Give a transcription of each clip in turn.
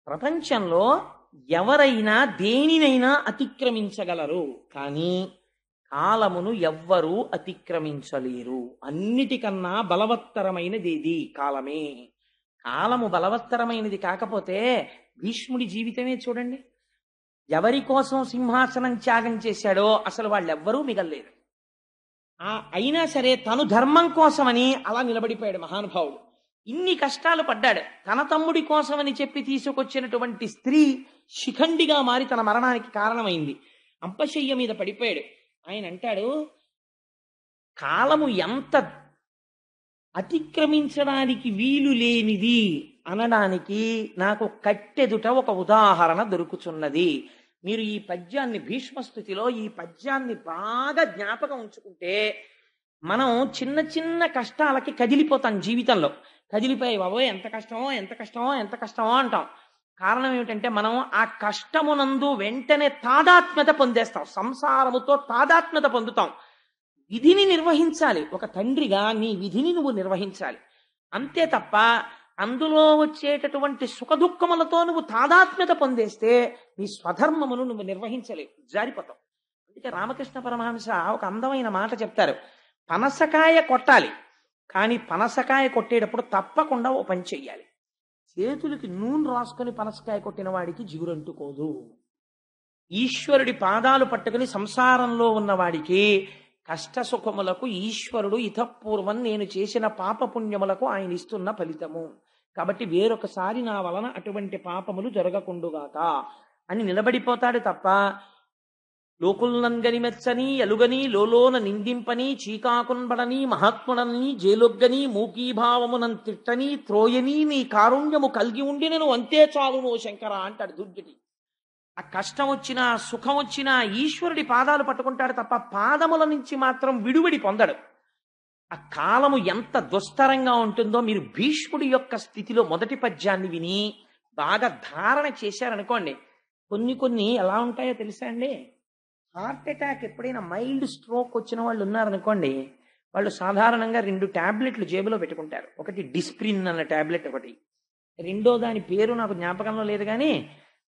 ప్రపంచంలో ఎవరైనా దేనినైనా అతిక్రమించగలరు, కానీ కాలమును ఎవ్వరూ అతిక్రమించలేరు. అన్నిటికన్నా బలవత్తరమైనది ఇది కాలమే. కాలము బలవత్తరమైనది కాకపోతే భీష్ముడి జీవితమే చూడండి. ఎవరి కోసం సింహాసనం త్యాగం చేశాడో అసలు వాళ్ళెవ్వరూ మిగల్లేరు. అయినా సరే తను ధర్మం కోసమని అలా నిలబడిపోయాడు మహానుభావుడు. ఇన్ని కష్టాలు పడ్డాడు. తన తమ్ముడి కోసమని చెప్పి తీసుకొచ్చినటువంటి స్త్రీ శిఖండిగా మారి తన మరణానికి కారణమైంది. అంపశయ్య మీద పడిపోయాడు. ఆయన అంటాడు, కాలము ఎంత అతిక్రమించడానికి వీలు లేనిది అనడానికి నాకు కట్టెదుట ఒక ఉదాహరణ దొరుకుతున్నది. మీరు ఈ పద్యాన్ని, భీష్మస్తుతిలో ఈ పద్యాన్ని బాగా జ్ఞాపకం ఉంచుకుంటే మనం చిన్న చిన్న కష్టాలకి కదిలిపోతాం. జీవితంలో కదిలిపోయి బాబోయ్ ఎంత కష్టమో ఎంత కష్టమో ఎంత కష్టమో అంటాం. కారణం ఏమిటంటే మనం ఆ కష్టమునందు వెంటనే తాదాత్మ్యత పొందేస్తాం, సంసారముతో తాదాత్మ్యత పొందుతాం. విధిని నిర్వహించాలి. ఒక తండ్రిగా నీ విధిని నువ్వు నిర్వహించాలి అంతే తప్ప అందులో వచ్చేటటువంటి సుఖదుఖములతో నువ్వు తాదాత్మ్యత పొందేస్తే నీ స్వధర్మమును నువ్వు నిర్వహించలేవు, జారిపోతావు. అందుకే రామకృష్ణ పరమహంస ఒక అందమైన మాట చెప్తారు, పనసకాయ కొట్టాలి, కానీ పనసకాయ కొట్టేటప్పుడు తప్పకుండా ఓ పని చెయ్యాలి. చేతులకి నూనె రాసుకొని పనసకాయ కొట్టిన వాడికి జిగురంటుకోదు. ఈశ్వరుడి పాదాలు పట్టుకుని సంసారంలో ఉన్నవాడికి కష్ట సుఖములకు ఈశ్వరుడు ఇతపూర్వం నేను చేసిన పాపపుణ్యములకు ఆయన ఇస్తున్న ఫలితము. కాబట్టి వేరొకసారి నా వలన అటువంటి పాపములు జరగకుండుగాక అని నిలబడిపోతాడు తప్ప లోకుల్నంగని మెచ్చని ఎలుగని లోలోన నిందింపని చీకాకున్బడని మహాత్ముడని జేలొగ్గని మూకీభావమునం తిట్టని త్రోయని నీ కారుణ్యము కలిగి ఉండి నేను అంతే చాలును శంకర అంటాడు దుర్జటి. ఆ కష్టం వచ్చినా సుఖం వచ్చినా ఈశ్వరుడి పాదాలు పట్టుకుంటాడు తప్ప పాదముల నుంచి మాత్రం విడువడి పొందడు. ఆ కాలము ఎంత దుస్తరంగా ఉంటుందో మీరు భీష్ముడి యొక్క స్థితిలో మొదటి పద్యాన్ని విని బాగా ధారణ చేశారనుకోండి. కొన్ని ఎలా ఉంటాయో తెలుసా అండి? హార్ట్ అటాక్ ఎప్పుడైనా మైల్డ్ స్ట్రోక్ వచ్చిన వాళ్ళు ఉన్నారనుకోండి, వాళ్ళు సాధారణంగా 2 టాబ్లెట్లు జేబులో పెట్టుకుంటారు. ఒకటి డిస్ప్రిన్ అన్న టాబ్లెట్, ఒకటి రెండో దాని పేరు నాకు జ్ఞాపకంలో లేదు, కానీ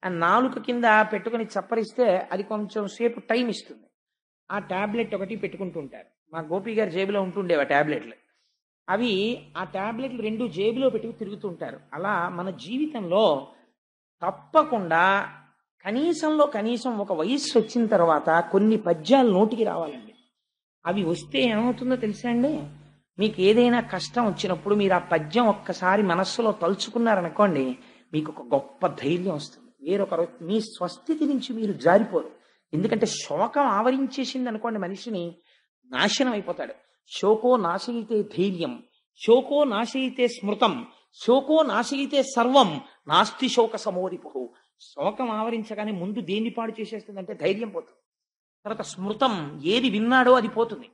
ఆ నాలుక కింద పెట్టుకుని చప్పరిస్తే అది కొంచెం సేపు టైం ఇస్తుంది. ఆ టాబ్లెట్ ఒకటి పెట్టుకుంటూ ఉంటారు. మా గోపి గారి జేబులో ఉంటుండేవి ఆ టాబ్లెట్లు. అవి ఆ టాబ్లెట్లు 2 జేబులో పెట్టుకు తిరుగుతుంటారు. అలా మన జీవితంలో తప్పకుండా కనీసం ఒక వయస్సు వచ్చిన తర్వాత కొన్ని పద్యాలు నోటికి రావాలండి. అవి వస్తే ఏమవుతుందో తెలుసా అండి? మీకు ఏదైనా కష్టం వచ్చినప్పుడు మీరు ఆ పద్యం ఒక్కసారి మనస్సులో తలుచుకున్నారనుకోండి, మీకు ఒక గొప్ప ధైర్యం వస్తుంది. వేరొకరు మీ స్వస్థితి నుంచి మీరు జారిపోరు. ఎందుకంటే శోకం ఆవరించేసింది అనుకోండి, మనిషిని నాశనం అయిపోతాడు. శోకో నాశయితే ధైర్యం, శోకో నాశయితే స్మృతం, శోకో నాశయితే సర్వం, నాస్తి శోక సమోరిపు. శోకం ఆవరించగానే ముందు దేన్ని పాడు చేసేస్తుందంటే ధైర్యం పోతుంది. తర్వాత స్మృతం, ఏది విన్నాడో అది పోతుంది.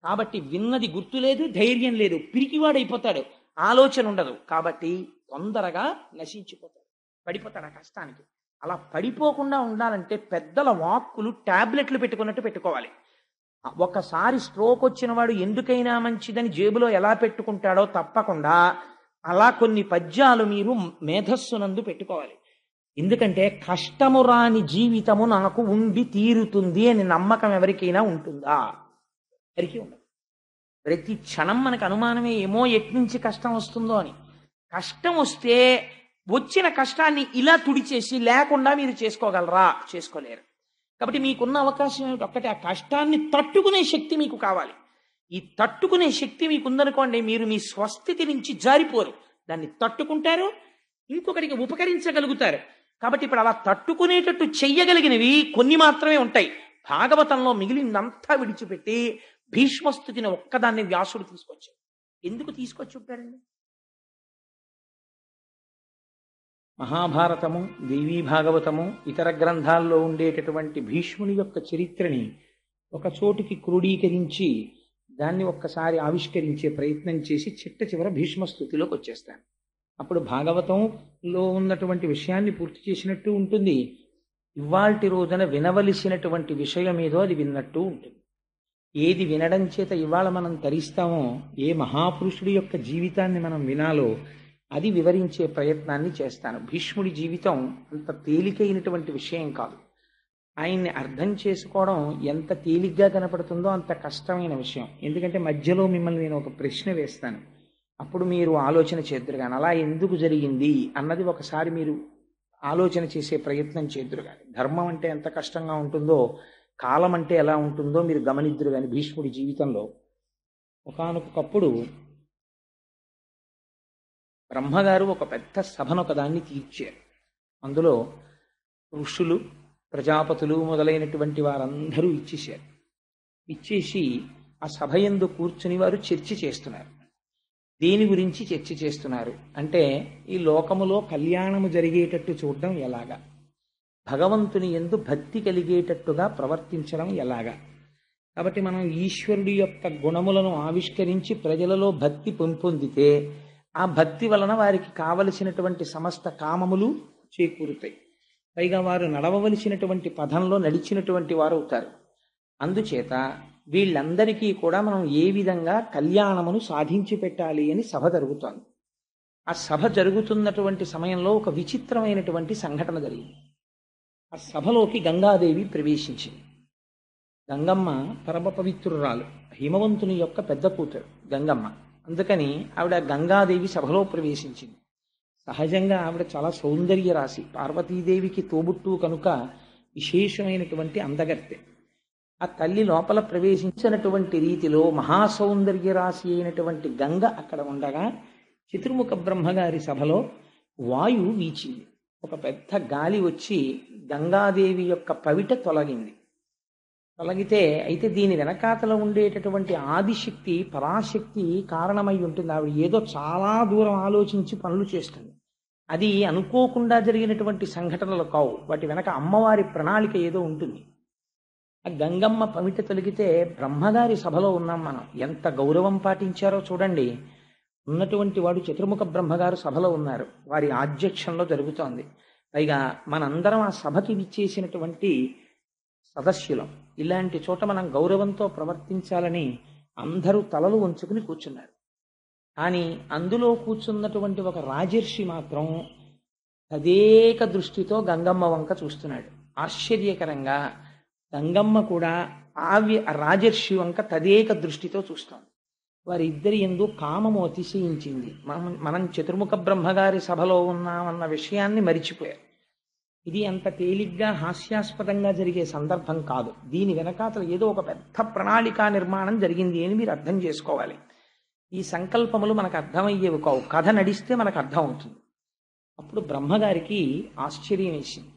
కాబట్టి విన్నది గుర్తు లేదు, ధైర్యం లేదు, పిరికివాడైపోతాడు, ఆలోచన ఉండదు. కాబట్టి తొందరగా నశించిపోతాడు, పడిపోతాడు ఆ కష్టానికి. అలా పడిపోకుండా ఉండాలంటే పెద్దల వాక్కులు టాబ్లెట్లు పెట్టుకున్నట్టు పెట్టుకోవాలి. ఒకసారి స్ట్రోక్ వచ్చిన వాడు ఎందుకైనా మంచిదని జేబులో ఎలా పెట్టుకుంటాడో తప్పకుండా అలా కొన్ని పద్యాలు మీరు మేధస్సునందు పెట్టుకోవాలి. ఎందుకంటే కష్టము రాని జీవితము నాకు ఉండి తీరుతుంది అని నమ్మకం ఎవరికైనా ఉంటుందా? ఎవరికి ఉండదు. ప్రతి క్షణం మనకు అనుమానమే, ఏమో ఎట్నుంచి కష్టం వస్తుందో అని. కష్టం వస్తే వచ్చిన కష్టాన్ని ఇలా తుడిచేసి లేకుండా మీరు చేసుకోగలరా? చేసుకోలేరు. కాబట్టి మీకున్న అవకాశం ఏమిటి? ఒక్కటే, ఆ కష్టాన్ని తట్టుకునే శక్తి మీకు కావాలి. ఈ తట్టుకునే శక్తి మీకు ఉందనుకోండి, మీరు మీ స్వస్థితి నుంచి జారిపోరు. దాన్ని తట్టుకుంటారు, ఇంకొకరికి ఉపకరించగలుగుతారు. కాబట్టి ఇప్పుడు అలా తట్టుకునేటట్టు చెయ్యగలిగినవి కొన్ని మాత్రమే ఉంటాయి. భాగవతంలో మిగిలినంతా విడిచిపెట్టి భీష్మస్తుతిని ఒక్కదాన్ని వ్యాసుడు తీసుకొచ్చాడు. ఎందుకు తీసుకొచ్చి ఉంటాడండి? మహాభారతము, దేవీ భాగవతము, ఇతర గ్రంథాల్లో ఉండేటటువంటి భీష్ముని యొక్క చరిత్రని ఒక చోటికి క్రోడీకరించి దాన్ని ఒక్కసారి ఆవిష్కరించే ప్రయత్నం చేసి చిట్ట చివర భీష్మస్తుతిలోకి వచ్చేస్తాను. అప్పుడు భాగవతంలో ఉన్నటువంటి విషయాన్ని పూర్తి చేసినట్టు ఉంటుంది, ఇవాల్టి రోజున వినవలసినటువంటి విషయం ఏదో అది విన్నట్టు ఉంటుంది. ఏది వినడం చేత ఇవాళ మనం తరిస్తామో, ఏ మహాపురుషుడి యొక్క జీవితాన్ని మనం వినాలో అది వివరించే ప్రయత్నాన్ని చేస్తాను. భీష్ముడి జీవితం అంత తేలికైనటువంటి విషయం కాదు. ఆయన్ని అర్థం చేసుకోవడం ఎంత తేలిగ్గా కనపడుతుందో అంత కష్టమైన విషయం. ఎందుకంటే మధ్యలో మిమ్మల్ని నేను ఒక ప్రశ్న వేస్తాను, అప్పుడు మీరు ఆలోచన చేద్దురు కానీ అలా ఎందుకు జరిగింది అన్నది ఒకసారి మీరు ఆలోచన చేసే ప్రయత్నం చేద్దురు కానీ. ధర్మం అంటే ఎంత కష్టంగా ఉంటుందో, కాలం అంటే ఎలా ఉంటుందో మీరు గమనిద్దురు కానీ. భీష్ముడి జీవితంలో ఒకానొకప్పుడు బ్రహ్మగారు ఒక పెద్ద సభను ఒకదాన్ని తీర్చారు. అందులో ఋషులు, ప్రజాపతులు మొదలైనటువంటి వారందరూ ఇచ్చేశారు. ఇచ్చేసి ఆ సభ యందు కూర్చుని వారు చర్చ చేస్తున్నారు. దేని గురించి చర్చ చేస్తున్నారు అంటే, ఈ లోకములో కళ్యాణము జరిగేటట్టు చూడడం ఎలాగా, భగవంతుని యందు భక్తి కలిగేటట్టుగా ప్రవర్తించడం ఎలాగా. కాబట్టి మనం ఈశ్వరుడి యొక్క గుణములను ఆవిష్కరించి ప్రజలలో భక్తి పెంపొందితే ఆ భక్తి వలన వారికి కావలసినటువంటి సమస్త కామములు చేకూరుతాయి. పైగా వారు నడవవలసినటువంటి పదంలో నడిచినటువంటి వారు అవుతారు. అందుచేత వీళ్ళందరికీ కూడా మనం ఏ విధంగా కళ్యాణమును సాధించి పెట్టాలి అని సభ జరుగుతోంది. ఆ సభ జరుగుతున్నటువంటి సమయంలో ఒక విచిత్రమైనటువంటి సంఘటన జరిగింది. ఆ సభలోకి గంగాదేవి ప్రవేశించింది. గంగమ్మ పరమ పవిత్రురాలు, హిమవంతుని యొక్క పెద్ద కూతురు గంగమ్మ. అందుకని ఆవిడ గంగాదేవి సభలో ప్రవేశించింది. సహజంగా ఆవిడ చాలా సౌందర్య రాశి, పార్వతీదేవికి తోబుట్టు కనుక విశేషమైనటువంటి అందగత్తె. ఆ తల్లి లోపల ప్రవేశించినటువంటి రీతిలో మహాసౌందర్య రాశి అయినటువంటి గంగ అక్కడ ఉండగా చతుర్ముఖ బ్రహ్మగారి సభలో వాయువు వీచింది. ఒక పెద్ద గాలి వచ్చి గంగాదేవి యొక్క పవిట తొలగింది. తొలగితే అయితే దీని వెనకాతలో ఉండేటటువంటి ఆదిశక్తి, పరాశక్తి కారణమై ఉంటుంది. ఆవిడ ఏదో చాలా దూరం ఆలోచించి పనులు చేస్తుంది. అది అనుకోకుండా జరిగినటువంటి సంఘటనలు కావు. వాటి వెనక అమ్మవారి ప్రణాళిక ఏదో ఉంటుంది. ఆ గంగమ్మ పవిట తొలగితే బ్రహ్మగారి సభలో ఉన్నాం మనం. ఎంత గౌరవం పాటించారో చూడండి. ఉన్నటువంటి వాడు చతుర్ముఖ బ్రహ్మగారు సభలో ఉన్నారు, వారి ఆధ్యక్షంలో జరుగుతోంది. పైగా మనందరం ఆ సభకి విచ్చేసినటువంటి సదస్యులం. ఇలాంటి చోట మనం గౌరవంతో ప్రవర్తించాలని అందరూ తలలు వంచుకుని కూర్చున్నారు. కానీ అందులో కూర్చున్నటువంటి ఒక రాజర్షి మాత్రం తదేక దృష్టితో గంగమ్మ వంక చూస్తున్నాడు. ఆశ్చర్యకరంగా గంగమ్మ కూడా ఆ రాజర్షి వంక తదేక దృష్టితో చూస్తోంది. వారిద్దరి యందు కామము అతిశయించింది. మనం చతుర్ముఖ బ్రహ్మగారి సభలో ఉన్నామన్న విషయాన్ని మరిచిపోయారు. ఇది అంత తేలిగ్గా హాస్యాస్పదంగా జరిగే సందర్భం కాదు. దీని వెనకాతల ఏదో ఒక పెద్ద ప్రణాళికా నిర్మాణం జరిగింది అని మీరు అర్థం చేసుకోవాలి. ఈ సంకల్పములు మనకు అర్థమయ్యేవి కావు, కథ నడిస్తే మనకు అర్థం అవుతుంది. అప్పుడు బ్రహ్మగారికి ఆశ్చర్యం వేసింది.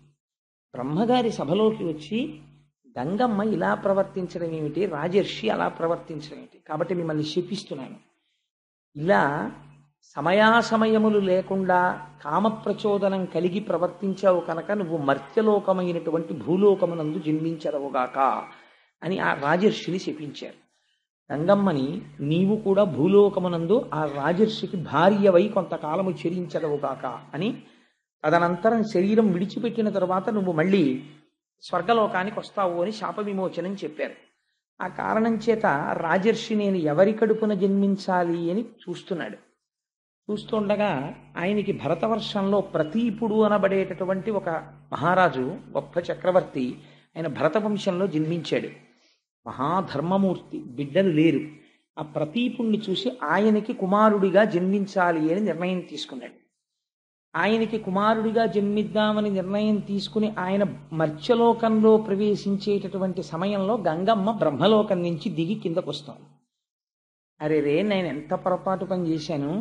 బ్రహ్మగారి సభలోకి వచ్చి గంగమ్మ ఇలా ప్రవర్తించడం ఏమిటి, రాజర్షి అలా ప్రవర్తించడం ఏమిటి, కాబట్టి మిమ్మల్ని శపిస్తున్నాను. ఇలా సమయాసమయములు లేకుండా కామప్రచోదనం కలిగి ప్రవర్తించావు కనుక నువ్వు మర్త్యలోకమైనటువంటి భూలోకమునందు జన్మించదవుగాక అని ఆ రాజర్షిని శపించారు. గంగమ్మని నీవు కూడా భూలోకమునందు ఆ రాజర్షికి భార్యవై కొంతకాలము చెరించదవుగాక అని, తదనంతరం శరీరం విడిచిపెట్టిన తరువాత నువ్వు మళ్ళీ స్వర్గలోకానికి వస్తావు అని శాప విమోచనం చెప్పారు. ఆ కారణం చేత రాజర్షి నేను ఎవరి కడుపున జన్మించాలి అని చూస్తున్నాడు. చూస్తుండగా ఆయనకి భరతవర్షంలో ప్రతీపుడు అనబడేటటువంటి ఒక మహారాజు, గొప్ప చక్రవర్తి, ఆయన భరత వంశంలో జన్మించాడు. మహాధర్మమూర్తి, బిడ్డలు లేరు. ఆ ప్రతీపుణ్ణి చూసి ఆయనకి కుమారుడిగా జన్మించాలి అని నిర్ణయం తీసుకున్నాడు. ఆయనకి కుమారుడిగా జన్మిద్దామని నిర్ణయం తీసుకుని ఆయన మర్త్యలోకంలో ప్రవేశించేటటువంటి సమయంలో గంగమ్మ బ్రహ్మలోకం నుంచి దిగి కిందకు వస్తాను. అరే రే, నేను ఎంత పొరపాటు పని చేశాను.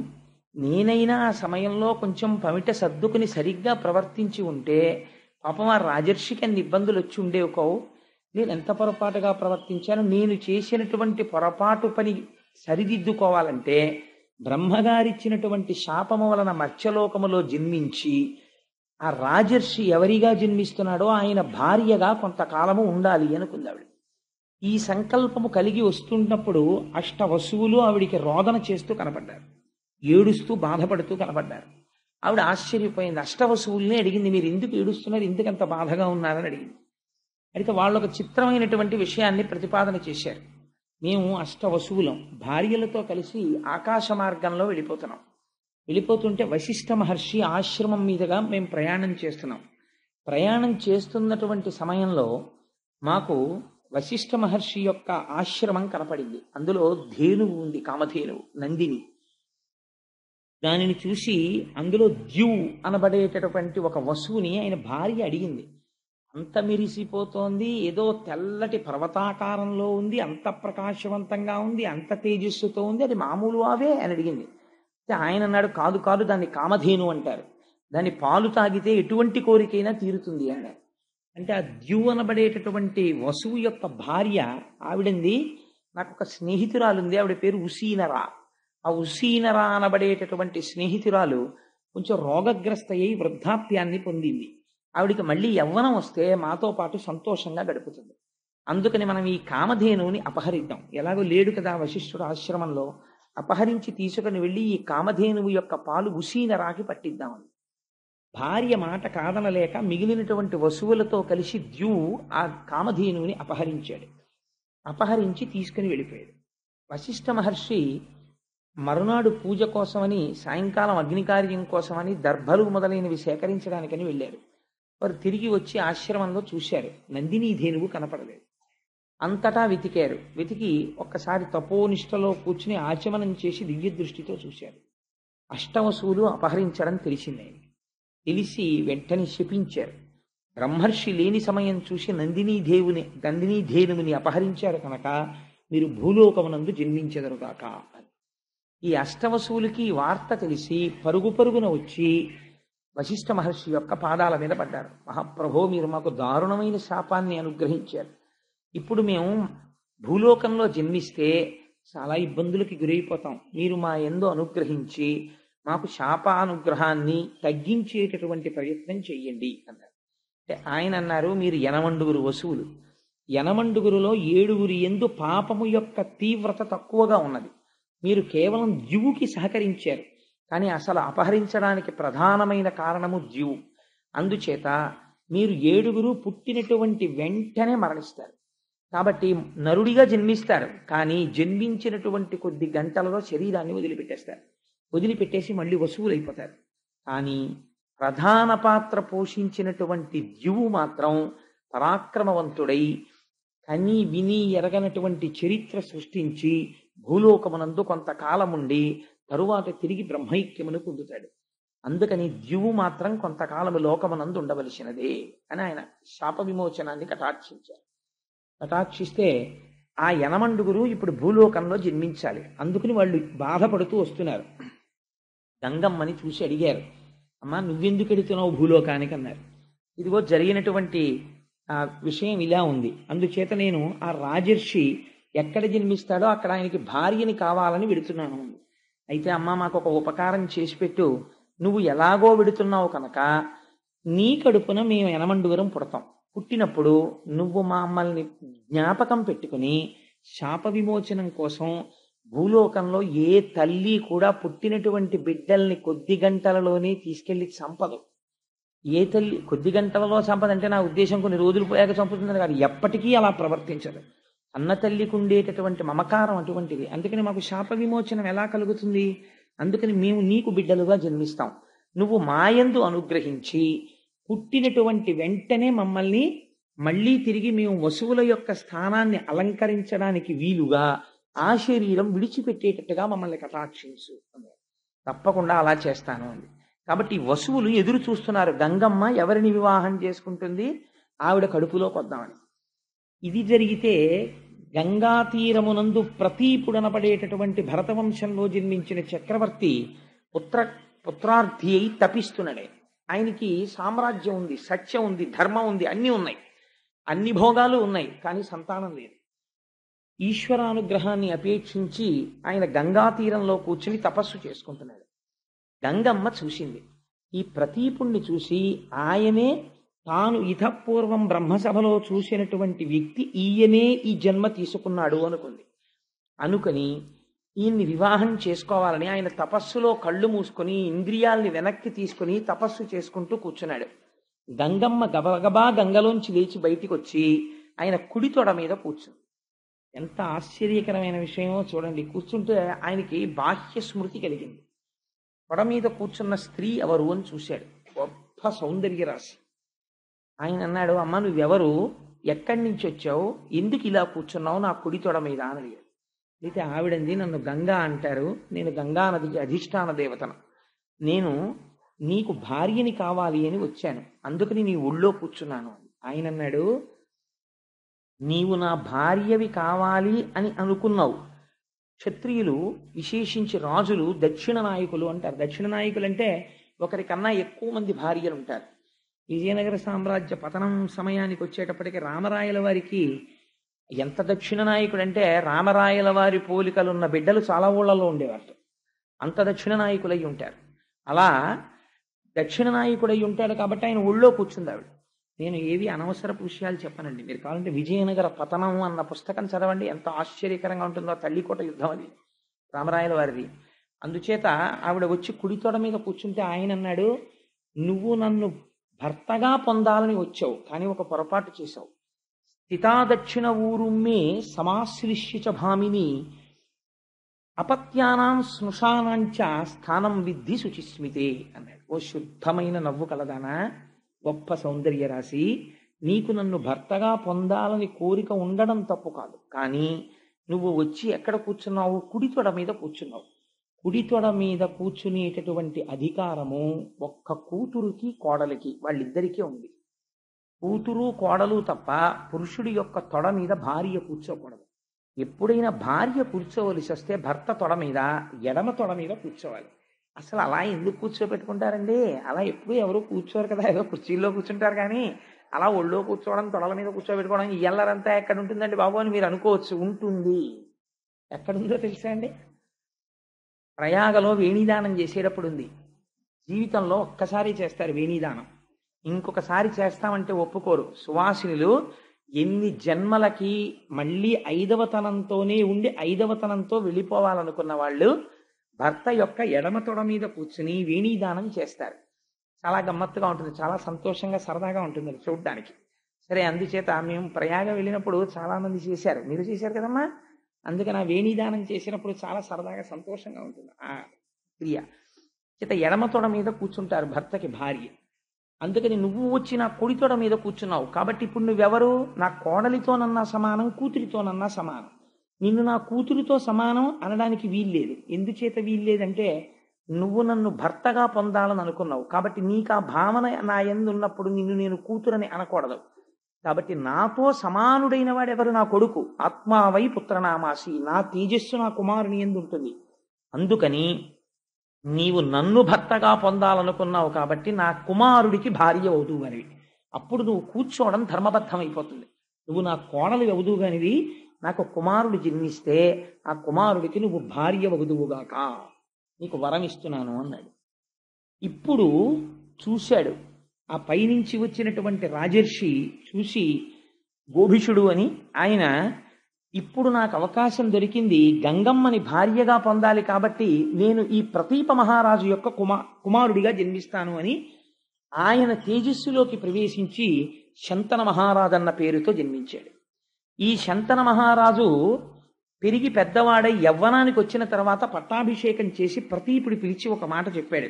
నేనైనా ఆ సమయంలో కొంచెం పమిట సర్దుకుని సరిగ్గా ప్రవర్తించి ఉంటే పాపం ఆ రాజర్షికి అన్ని ఇబ్బందులు వచ్చి ఉండేవి కావు. నేను ఎంత పొరపాటుగా ప్రవర్తించాను. నేను చేసినటువంటి పొరపాటు పని సరిదిద్దుకోవాలంటే బ్రహ్మగారిచ్చినటువంటి శాపము వలన మత్స్యలోకములో జన్మించి ఆ రాజర్షి ఎవరిగా జన్మిస్తున్నాడో ఆయన భార్యగా కొంతకాలము ఉండాలి అనుకుందావిడ. ఈ సంకల్పము కలిగి వస్తున్నప్పుడు అష్టవసువులు ఆవిడికి రోదన చేస్తూ కనపడ్డారు, ఏడుస్తూ బాధపడుతూ కనపడ్డారు. ఆవిడ ఆశ్చర్యపోయింది. అష్టవసువుల్ని అడిగింది, మీరు ఎందుకు ఏడుస్తున్నారు, ఎందుకంత బాధగా ఉన్నారని అడిగింది. అయితే వాళ్ళు ఒక చిత్రమైనటువంటి విషయాన్ని ప్రతిపాదన చేశారు. మేము అష్టవసువులం, భార్యలతో కలిసి ఆకాశ మార్గంలో వెళ్ళిపోతున్నాం. వెళ్ళిపోతుంటే వశిష్ఠ మహర్షి ఆశ్రమం మీదుగా మేము ప్రయాణం చేస్తున్నాం. ప్రయాణం చేస్తున్నటువంటి సమయంలో మాకు వశిష్ఠ మహర్షి యొక్క ఆశ్రమం కనపడింది. అందులో ధేనువు ఉంది, కామధేనువు నందిని. దానిని చూసి అందులో ద్యు అనబడేటటువంటి ఒక వస్తువుని ఆయన భార్య అడిగింది. అంత మెరిసిపోతోంది, ఏదో తెల్లటి పర్వతాకారంలో ఉంది, అంత ప్రకాశవంతంగా ఉంది, అంత తేజస్సుతో ఉంది, అది మామూలు అవే అని అడిగింది. ఆయన అన్నాడు, కాదు కాదు, దాన్ని కామధేను అంటారు, దాని పాలు తాగితే ఎటువంటి కోరికైనా తీరుతుంది అన్నారు. అంటే ఆ ద్యు అనబడేటటువంటి వసువు యొక్క భార్య ఆవిడంది, నాకు ఒక స్నేహితురాలు ఉంది, ఆవిడ పేరు ఉసీనరా. ఆ ఉసీనరా అనబడేటటువంటి స్నేహితురాలు కొంచెం రోగగ్రస్త అయి వృద్ధాప్యాన్ని పొందింది. ఆవిడికి మళ్ళీ యవ్వనం వస్తే మాతో పాటు సంతోషంగా గడుపుతుంది. అందుకని మనం ఈ కామధేనువుని అపహరిద్దాం. ఎలాగో లేడు కదా వశిష్ఠుడు ఆశ్రమంలో, అపహరించి తీసుకుని వెళ్ళి ఈ కామధేనువు యొక్క పాలు ఉసీనరాకి పట్టిద్దామని. భార్య మాట కాదనలేక మిగిలినటువంటి వసువులతో కలిసి ద్యు ఆ కామధేనువుని అపహరించాడు. అపహరించి తీసుకుని వెళ్ళిపోయాడు. వశిష్ఠ మహర్షి మరునాడు పూజ కోసమని, సాయంకాలం అగ్నికార్యం కోసమని దర్భలు మొదలైనవి సేకరించడానికని వెళ్ళారు. వారు తిరిగి వచ్చి ఆశ్రమంలో చూశారు, నందినీ ధేనువు కనపడలేదు. అంతటా వెతికారు. వెతికి ఒక్కసారి తపోనిష్టలో కూర్చుని ఆచమనం చేసి దివ్య దృష్టితో చూశారు. అష్టవసువులు అపహరించడం తెలిసింది. తెలిసి వెంటనే శపించారు. బ్రహ్మర్షి లేని సమయం చూసి నందినీ ధేనువుని అపహరించారు కనుక మీరు భూలోకమునందు జన్మించెదరుగాక అని. ఈ అష్టవసువులకి వార్త తెలిసి పరుగు పరుగున వచ్చి వశిష్ఠ మహర్షి యొక్క పాదాల మీద పడ్డారు. మహాప్రభో, మీరు మాకు దారుణమైన శాపాన్ని అనుగ్రహించారు. ఇప్పుడు మేము భూలోకంలో జన్మిస్తే చాలా ఇబ్బందులకి గురైపోతాం. మీరు మా యందు అనుగ్రహించి మాకు శాపానుగ్రహాన్ని తగ్గించేటటువంటి ప్రయత్నం చెయ్యండి అన్నారు. అంటే ఆయన అన్నారు, మీరు 80 వసువులు, 80లో 7 యందు పాపము యొక్క తీవ్రత తక్కువగా ఉన్నది. మీరు కేవలం ద్యువుకి సహకరించారు, కానీ అసలు అపహరించడానికి ప్రధానమైన కారణము ద్యువు. అందుచేత మీరు 7 పుట్టినటువంటి వెంటనే మరణిస్తారు. కాబట్టి నరుడిగా జన్మిస్తారు, కానీ జన్మించినటువంటి కొద్ది గంటలలో శరీరాన్ని వదిలిపెట్టేస్తారు. వదిలిపెట్టేసి మళ్ళీ వసువులైపోతారు. కానీ ప్రధాన పాత్ర పోషించినటువంటి ద్యువు మాత్రం పరాక్రమవంతుడై కని విని ఎరగనటువంటి చరిత్ర సృష్టించి భూలోకమునందు కొంతకాలముండి తరువాత తిరిగి బ్రహ్మైక్యమును పొందుతాడు. అందుకని ద్యువు మాత్రం కొంతకాలము లోకమునందు ఉండవలసినదే అని ఆయన శాప విమోచనాన్ని కటాక్షించారు. కటాక్షిస్తే ఆ 80 ఇప్పుడు భూలోకంలో జన్మించాలి. అందుకని వాళ్ళు బాధపడుతూ వస్తున్నారు. గంగమ్మని చూసి అడిగారు, అమ్మా నువ్వెందుకు ఎడుతున్నావు భూలోకానికి అన్నారు. ఇదిగో జరిగినటువంటి ఆ విషయం ఇలా ఉంది, అందుచేత నేను ఆ రాజర్షి ఎక్కడ జన్మిస్తాడో అక్కడ ఆయనకి భార్యని కావాలని వెడుతున్నాను. అయితే అమ్మ మాకు ఒక ఉపకారం చేసి పెట్టు, నువ్వు ఎలాగో వెడుతున్నావు కనుక నీ కడుపున మేము 80 పుడతాం. పుట్టినప్పుడు నువ్వు మమ్మల్ని జ్ఞాపకం పెట్టుకుని శాప విమోచనం కోసం భూలోకంలో ఏ తల్లి కూడా పుట్టినటువంటి బిడ్డల్ని కొద్ది గంటలలోనే తీసుకెళ్లి చంపదు. ఏ తల్లి కొద్ది గంటలలో చంపదంటే నా ఉద్దేశం కొన్ని రోజులు పోయాక చంపుతుందని కాదు, ఎప్పటికీ అలా ప్రవర్తించదు. అన్న తల్లికి ఉండేటటువంటి మమకారం అటువంటిది. అందుకని మాకు శాప విమోచనం ఎలా కలుగుతుంది? అందుకని మేము నీకు బిడ్డలుగా జన్మిస్తాం. నువ్వు మాయందు అనుగ్రహించి పుట్టినటువంటి వెంటనే మమ్మల్ని మళ్ళీ తిరిగి మేము వసువుల యొక్క స్థానాన్ని అలంకరించడానికి వీలుగా ఆ శరీరం విడిచిపెట్టేటట్టుగా మమ్మల్ని కటాక్షించు అన్నారు. తప్పకుండా అలా చేస్తాను అంది. కాబట్టి వసువులు ఎదురు చూస్తున్నారు, గంగమ్మ ఎవరిని వివాహం చేసుకుంటుంది, ఆవిడ కడుపులోకి వద్దామని. ఇది జరిగితే గంగా తీరమునందు ప్రతీపుడనపడేటటువంటి భరతవంశంలో జన్మించిన చక్రవర్తి పుత్రార్థి అయి తపిస్తున్నాడే. ఆయనకి సామ్రాజ్యం ఉంది, సత్యం ఉంది, ధర్మం ఉంది, అన్నీ ఉన్నాయి, అన్ని భోగాలు ఉన్నాయి, కానీ సంతానం లేదు. ఈశ్వరానుగ్రహాన్ని అపేక్షించి ఆయన గంగా తీరంలో కూర్చుని తపస్సు చేసుకుంటున్నాడు. గంగమ్మ చూసింది. ఈ ప్రతీపుణ్ణి చూసి ఆయనే తాను ఇతపూర్వం బ్రహ్మసభలో చూసినటువంటి వ్యక్తి ఈయనే ఈ జన్మ తీసుకున్నాడు అనుకుని ఈయన్ని వివాహం చేసుకోవాలని ఆయన తపస్సులో కళ్ళు మూసుకొని ఇంద్రియాల్ని వెనక్కి తీసుకుని తపస్సు చేసుకుంటూ కూర్చున్నాడు. గంగమ్మ గబగబా గంగలోంచి లేచి బయటికి వచ్చి ఆయన కుడి తొడ మీద కూర్చుంది. ఎంత ఆశ్చర్యకరమైన విషయమో చూడండి. కూర్చుంటే ఆయనకి బాహ్య స్మృతి కలిగింది. తొడ మీద కూర్చున్న స్త్రీ ఎవరు అని చూశాడు. గొప్ప సౌందర్య రాశి. ఆయన అన్నాడు, అమ్మ నువ్వెవరు, ఎక్కడి నుంచి వచ్చావు, ఎందుకు ఇలా కూర్చున్నావు నా కుడి తొడ మీద అని అడిగాడు. అయితే ఆవిడంది, నన్ను గంగా అంటారు, నేను గంగా నదికి అధిష్టాన దేవతను, నేను నీకు భార్యని కావాలి అని వచ్చాను, అందుకని నీ ఒళ్ళో కూర్చున్నాను. ఆయన అన్నాడు, నీవు నా భార్యవి కావాలి అని అనుకున్నావు. క్షత్రియులు, విశేషించి రాజులు దక్షిణ నాయకులు అంటారు. దక్షిణ నాయకులు అంటే ఒకరికన్నా ఎక్కువ మంది భార్యలు ఉంటారు. విజయనగర సామ్రాజ్య పతనం సమయానికి వచ్చేటప్పటికి రామరాయల వారికి ఎంత దక్షిణ నాయకుడు అంటే, రామరాయల వారి పోలికలున్న బిడ్డలు చాలా ఊళ్ళలో ఉండేవారు. అంత దక్షిణ నాయకులై ఉంటారు. అలా దక్షిణ నాయకుడై ఉంటాడు కాబట్టి ఆయన ఒళ్ళో కూర్చుంది ఆవిడ. నేను ఏవి అనవసరపు విషయాలు చెప్పనండి, మీరు కావాలంటే విజయనగర పతనం అన్న పుస్తకం చదవండి, ఎంత ఆశ్చర్యకరంగా ఉంటుందో. తల్లికోట యుద్ధం అది రామరాయల వారిది. అందుచేత ఆవిడ వచ్చి కుడి తొడ మీద కూర్చుంటే ఆయన అన్నాడు, నువ్వు నన్ను భర్తగా పొందాలని వచ్చావు, కానీ ఒక పొరపాటు చేశావు. స్థితాదక్షిణ ఊరుమ్మే సమాశ్లిష్య భామిని అపత్యానాం స్మశానాంచ స్థానం విద్ధి శుచిస్మితే అన్నాడు. ఓ శుద్ధమైన నవ్వు కలదానా, గొప్ప సౌందర్య రాశి, నీకు నన్ను భర్తగా పొందాలని కోరిక ఉండడం తప్పు కాదు, కానీ నువ్వు వచ్చి ఎక్కడ కూర్చున్నావు, కుడి తొడ మీద కూర్చున్నావు. కుడి తొడ మీద కూర్చునేటటువంటి అధికారము ఒక్క కూతురుకి కోడలికి, వాళ్ళిద్దరికీ ఉంది. కూతురు కోడలు తప్ప పురుషుడి యొక్క తొడ మీద భార్య కూర్చోకూడదు. ఎప్పుడైనా భార్య కూర్చోవలసి వస్తే భర్త తొడ మీద, ఎడమ తొడ మీద కూర్చోవాలి. అసలు అలా ఎందుకు కూర్చోబెట్టుకుంటారండి? అలా ఎప్పుడు ఎవరు కూర్చోరు కదా, ఏదో కుర్చీల్లో కూర్చుంటారు. కానీ అలా ఒళ్ళో కూర్చోవడం, తొడల మీద కూర్చోబెట్టుకోవడం ఎల్లరంతా ఎక్కడ ఉంటుందండి బాబు అని మీరు అనుకోవచ్చు. ఉంటుంది. ఎక్కడుందో తెలుసా అండి? ప్రయాగలో వేణీదానం చేసేటప్పుడు ఉంది. జీవితంలో ఒక్కసారి చేస్తారు వేణీదానం, ఇంకొకసారి చేస్తామంటే ఒప్పుకోరు. సువాసినులు ఎన్ని జన్మలకి మళ్ళీ 5వ తనంతోనే ఉండి 5వ తనంతో వెళ్ళిపోవాలనుకున్న వాళ్ళు భర్త యొక్క ఎడమ తొడ మీద కూర్చుని వేణీదానం చేస్తారు. చాలా గమ్మత్తుగా ఉంటుంది, చాలా సంతోషంగా సరదాగా ఉంటుంది అది చూడ్డానికి. సరే, అందుచేత మేము ప్రయాగ వెళ్ళినప్పుడు చాలా మంది చేశారు, మీరు చేశారు కదమ్మా, అందుకని ఆ వేణీదానం చేసినప్పుడు చాలా సరదాగా సంతోషంగా ఉంటుంది ఆ క్రియ. చేత ఎడమ తొడ మీద కూర్చుంటారు భర్తకి భార్య. అందుకని నువ్వు వచ్చి నా కుడి తొడ మీద కూర్చున్నావు కాబట్టి ఇప్పుడు నువ్వెవరు, నా కోడలితోనన్నా సమానం, కూతురితోనన్నా సమానం. నిన్ను నా కూతురితో సమానం అనడానికి వీల్లేదు. ఎందుచేత వీల్లేదంటే, నువ్వు నన్ను భర్తగా పొందాలని అనుకున్నావు కాబట్టి నీకు ఆ భావన నా యందు ఉన్నప్పుడు నిన్ను నేను కూతురని అనకూడదు. కాబట్టి నాతో సమానుడైన వాడెవరు, నా కొడుకు. ఆత్మావై పుత్రనామాసి, నా తేజస్సు నా కుమారుని యందు ఉంటుంది. అందుకని నీవు నన్ను భర్తగా పొందాలనుకున్నావు కాబట్టి నా కుమారుడికి భార్య అవుదువు అనివి. అప్పుడు నువ్వు కూర్చోవడం ధర్మబద్ధమైపోతుంది. నువ్వు నా కోడలు అవుదువు కానివి, నాకు కుమారుడు జన్మిస్తే ఆ కుమారుడికి నువ్వు భార్య అవుదువుగాక, నీకు వరం ఇస్తున్నాను అన్నాడు. ఇప్పుడు చూశాడు ఆ పైనుంచి వచ్చినటువంటి రాజర్షి చూసి, గోభిషుడు అని ఆయన, ఇప్పుడు నాకు అవకాశం దొరికింది, గంగమ్మని భార్యగా పొందాలి కాబట్టి నేను ఈ ప్రతీప మహారాజు యొక్క కుమారుడిగా జన్మిస్తాను అని ఆయన తేజస్సులోకి ప్రవేశించి శంతన మహారాజన్న పేరుతో జన్మించాడు. ఈ శంతన మహారాజు పెరిగి పెద్దవాడై యవ్వనానికి వచ్చిన తర్వాత పట్టాభిషేకం చేసి ప్రతీపుడి పిలిచి ఒక మాట చెప్పాడు.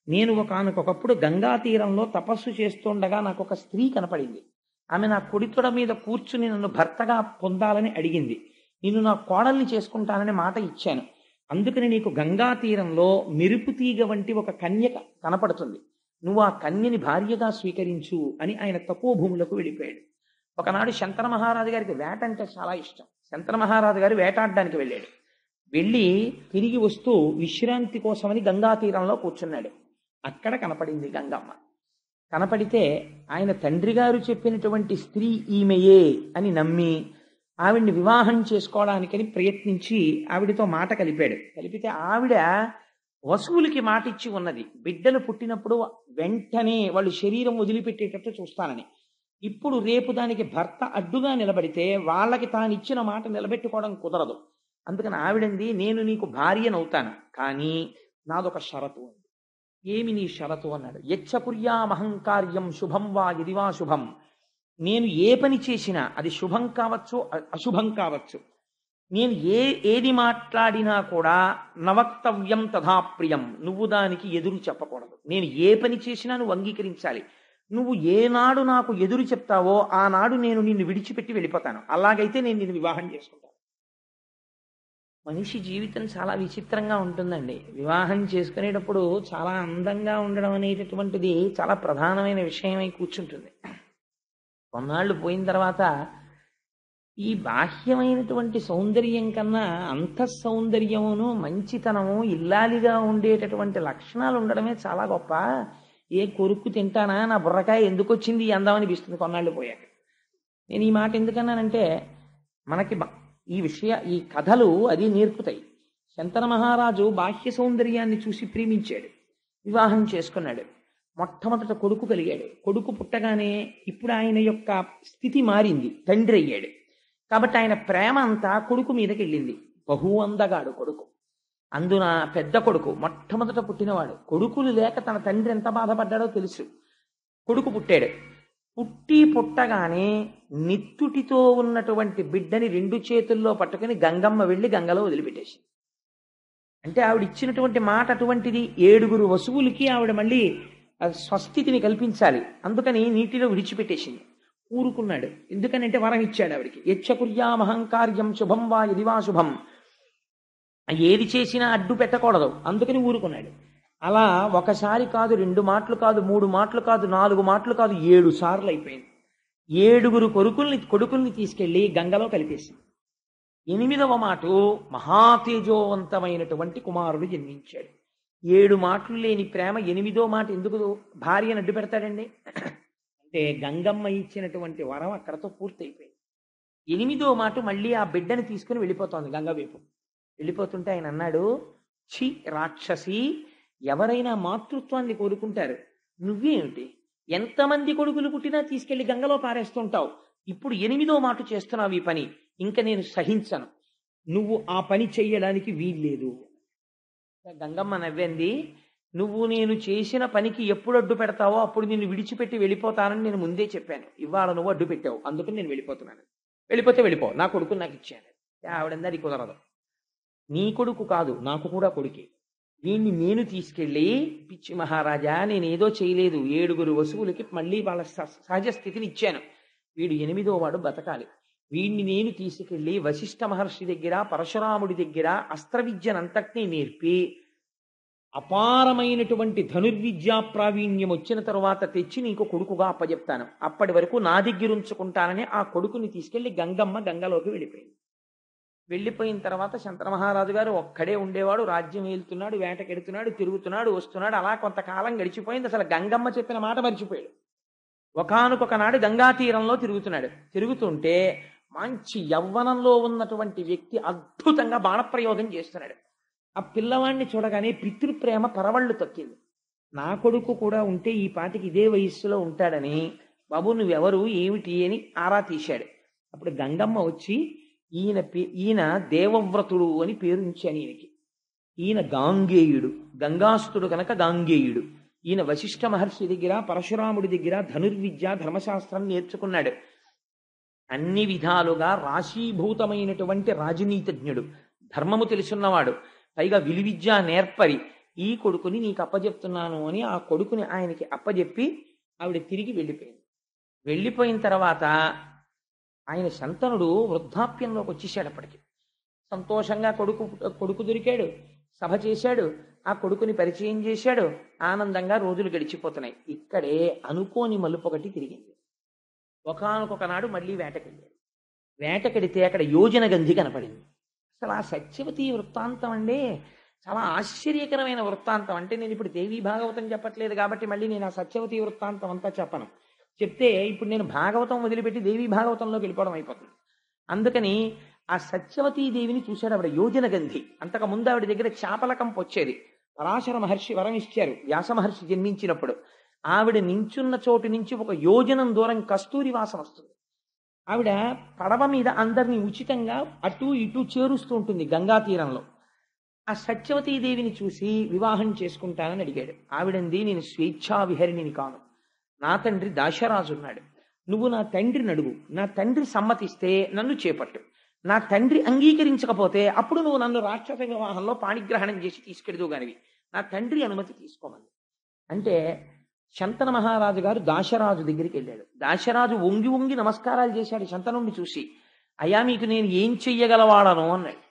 నేను ఒకనకొకప్పుడు గంగా తీరంలో తపస్సు చేస్తుండగా నాకు ఒక స్త్రీ కనపడింది. ఆమె నా కుడితొడ మీద కూర్చుని నన్ను భర్తగా పొందాలని అడిగింది. నిన్ను నా కోడల్ని చేసుకుంటానని మాట ఇచ్చాను. అందుకని నీకు గంగా తీరంలో మెరుపు తీగ వంటి ఒక కన్య కనపడుతుంది, నువ్వు ఆ కన్యని భార్యగా స్వీకరించు అని ఆయన తపోభూములకు వెళ్ళిపోయాడు. ఒకనాడు శంతన మహారాజు గారికి వేట అంటే చాలా ఇష్టం. శంతన మహారాజు గారు వేటాడడానికి వెళ్ళాడు. వెళ్ళి తిరిగి వస్తూ విశ్రాంతి కోసమని గంగా తీరంలో కూర్చున్నాడు. అక్కడ కనపడింది గంగమ్మ. కనపడితే ఆయన తండ్రి గారు చెప్పినటువంటి స్త్రీ ఈమెయే అని నమ్మి ఆవిడ్ని వివాహం చేసుకోవడానికని ప్రయత్నించి ఆవిడతో మాట కలిపాడు. కలిపితే ఆవిడ వసువులకి మాట ఇచ్చి ఉన్నది, బిడ్డలు పుట్టినప్పుడు వెంటనే వాళ్ళు శరీరం వదిలిపెట్టేటట్టు చూస్తానని. ఇప్పుడు రేపు దానికి భర్త అడ్డుగా నిలబడితే వాళ్ళకి తాను ఇచ్చిన మాట నిలబెట్టుకోవడం కుదరదు. అందుకని ఆవిడంది, నేను నీకు భార్యనవుతాను, కానీ నాదొక షరతు ఉంది. ఏమి నీ షరతు అన్నాడు. యచ్చపుర్యామహంకార్యం శుభం వా యదివా శుభం, నేను ఏ పని చేసినా అది శుభం కావచ్చు అశుభం కావచ్చు, నేను ఏది మాట్లాడినా కూడా నవక్తవ్యం తథాప్రియం, నువ్వు దానికి ఎదురు చెప్పకూడదు. నేను ఏ పని చేసినా నువ్వు అంగీకరించాలి. నువ్వు ఏనాడు నాకు ఎదురు చెప్తావో ఆనాడు నేను నిన్ను విడిచిపెట్టి వెళ్ళిపోతాను. అలాగైతే నేను నిన్ను వివాహం చేసుకుంటాను. మనిషి జీవితం చాలా విచిత్రంగా ఉంటుందండి. వివాహం చేసుకునేటప్పుడు చాలా అందంగా ఉండడం అనేటటువంటిది చాలా ప్రధానమైన విషయమై కూర్చుంటుంది. కొన్నాళ్ళు పోయిన తర్వాత ఈ బాహ్యమైనటువంటి సౌందర్యం కన్నా అంతఃసౌందర్యమును, మంచితనము, ఇల్లాలిగా ఉండేటటువంటి లక్షణాలు ఉండడమే చాలా గొప్ప. ఏ కొరుక్కు తింటానా, నా బుర్రకాయ ఎందుకు వచ్చింది ఈ అందం అనిపిస్తుంది కొన్నాళ్ళు పోయాక. నేను ఈ మాట ఎందుకన్నానంటే, మనకి ఈ కథలు అది నేర్పుతాయి. శంతన మహారాజు బాహ్య సౌందర్యాన్ని చూసి ప్రేమించాడు, వివాహం చేసుకున్నాడు. మొట్టమొదట కొడుకు కలిగాడు. కొడుకు పుట్టగానే ఇప్పుడు ఆయన యొక్క స్థితి మారింది, తండ్రి అయ్యాడు. కాబట్టి ఆయన ప్రేమ అంతా కొడుకు మీదకి వెళ్ళింది. బహు అందగాడు కొడుకు. అందున పెద్ద కొడుకు మొట్టమొదట పుట్టినవాడు. కొడుకులు లేక తన తండ్రి ఎంత బాధపడ్డాడో తెలుసు. కొడుకు పుట్టాడు. పుట్టగానే నిత్తుటితో ఉన్నటువంటి బిడ్డని 2 చేతుల్లో పట్టుకుని గంగమ్మ వెళ్ళి గంగలో వదిలిపెట్టేసింది. అంటే ఆవిడ ఇచ్చినటువంటి మాట అటువంటిది. 7 వసువులకి ఆవిడ మళ్ళీ స్వస్థితిని కల్పించాలి, అందుకని నీటిలో విడిచిపెట్టేసింది. ఊరుకున్నాడు. ఎందుకనంటే వరం ఇచ్చాడు ఆవిడికి. యచ్చకుర్యామహంకార్యం శుభం వా యదివా శుభం, ఏది చేసినా అడ్డు పెట్టకూడదు, అందుకని ఊరుకున్నాడు. అలా ఒకసారి కాదు, 2 మాటలు కాదు, 3 మాటలు కాదు, 4 మాటలు కాదు, 7 సార్లు అయిపోయింది. 7 కొడుకుల్ని తీసుకెళ్లి గంగలో కలిపేసింది. 8వ మాట మహాతేజోవంతమైనటువంటి కుమారుడు జన్మించాడు. 7 మాటలు లేని ప్రేమ 8వ మాట ఎందుకు భార్యను అడ్డు పెడతాడండి? అంటే గంగమ్మ ఇచ్చినటువంటి వరం అక్కడతో పూర్తయిపోయింది. 8వ మాట మళ్ళీ ఆ బిడ్డని తీసుకుని వెళ్ళిపోతోంది గంగ వైపు. వెళ్ళిపోతుంటే ఆయన అన్నాడు, ఛీ రాక్షసి, ఎవరైనా మాతృత్వాన్ని కోరుకుంటారు, నువ్వేమిటి ఎంతమంది కొడుకులు పుట్టినా తీసుకెళ్లి గంగలో పారేస్తుంటావు, ఇప్పుడు 8వ మాట చేస్తున్నావు ఈ పని, ఇంకా నేను సహించను, నువ్వు ఆ పని చెయ్యడానికి వీల్లేదు. గంగమ్మ నవ్వింది, నువ్వు నేను చేసిన పనికి ఎప్పుడు అడ్డు పెడతావో అప్పుడు నిన్ను విడిచిపెట్టి వెళ్ళిపోతానని నేను ముందే చెప్పాను. ఇవాళ నువ్వు అడ్డు పెట్టావు, అందుకని నేను వెళ్ళిపోతున్నాను. వెళ్ళిపోతే వెళ్ళిపో, నా కొడుకు నాకు ఇచ్చాను. ఆవిడంది అది కుదరదు. నీ కొడుకు కాదు, నాకు కూడా కొడుకే. వీణ్ణి నేను తీసుకెళ్ళి, పిచ్చి మహారాజా నేనేదో చేయలేదు, 7 వసువులకి మళ్ళీ వాళ్ళ సహజ స్థితిని ఇచ్చాను. వీడు 8వ వాడు బతకాలి. వీణ్ణి నేను తీసుకెళ్ళి వశిష్ఠ మహర్షి దగ్గర, పరశురాముడి దగ్గర అస్త్ర విద్యనంతటినీ నేర్పి అపారమైనటువంటి ధనుర్విద్యా ప్రావీణ్యం వచ్చిన తరువాత తెచ్చి నీకు కొడుకుగా అప్పచెప్తాను. అప్పటి వరకు నా దగ్గర ఉంచుకుంటానని ఆ కొడుకుని తీసుకెళ్లి గంగమ్మ గంగలోకి వెళ్ళిపోయింది. వెళ్ళిపోయిన తర్వాత శంతన మహారాజు గారు ఒక్కడే ఉండేవాడు. రాజ్యం వెళ్తున్నాడు, వేటకెడుతున్నాడు, తిరుగుతున్నాడు, వస్తున్నాడు. అలా కొంతకాలం గడిచిపోయింది. అసలు గంగమ్మ చెప్పిన మాట మర్చిపోయాడు. ఒకానొక నాడు గంగా తీరంలో తిరుగుతున్నాడు. తిరుగుతుంటే మంచి యవ్వనంలో ఉన్నటువంటి వ్యక్తి అద్భుతంగా బాణప్రయోగం చేస్తున్నాడు. ఆ పిల్లవాడిని చూడగానే పితృప్రేమ పరవళ్ళు తొక్కింది. నా కొడుకు కూడా ఉంటే ఈ పాటికి ఇదే వయస్సులో ఉంటాడని, బాబు నువ్వెవరు ఏమిటి అని ఆరా తీశాడు. అప్పుడు గంగమ్మ వచ్చి, ఈయన దేవవ్రతుడు అని పేరు ఉంచాను ఈయనకి. ఈయన గాంగేయుడు, గంగాస్తుడు కనుక గాంగేయుడు. ఈయన వశిష్ఠ మహర్షి దగ్గర, పరశురాముడి దగ్గర ధనుర్విద్య ధర్మశాస్త్రం నేర్చుకున్నాడు. అన్ని విధాలుగా రాశీభూతమైనటువంటి రాజనీతిజ్ఞుడు, ధర్మము తెలుసున్నవాడు, పైగా విలువిద్య నేర్పరి. ఈ కొడుకుని నీకు అప్పజెప్తున్నాను అని ఆ కొడుకుని ఆయనకి అప్పజెప్పి ఆవిడ తిరిగి వెళ్ళిపోయింది. వెళ్ళిపోయిన తర్వాత ఆయన శంతనుడు వృద్ధాప్యంలోకి వచ్చేసాడు. అప్పటికి సంతోషంగా కొడుకు దొరికాడు, సభ చేశాడు, ఆ కొడుకుని పరిచయం చేశాడు. ఆనందంగా రోజులు గడిచిపోతున్నాయి. ఇక్కడే అనుకోని మలుపు ఒకటి తిరిగింది. ఒకానొక నాడు మళ్ళీ వేటకెళ్ళాడు. వేటకెడితే అక్కడ యోజన గంధి కనపడింది. అసలు ఆ సత్యవతి వృత్తాంతం అండి చాలా ఆశ్చర్యకరమైన వృత్తాంతం. అంటే నేను ఇప్పుడు దేవీ భాగవతం చెప్పట్లేదు కాబట్టి మళ్ళీ నేను ఆ సత్యవతి వృత్తాంతం అంతా చెప్పను. చెప్తే ఇప్పుడు నేను భాగవతం వదిలిపెట్టి దేవీ భాగవతంలోకి వెళ్ళిపోవడం అయిపోతుంది. అందుకని ఆ సత్యవతీదేవిని చూశాడు ఆవిడ యోజన గంధి. అంతకుముందు ఆవిడ దగ్గర చేపల కంపు వచ్చేది. పరాశర మహర్షి వరం ఇచ్చారు వ్యాస మహర్షి జన్మించినప్పుడు. ఆవిడ నించున్న చోటు నుంచి ఒక యోజనం దూరం కస్తూరి వాసన వస్తుంది. ఆవిడ పడవ మీద అందరినీ ఉచితంగా అటు ఇటు చేరుస్తూ ఉంటుంది గంగా తీరంలో. ఆ సత్యవతీదేవిని చూసి వివాహం చేసుకుంటానని అడిగాడు. ఆవిడంది, నేను స్వేచ్ఛా విహరిణిని కాను, నా తండ్రి దాశరాజు ఉన్నాడు, నువ్వు నా తండ్రిని అడుగు, నా తండ్రి సమ్మతిస్తే నన్ను చేపట్టు, నా తండ్రి అంగీకరించకపోతే అప్పుడు నువ్వు నన్ను రాక్షస వివాహంలో పాణిగ్రహణం చేసి తీసుకెడుదు గానివి, నా తండ్రి అనుమతి తీసుకోమని. అంటే శంతన మహారాజు గారు దాశరాజు దగ్గరికి వెళ్ళాడు. దాశరాజు వంగి వంగి నమస్కారాలు చేశాడు శంతనుడిని చూసి. అయ్యా, మీకు నేను ఏం చెయ్యగలవాడను అన్నాడు.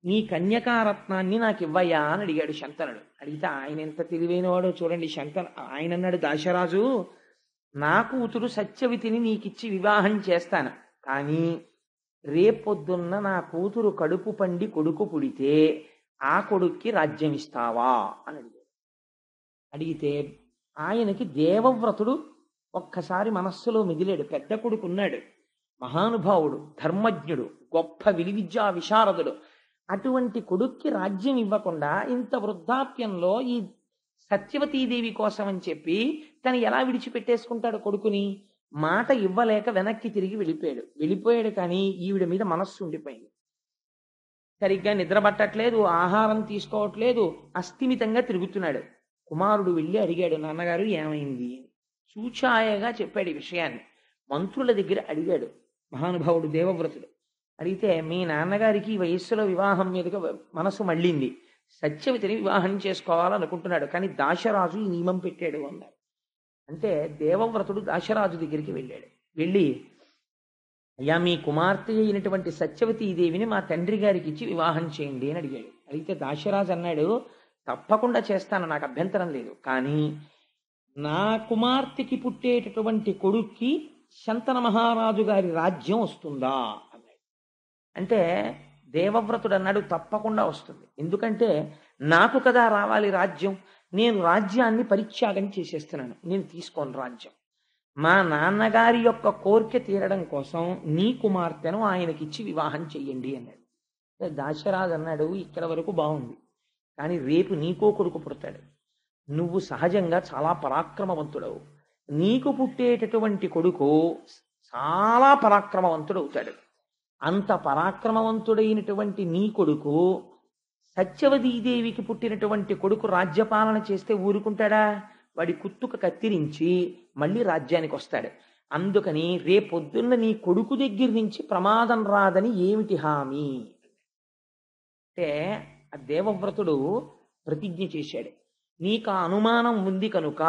నీ కన్యకారత్నాన్ని నాకు ఇవ్వయ్యా అని అడిగాడు శంతనుడు. అడిగితే ఆయన ఎంత తెలివైనవాడో చూడండి. ఆయన అన్నాడు, దాశరాజు, నా కూతురు సత్యవతిని నీకిచ్చి వివాహం చేస్తాను, కానీ రేపొద్దున్న నా కూతురు కడుపు పండి కొడుకు పుడితే ఆ కొడుక్కి రాజ్యం ఇస్తావా అని అడిగాడు. అడిగితే ఆయనకి దేవవ్రతుడు ఒక్కసారి మనస్సులో మిగిలాడు. పెద్ద కొడుకు ఉన్నాడు, మహానుభావుడు, ధర్మజ్ఞుడు, గొప్ప విలువిద్యా విశారదుడు. అటువంటి కొడుక్కి రాజ్యం ఇవ్వకుండా ఇంత వృద్ధాప్యంలో ఈ సత్యవతీదేవి కోసం అని చెప్పి తను ఎలా విడిచిపెట్టేసుకుంటాడు కొడుకుని? మాట ఇవ్వలేక వెనక్కి తిరిగి వెళ్ళిపోయాడు. కానీ ఈవిడ మీద మనస్సు ఉండిపోయింది. సరిగ్గా నిద్ర పట్టట్లేదు, ఆహారం తీసుకోవట్లేదు, అస్థిమితంగా తిరుగుతున్నాడు. కుమారుడు వెళ్ళి అడిగాడు, నాన్నగారు ఏమైంది? చూచాయగా చెప్పాడు ఈ విషయాన్ని. మంత్రుల దగ్గర అడిగాడు మహానుభావుడు దేవవ్రతుడు. అడిగితే, మీ నాన్నగారికి ఈ వయస్సులో వివాహం మీదుగా మనసు మళ్ళింది, సత్యవతిని వివాహం చేసుకోవాలనుకుంటున్నాడు, కానీ దాశరాజు ఈ నియమం పెట్టాడు అన్నారు. అంటే దేవవ్రతుడు దాశరాజు దగ్గరికి వెళ్ళి, అయ్యా, మీ కుమార్తె అయినటువంటి సత్యవతీదేవిని మా తండ్రి గారికి ఇచ్చి వివాహం చేయండి అని అడిగాడు. అడిగితే దాశరాజు అన్నాడు, తప్పకుండా చేస్తాను, నాకు అభ్యంతరం లేదు, కానీ నా కుమార్తెకి పుట్టేటటువంటి కొడుక్కి శంతన మహారాజు గారి రాజ్యం వస్తుందా అన్నాడు. అంటే దేవవ్రతుడు అన్నాడు, తప్పకుండా వస్తుంది, ఎందుకంటే నాకు కదా రావాలి రాజ్యం, నేను రాజ్యాన్ని పరిత్యాగం చేసేస్తున్నాను, నేను తీసుకోను రాజ్యం. మా నాన్నగారి యొక్క కోరిక తీరడం కోసం నీ కుమార్తెను ఆయనకిచ్చి వివాహం చెయ్యండి అన్నాడు. దాశరాజు అన్నాడు, ఇక్కడ వరకు బాగుంది, కానీ రేపు నీకో కొడుకు పుడతాడు, నువ్వు సహజంగా చాలా పరాక్రమవంతుడవు, నీకు పుట్టేటటువంటి కొడుకు చాలా పరాక్రమవంతుడు అవుతాడు. అంత పరాక్రమవంతుడైనటువంటి నీ కొడుకు సత్యవతీదేవికి పుట్టినటువంటి కొడుకు రాజ్యపాలన చేస్తే ఊరుకుంటాడా? వాడి కుత్తుక కత్తిరించి మళ్ళీ రాజ్యానికి వస్తాడు. అందుకని రేపొద్దున్న నీ కొడుకు దగ్గర నుంచి ప్రమాదం రాదని ఏమిటి హామీ అంటే, ఆ దేవవ్రతుడు ప్రతిజ్ఞ చేశాడు, నీకు ఆ అనుమానం ఉంది కనుక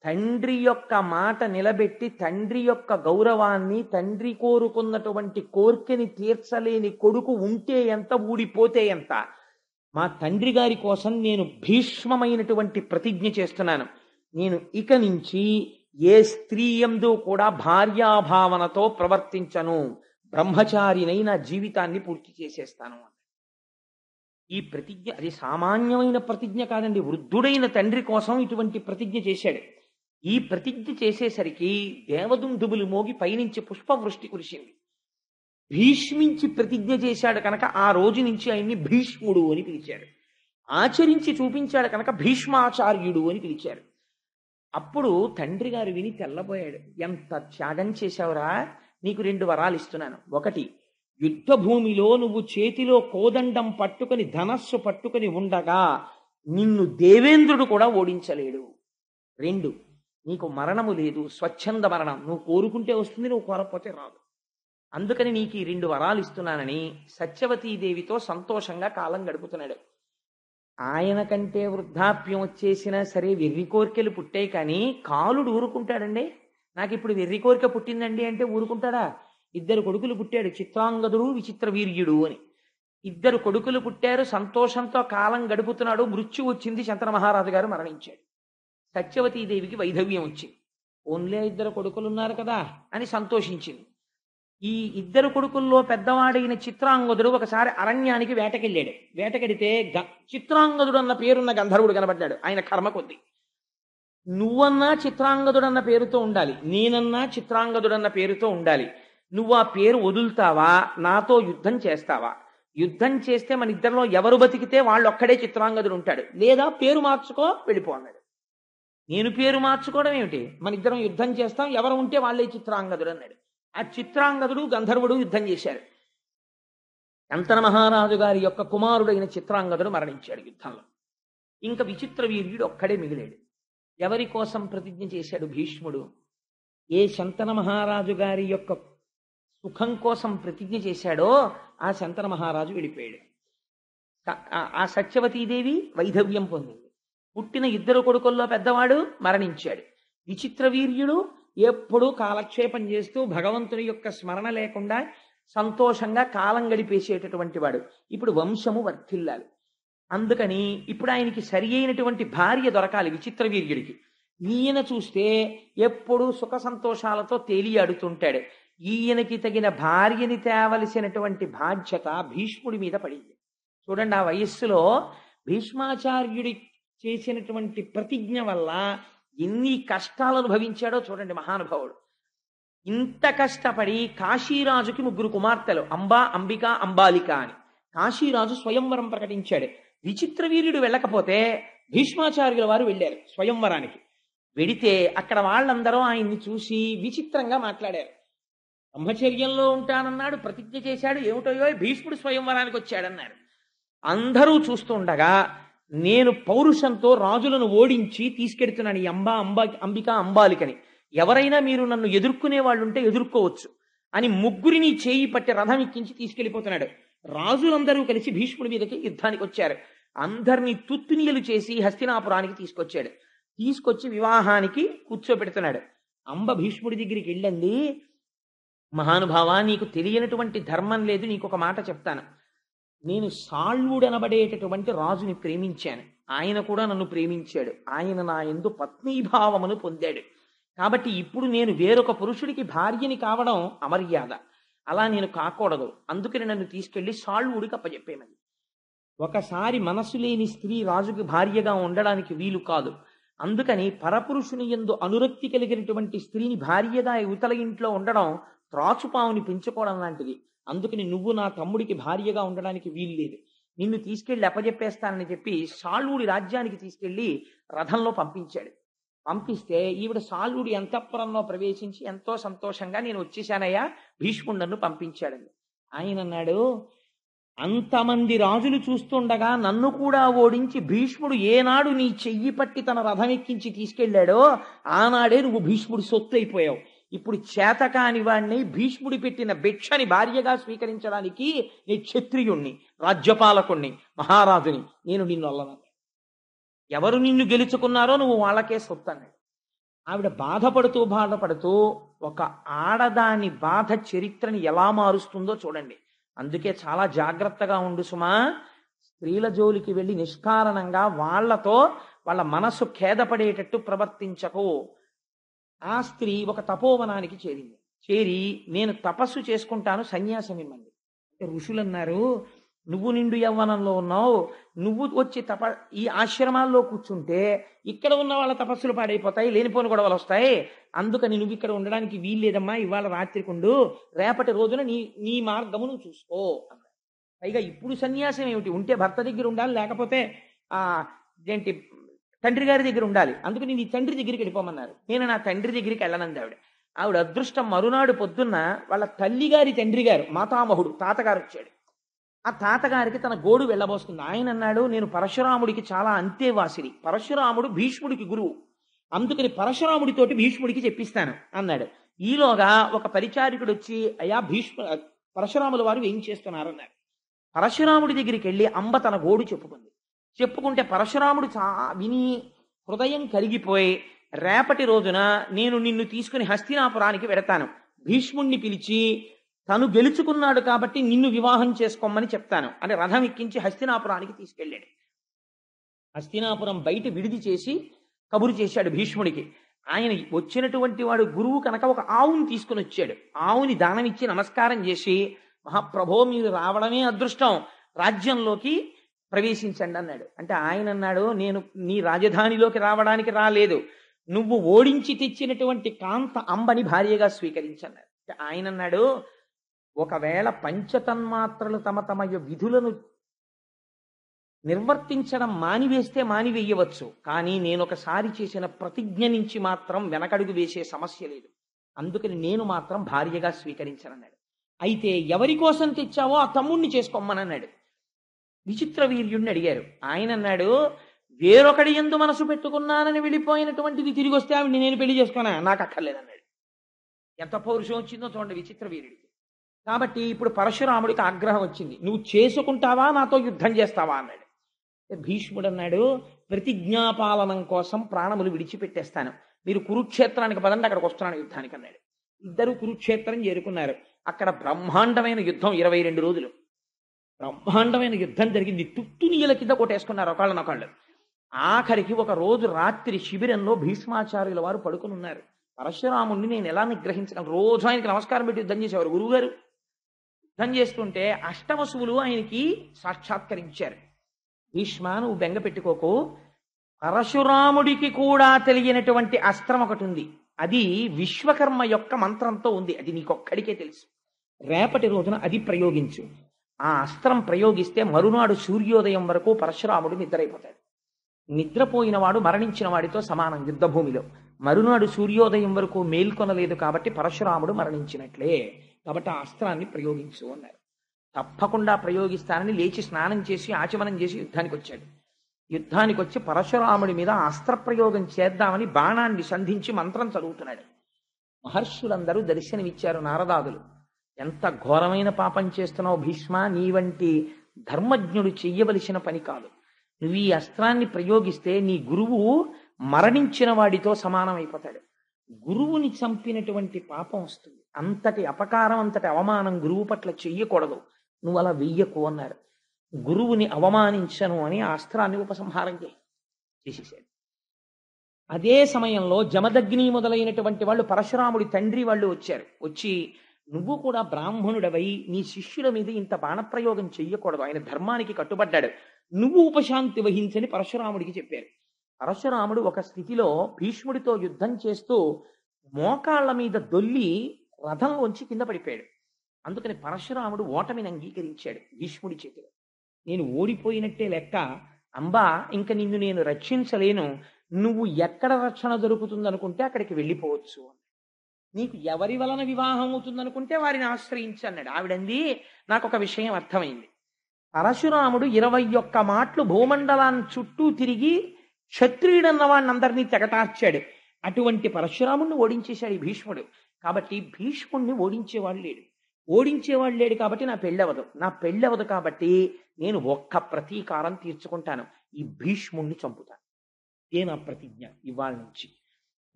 తండ్రి యొక్క మాట నిలబెట్టి తండ్రి యొక్క గౌరవాన్ని, తండ్రి కోరుకున్నటువంటి కోర్కెని తీర్చలేని కొడుకు ఉంటే ఎంత, ఊడిపోతే ఎంత, మా తండ్రి గారి కోసం నేను భీష్మమైనటువంటి ప్రతిజ్ఞ చేస్తున్నాను, నేను ఇక నుంచి ఏ స్త్రీ యందు కూడా భార్యాభావనతో ప్రవర్తించను, బ్రహ్మచారినై నా జీవితాన్ని పూర్తి చేసేస్తాను. ఈ ప్రతిజ్ఞ అది సామాన్యమైన ప్రతిజ్ఞ కాదండి, వృద్ధుడైన తండ్రి కోసం ఇటువంటి ప్రతిజ్ఞ చేశాడు. ఈ ప్రతిజ్ఞ చేసేసరికి దేవదుందుబులు మోగి పైనుంచి పుష్పవృష్టి కురిసింది. భీష్మించి ప్రతిజ్ఞ చేశాడు కనుక ఆ రోజు నుంచి ఆయన్ని భీష్ముడు అని పిలిచారు. ఆచరించి చూపించాడు కనుక భీష్మాచార్యుడు అని పిలిచారు. అప్పుడు తండ్రి గారు విని తెల్లబోయాడు, ఎంత త్యాగం చేశావురా, నీకు 2 వరాలు ఇస్తున్నాను. 1, యుద్ధ భూమిలో నువ్వు చేతిలో కోదండం పట్టుకొని ధనస్సు పట్టుకొని ఉండగా నిన్ను దేవేంద్రుడు కూడా ఓడించలేడు. 2, నీకు మరణము లేదు, స్వచ్ఛంద మరణం, నువ్వు కోరుకుంటే వస్తుంది, నువ్వు కోరకపోతే రాదు. అందుకని నీకు ఈ 2 వరాలు ఇస్తున్నానని సత్యవతీదేవితో సంతోషంగా కాలం గడుపుతున్నాడు. ఆయన కంటే వృద్ధాప్యం వచ్చేసినా సరే వెర్రి కోరికలు పుట్టాయి, కానీ కాలుడు ఊరుకుంటాడండి? నాకు ఇప్పుడు వెర్రి కోరిక పుట్టిందండి అంటే ఊరుకుంటాడా? 2 కొడుకులు పుట్టాడు, చిత్రాంగదుడు, విచిత్ర వీర్యుడు అని. 2 కొడుకులు పుట్టారు, సంతోషంతో కాలం గడుపుతున్నాడు. మృత్యు వచ్చింది, శంతన మహారాజు గారు మరణించాడు. సత్యవతీదేవికి వైధవ్యం వచ్చింది. ఓన్లే 2 కొడుకులున్నారు కదా అని సంతోషించింది. ఈ 2 కొడుకుల్లో పెద్దవాడైన చిత్రాంగదుడు ఒకసారి అరణ్యానికి వేటకెళ్ళాడు. వేటకెడితే చిత్రాంగదుడు అన్న పేరున్న గంధర్వుడు కనబడ్డాడు. ఆయన కర్మ కొద్ది. నువ్వన్నా చిత్రాంగదుడన్న పేరుతో ఉండాలి, నేనన్నా చిత్రాంగదుడన్న పేరుతో ఉండాలి. నువ్వు ఆ పేరు వదులుతావా, నాతో యుద్ధం చేస్తావా? యుద్ధం చేస్తే మన ఇద్దరిలో ఎవరు బతికితే వాళ్ళు ఒక్కడే చిత్రాంగదుడు ఉంటాడు, లేదా పేరు మార్చుకో వెళ్ళిపో అన్నాడు. నేను పేరు మార్చుకోవడం ఏమిటి, మన ఇద్దరం యుద్ధం చేస్తాం, ఎవరు ఉంటే వాళ్ళే చిత్రాంగదుడు అన్నాడు. ఆ చిత్రాంగదుడు గంధర్వుడు యుద్ధం చేశారు. శంతన మహారాజు గారి యొక్క కుమారుడైన చిత్రాంగదుడు మరణించాడు యుద్ధంలో. ఇంకా విచిత్ర వీర్యుడు ఒక్కడే మిగిలాడు. ఎవరి కోసం ప్రతిజ్ఞ చేశాడు భీష్ముడు? ఏ శంతన మహారాజు గారి యొక్క సుఖం కోసం ప్రతిజ్ఞ చేశాడో ఆ శంతన మహారాజు వెళ్ళిపోయాడు. ఆ సత్యవతీదేవి వైధవ్యం పొందింది. పుట్టిన ఇద్దరు కొడుకుల్లో పెద్దవాడు మరణించాడు. విచిత్ర వీర్యుడు ఎప్పుడూ కాలక్షేపం చేస్తూ భగవంతుని యొక్క స్మరణ లేకుండా సంతోషంగా కాలం గడిపేసేటటువంటి వాడు. ఇప్పుడు వంశము వర్ధిల్లాలి. అందుకని ఇప్పుడు ఆయనకి సరి అయినటువంటి భార్య దొరకాలి విచిత్ర వీర్యుడికి. ఈయన చూస్తే ఎప్పుడూ సుఖ సంతోషాలతో తేలియాడుతుంటాడు. ఈయనకి తగిన భార్యని తేవలసినటువంటి బాధ్యత భీష్ముడి మీద పడింది. చూడండి, ఆ వయస్సులో భీష్మాచార్యుడి చేసినటువంటి ప్రతిజ్ఞ వల్ల ఎన్ని కష్టాలు అనుభవించాడో చూడండి మహానుభావుడు. ఇంత కష్టపడి కాశీరాజుకి 3 కుమార్తెలు, అంబా, అంబిక, అంబాలిక అని. కాశీరాజు స్వయంవరం ప్రకటించాడు. విచిత్ర వీర్యుడు వెళ్ళకపోతే భీష్మాచార్యుల వారు వెళ్ళారు స్వయంవరానికి. వెడితే అక్కడ వాళ్ళందరూ ఆయన్ని చూసి విచిత్రంగా మాట్లాడారు. బ్రహ్మచర్యంలో ఉంటానన్నాడు, ప్రతిజ్ఞ చేశాడు, ఏమిటోయో భీష్ముడు స్వయంవరానికి వచ్చాడన్నారు. అందరూ చూస్తుండగా నేను పౌరుషంతో రాజులను ఓడించి తీసుకెడుతున్నాను ఈ అంబిక, అంబాలికని. ఎవరైనా మీరు నన్ను ఎదుర్కొనే వాళ్ళు ఉంటే ఎదుర్కోవచ్చు అని 3 చేయి పట్టి రథం ఎక్కించి తీసుకెళ్లిపోతున్నాడు. రాజులందరూ కలిసి భీష్ముడి మీదకి యుద్ధానికి వచ్చారు. అందరినీ తుత్తునీయలు చేసి హస్తినాపురానికి తీసుకొచ్చాడు. తీసుకొచ్చి వివాహానికి కూర్చోబెడుతున్నాడు. అంబ భీష్ముడి దగ్గరికి వెళ్ళండి, మహానుభావా, నీకు తెలియనటువంటి ధర్మం లేదు, నీకు ఒక మాట చెప్తాను. నేను సాళ్వుడనబడేటటువంటి రాజుని ప్రేమించాను, ఆయన కూడా నన్ను ప్రేమించాడు, ఆయన నా యందు పత్నీభావమును పొందాడు. కాబట్టి ఇప్పుడు నేను వేరొక పురుషుడికి భార్యని కావడం అమర్యాద, అలా నేను కాకూడదు. అందుకని నన్ను తీసుకెళ్లి సాళ్వుడికి అప్పచెప్పేమని. ఒకసారి మనసు లేని స్త్రీ రాజుకి భార్యగా ఉండడానికి వీలు కాదు. అందుకని పరపురుషుని యందు అనురక్తి కలిగినటువంటి స్త్రీని భార్యగా యువతల ఇంట్లో ఉండడం త్రాచుపావుని పెంచుకోవడం లాంటిది. అందుకని నువ్వు నా తమ్ముడికి భార్యగా ఉండడానికి వీలు లేదు, నిన్ను తీసుకెళ్లి అప్పచెప్పేస్తానని చెప్పి సాళ్వుడి రాజ్యానికి తీసుకెళ్లి రథంలో పంపించాడు. పంపిస్తే ఈవిడ సాళ్వుడి అంతఃపురంలో ప్రవేశించి ఎంతో సంతోషంగా నేను వచ్చేసానయ్యా, భీష్ముడు నన్ను పంపించాడండి. ఆయన అన్నాడు, అంతమంది రాజులు చూస్తుండగా నన్ను కూడా ఓడించి భీష్ముడు ఏనాడు నీ చెయ్యి పట్టి తన రథం ఎక్కించి తీసుకెళ్లాడో ఆనాడే నువ్వు భీష్ముడి సొత్తు అయిపోయావు. ఇప్పుడు చేతకాని వాణ్ణి భీష్ముడి పెట్టిన భిక్షని భార్యగా స్వీకరించడానికి నీ క్షత్రియుణ్ణి, రాజ్యపాలకుణ్ణి, మహారాజుని, నేను నిన్ను అల్లను. ఎవరు నిన్ను గెలుచుకున్నారో నువ్వు వాళ్ళకే సొత్తు అన్నాడు. ఆవిడ బాధపడుతూ ఒక ఆడదాని బాధ చరిత్రని ఎలా మారుస్తుందో చూడండి. అందుకే చాలా జాగ్రత్తగా ఉండు సుమా. స్త్రీల జోలికి వెళ్ళి నిష్కారణంగా వాళ్లతో వాళ్ళ మనసు ఖేదపడేటట్టు ప్రవర్తించకు. ఆ స్త్రీ ఒక తపోవనానికి చేరి నేను తపస్సు చేసుకుంటాను, సన్యాసం ఇమ్మంది. ఋషులు అన్నారు, నువ్వు నిండు యవ్వనంలో ఉన్నావు, నువ్వు వచ్చి ఈ ఆశ్రమాల్లో కూర్చుంటే ఇక్కడ ఉన్న వాళ్ళ తపస్సులు పాడైపోతాయి, లేనిపోని గొడవలు వస్తాయి. అందుకని నువ్వు ఇక్కడ ఉండడానికి వీల్లేదమ్మా, ఇవాళ రాత్రికుండు, రేపటి రోజున నీ మార్గము నువ్వు చూసుకో అన్నారు. పైగా ఇప్పుడు సన్యాసం ఏమిటి, ఉంటే భర్త దగ్గర ఉండాలి, లేకపోతే ఏంటి తండ్రి గారి దగ్గర ఉండాలి. అందుకని నీ తండ్రి దగ్గరికి వెళ్ళిపోమన్నారు. నేను నా తండ్రి దగ్గరికి వెళ్ళనంది ఆవిడ అదృష్టం. మరునాడు పొద్దున్న వాళ్ళ తల్లిగారి తండ్రి గారు మాతామహుడు తాతగారు వచ్చాడు. ఆ తాతగారికి తన గోడు వెళ్ళబోస్తుంది. ఆయన అన్నాడు, నేను పరశురాముడికి చాలా అంతేవాసిని, పరశురాముడు భీష్ముడికి గురువు, అందుకని పరశురాముడితోటి భీష్ముడికి చెప్పిస్తాను అన్నాడు. ఈలోగా ఒక పరిచారికుడు వచ్చి, అయ్యా పరశురాముల వారు ఏం చేస్తున్నారన్నారు. పరశురాముడి దగ్గరికి వెళ్ళి అంబ తన గోడు చెప్పుకుంటే పరశురాముడు విని హృదయం కరిగిపోయి, రేపటి రోజున నేను నిన్ను తీసుకుని హస్తినాపురానికి వెడతాను, భీష్ముణ్ణి పిలిచి తను గెలుచుకున్నాడు కాబట్టి నిన్ను వివాహం చేసుకోమని చెప్తాను అని రథం ఎక్కించి హస్తినాపురానికి తీసుకెళ్ళాడు. హస్తినాపురం బయట విడిది చేసి కబురు చేశాడు భీష్ముడికి. ఆయన వచ్చినటువంటి వాడు గురువు కనుక ఒక ఆవుని తీసుకుని వచ్చాడు. ఆవుని దానం ఇచ్చి నమస్కారం చేసి, మహాప్రభో మీరు రావడమే అదృష్టం, రాజ్యంలోకి ప్రవేశించండి అన్నాడు. అంటే ఆయన అన్నాడు, నేను నీ రాజధానిలోకి రావడానికి రాలేదు, నువ్వు ఓడించి తెచ్చినటువంటి కాంత అంబని భార్యగా స్వీకరించన్నాడు. అంటే ఆయన అన్నాడు, ఒకవేళ పంచతన్మాత్రలు తమ విధులను నిర్వర్తించడం మానివేస్తే మానివేయవచ్చు, కానీ నేను ఒకసారి చేసిన ప్రతిజ్ఞ నుంచి మాత్రం వెనకడుగు వేసే సమస్య లేదు, అందుకని నేను మాత్రం భార్యగా స్వీకరించనన్నాడు. అయితే ఎవరి కోసం తెచ్చావో ఆ తమ్ముణ్ణి చేసుకోమనన్నాడు. విచిత్ర వీర్యుడిని అడిగారు. ఆయన అన్నాడు, వేరొకడి యందు మనసు పెట్టుకున్నానని వెళ్ళిపోయినటువంటిది తిరిగి వస్తే ఆవిడ్ని నేను పెళ్లి చేసుకున్నా, నాకు అక్కర్లేదన్నాడు. ఎంత పౌరుషం వచ్చిందో చూడండి విచిత్ర వీర్యుడికి. కాబట్టి ఇప్పుడు పరశురాముడికి ఆగ్రహం వచ్చింది. నువ్వు చేసుకుంటావా నాతో యుద్ధం చేస్తావా అన్నాడు. భీష్ముడు అన్నాడు, ప్రతిజ్ఞాపాలనం కోసం ప్రాణములు విడిచిపెట్టేస్తాను, మీరు కురుక్షేత్రానికి పదండి, అక్కడికి వస్తున్నాను యుద్ధానికి అన్నాడు. ఇద్దరు కురుక్షేత్రం చేరుకున్నారు. అక్కడ బ్రహ్మాండమైన యుద్ధం 22 రోజులు బ్రహ్మాండమైన యుద్ధం జరిగింది. తుత్తునీయల కింద కొట్టేసుకున్నారు ఒకళ్ళనొకళ్ళు. ఆఖరికి ఒక రోజు రాత్రి శిబిరంలో భీష్మాచార్యుల వారు పడుకుని ఉన్నారు. పరశురాముణ్ణి నేను ఎలా నిగ్రహించగలను? రోజు ఆయనకి నమస్కారం పెట్టి యుద్ధం చేసేవారు గురువుగారు. యుద్ధం చేస్తుంటే అష్టవసువులు ఆయనకి సాక్షాత్కరించారు. భీష్మ, నువ్వు బెంగ పెట్టుకోకు, పరశురాముడికి కూడా తెలియనటువంటి అస్త్రం ఒకటి ఉంది, అది విశ్వకర్మ యొక్క మంత్రంతో ఉంది, అది నీకొక్కడికే తెలుసు, రేపటి రోజున అది ప్రయోగించు. ఆ అస్త్రం ప్రయోగిస్తే మరునాడు సూర్యోదయం వరకు పరశురాముడు నిద్రైపోతాడు. నిద్రపోయిన వాడు మరణించిన వాడితో సమానం యుద్ధభూమిలో. మరునాడు సూర్యోదయం వరకు మేల్కొనలేదు కాబట్టి పరశురాముడు మరణించినట్లే, కాబట్టి ఆ అస్త్రాన్ని ప్రయోగించు అన్నారు. తప్పకుండా ప్రయోగిస్తానని లేచి స్నానం చేసి ఆచమనం చేసి యుద్ధానికి వచ్చాడు. యుద్ధానికి వచ్చి పరశురాముడి మీద అస్త్ర ప్రయోగం చేద్దామని బాణాన్ని సంధించి మంత్రం చదువుతున్నాడు. మహర్షులందరూ దర్శనమిచ్చారు. నారదాదులు, ఎంత ఘోరమైన పాపం చేస్తున్నావు భీష్మ, నీ వంటి ధర్మజ్ఞుడు చెయ్యవలసిన పని కాదు, నువ్వు ఈ అస్త్రాన్ని ప్రయోగిస్తే నీ గురువు మరణించిన వాడితో సమానమైపోతాడు, గురువుని చంపినటువంటి పాపం వస్తుంది, అంతటి అపకారం అంతటి అవమానం గురువు పట్ల చెయ్యకూడదు, నువ్వు అలా వెయ్యకు అన్నారు. గురువుని అవమానించను అని ఆ అస్త్రాన్ని ఉపసంహారం చేసేసాడు. అదే సమయంలో జమదగ్ని మొదలైనటువంటి వాళ్ళు పరశురాముడి తండ్రి వాళ్ళు వచ్చారు. వచ్చి, నువ్వు కూడా బ్రాహ్మణుడవై నీ శిష్యుల మీద ఇంత బాణప్రయోగం చెయ్యకూడదు, ఆయన ధర్మానికి కట్టుబడ్డాడు, నువ్వు ఉపశాంతి వహించని పరశురాముడికి చెప్పారు. పరశురాముడు ఒక స్థితిలో భీష్ముడితో యుద్ధం చేస్తూ మోకాళ్ల మీద దొల్లి రథంలోంచి కింద పడిపోయాడు. అందుకని పరశురాముడు ఓటమిని అంగీకరించాడు భీష్ముడి చేతిలో. నేను ఓడిపోయినట్టే లెక్క, అంబా ఇంక నిన్ను నేను రక్షించలేను, నువ్వు ఎక్కడ రక్షణ దొరుకుతుందనుకుంటే అక్కడికి వెళ్ళిపోవచ్చు, నీకు ఎవరి వలన వివాహం అవుతుందనుకుంటే వారిని ఆశ్రయించి అన్నాడు. ఆవిడంది, నాకు ఒక విషయం అర్థమైంది, పరశురాముడు 21 మాటలు భూమండలాన్ని చుట్టూ తిరిగి క్షత్రియుడన్న వాడిని అందరినీ తెగటార్చాడు. అటువంటి పరశురాముడిని ఓడించేశాడు ఈ భీష్ముడు. కాబట్టి భీష్ముడిని ఓడించేవాడు లేడు కాబట్టి నా పెళ్ళవదు కాబట్టి నేను ఒక్క ప్రతీకారం తీర్చుకుంటాను, ఈ భీష్ముడిని చంపుతాను, ఏ నా ప్రతిజ్ఞ ఇవాళ నుంచి,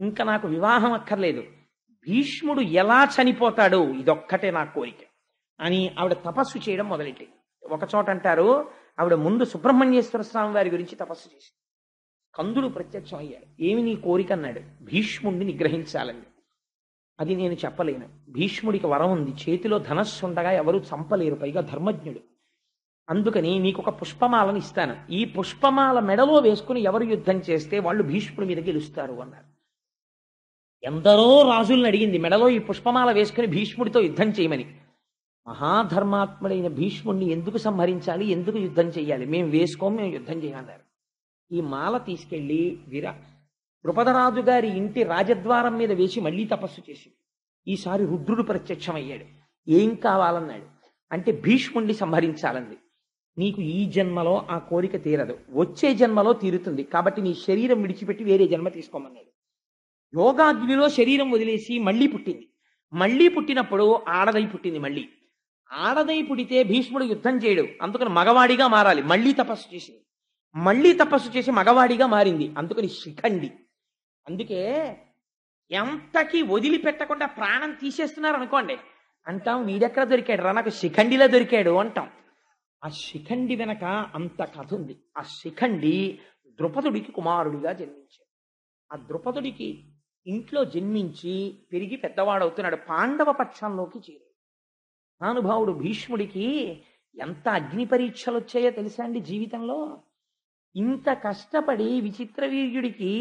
ఇంకా నాకు వివాహం అక్కర్లేదు, భీష్ముడు ఎలా చనిపోతాడో ఇదొక్కటే నా కోరిక అని ఆవిడ తపస్సు చేయడం మొదలెట్టింది. ఒక చోట అంటారు, ఆవిడ ముందు సుబ్రహ్మణ్యేశ్వర స్వామి వారి గురించి తపస్సు చేసి కందుడు ప్రత్యక్షం అయ్యాడు. ఏమి నీ కోరిక అన్నాడు. భీష్ముడిని నిగ్రహించాలని. అది నేను చెప్పలేను, భీష్ముడికి వరం ఉంది, చేతిలో ధనస్సు ఉండగా ఎవరు చంపలేరు, పైగా ధర్మజ్ఞుడు, అందుకని నీకు ఒక పుష్పమాలను ఇస్తాను, ఈ పుష్పమాల మెడలో వేసుకుని ఎవరు యుద్ధం చేస్తే వాళ్ళు భీష్ముడి మీద గెలుస్తారు అన్నారు. ఎందరో రాజుల్ని అడిగింది మెడలో ఈ పుష్పమాల వేసుకుని భీష్ముడితో యుద్ధం చేయమని. మహాధర్మాత్ముడైన భీష్ముడిని ఎందుకు సంహరించాలి, ఎందుకు యుద్ధం చేయాలి, మేము యుద్ధం చేయాలన్నారు. ఈ మాల తీసుకెళ్లి ద్రుపదరాజు గారి ఇంటి రాజద్వారం మీద వేసి మళ్ళీ తపస్సు చేసింది. ఈసారి రుద్రుడు ప్రత్యక్షమయ్యాడు. ఏం కావాలన్నాడు. అంటే భీష్ముడిని సంహరించాలంది. నీకు ఈ జన్మలో ఆ కోరిక తీరదు, వచ్చే జన్మలో తీరుతుంది, కాబట్టి నీ శరీరం విడిచిపెట్టి వేరే జన్మ తీసుకోమన్నాడు. యోగాగ్నిలో శరీరం వదిలేసి మళ్ళీ పుట్టింది. మళ్ళీ పుట్టినప్పుడు ఆడదై పుట్టింది. మళ్ళీ ఆడదై పుడితే భీష్ముడు యుద్ధం చేయడు, అందుకని మగవాడిగా మారాలి. మళ్ళీ తపస్సు చేసింది, మళ్ళీ తపస్సు చేసి మగవాడిగా మారింది, అందుకని శిఖండి. అందుకే ఎంతకి వదిలిపెట్టకుండా ప్రాణం తీసేస్తున్నారు అనుకోండి, అంటాం వీడెక్కడ దొరికాడు రా, నాకు శిఖండిలో దొరికాడు అంటాం. ఆ శిఖండి వెనక అంత కథ ఉంది. ఆ శిఖండి ద్రుపదుడికి కుమారుడిగా జన్మించాడు. ఆ ద్రుపదుడికి ఇంట్లో జన్మించి పెరిగి పెద్దవాడవుతున్నాడు. పాండవ పక్షంలోకి చేరాడు. మహానుభావుడు భీష్ముడికి ఎంత అగ్ని పరీక్షలు వచ్చాయో తెలుసా అండి జీవితంలో. ఇంత కష్టపడి విచిత్రవీర్యుడికి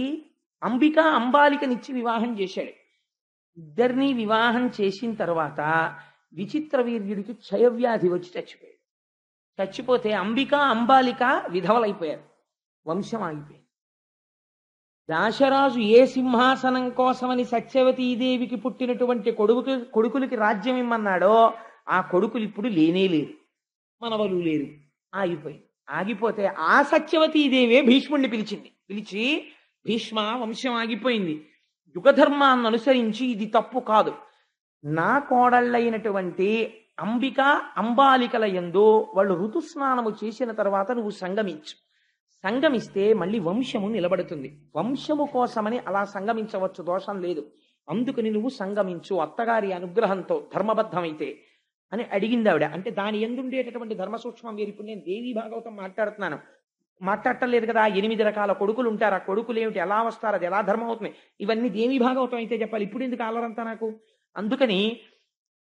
అంబాలికనిచ్చి వివాహం చేశాడు. ఇద్దరినీ వివాహం చేసిన తర్వాత విచిత్రవీర్యుడికి క్షయవ్యాధి వచ్చి చచ్చిపోయాడు. చచ్చిపోతే అంబాలిక విధవలైపోయారు, వంశం ఆగిపోయింది. దాశరాజు ఏ సింహాసనం కోసమని సత్యవతీదేవికి పుట్టినటువంటి కొడుకులకి రాజ్యం ఇమ్మన్నాడో ఆ కొడుకులు ఇప్పుడు లేనే లేరు, మనవలు లేరు, ఆగిపోయింది. ఆగిపోతే ఆ సత్యవతీదేవే భీష్ముడిని పిలిచి భీష్మ, వంశం ఆగిపోయింది, యుగధర్మాన్ని అనుసరించి ఇది తప్పు కాదు, నా కోడళ్ళైనటువంటి అంబిక అంబాలికల యందు వాళ్ళు ఋతుస్నానము చేసిన తర్వాత నువ్వు సంగమించు. సంగమిస్తే మళ్ళీ వంశము నిలబడుతుంది. వంశము కోసమని అలా సంగమించవచ్చు, దోషం లేదు. అందుకని నువ్వు సంగమించు అత్తగారి అనుగ్రహంతో ధర్మబద్ధమైతే అని అడిగింది ఆవిడ. అంటే దాని ఎందుండేటటువంటి ధర్మ సూక్ష్మం వేరు. ఇప్పుడు నేను దేవి భాగవతం మాట్లాడుతున్నాను, మాట్లాడటలేదు కదా. 8 రకాల కొడుకులు ఉంటారు, ఆ కొడుకులు ఏమిటి, ఎలా వస్తారు, అది ఎలా ధర్మం అవుతుంది, ఇవన్నీ దేవి భాగవతం అయితే చెప్పాలి. ఇప్పుడు ఎందుకు ఆలరంతా నాకు? అందుకని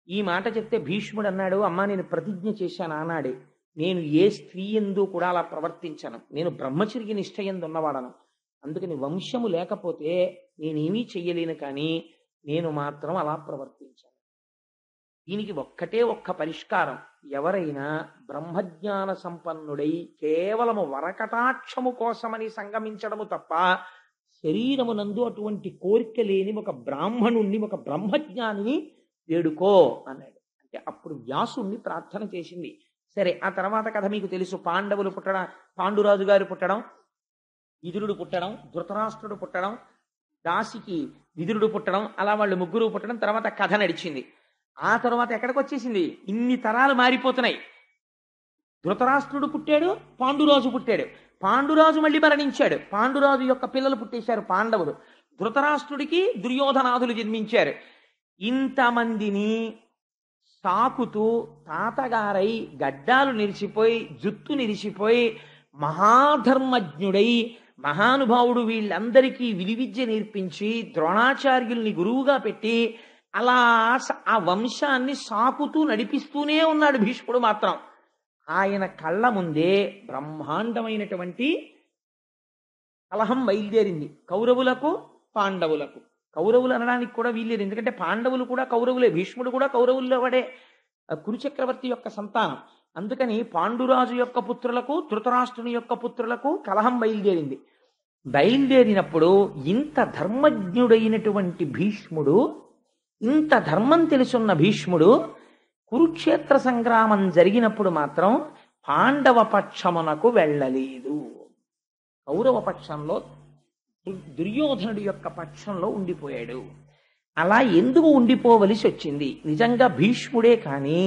ఈ మాట చెప్తే భీష్ముడు అన్నాడు, అమ్మా నేను ప్రతిజ్ఞ చేశాను ఆనాడే, నేను ఏ స్త్రీ ఎందు కూడా అలా ప్రవర్తించను, నేను బ్రహ్మచర్య నిష్ఠ ఎందు ఉన్నవాడను. అందుకని వంశము లేకపోతే నేనేమీ చెయ్యలేను, కానీ నేను మాత్రం అలా ప్రవర్తించాను. దీనికి ఒక్క పరిష్కారం. ఎవరైనా బ్రహ్మజ్ఞాన సంపన్నుడై కేవలము వరకటాక్షము కోసమని సంగమించడము తప్ప శరీరమునందు అటువంటి కోరిక లేని ఒక బ్రాహ్మణుణ్ణి, ఒక బ్రహ్మజ్ఞానిని వేడుకో అన్నాడు. అంటే అప్పుడు వ్యాసుణ్ణి ప్రార్థన చేసింది. సరే, ఆ తర్వాత కథ మీకు తెలుసు. పాండవులు పుట్టడం, పాండురాజు గారు పుట్టడం, విదురుడు పుట్టడం, ధృతరాష్ట్రుడు పుట్టడం, దాసికి విదురుడు పుట్టడం, అలా వాళ్ళు ముగ్గురు పుట్టడం. తర్వాత కథ నడిచింది. ఆ తర్వాత ఎక్కడికి వచ్చేసింది? ఇన్ని తరాలు మారిపోతున్నాయి. ధృతరాష్ట్రుడు పుట్టాడు, పాండురాజు పుట్టాడు, పాండురాజు మళ్ళీ మరణించాడు, పాండురాజు యొక్క పిల్లలు పుట్టేశారు పాండవులు, ధృతరాష్ట్రుడికి దుర్యోధనాదులు జన్మించారు. ఇంతమందిని సాకుతూ తాతగారై గడ్డాలు నిలిచిపోయి జుత్తు నిలిచిపోయి మహాధర్మజ్ఞుడై మహానుభావుడు వీళ్ళందరికీ విలువిద్య నేర్పించి ద్రోణాచార్యుల్ని గురువుగా పెట్టి అలా ఆ వంశాన్ని సాకుతూ నడిపిస్తూనే ఉన్నాడు భీష్ముడు మాత్రం. ఆయన కళ్ళ ముందే బ్రహ్మాండమైనటువంటి కలహం బయలుదేరింది, కౌరవులకు పాండవులకు. కౌరవులు అనడానికి కూడా వీల్లేదు, ఎందుకంటే పాండవులు కూడా కౌరవులే, భీష్ముడు కూడా కౌరవుల్లో వాడే, కురుచక్రవర్తి యొక్క సంతానం. అందుకని పాండురాజు యొక్క పుత్రులకు ధృతరాష్ట్రుని యొక్క పుత్రులకు కలహం బయలుదేరింది. బయలుదేరినప్పుడు ఇంత ధర్మజ్ఞుడైనటువంటి భీష్ముడు, ఇంత ధర్మం తెలుసున్న భీష్ముడు కురుక్షేత్ర సంగ్రామం జరిగినప్పుడు మాత్రం పాండవ పక్షమునకు వెళ్ళలేదు. కౌరవ పక్షంలో, దుర్యోధనుడి యొక్క పక్షంలో ఉండిపోయాడు. అలా ఎందుకు ఉండిపోవలసి వచ్చింది? నిజంగా భీష్ముడే కానీ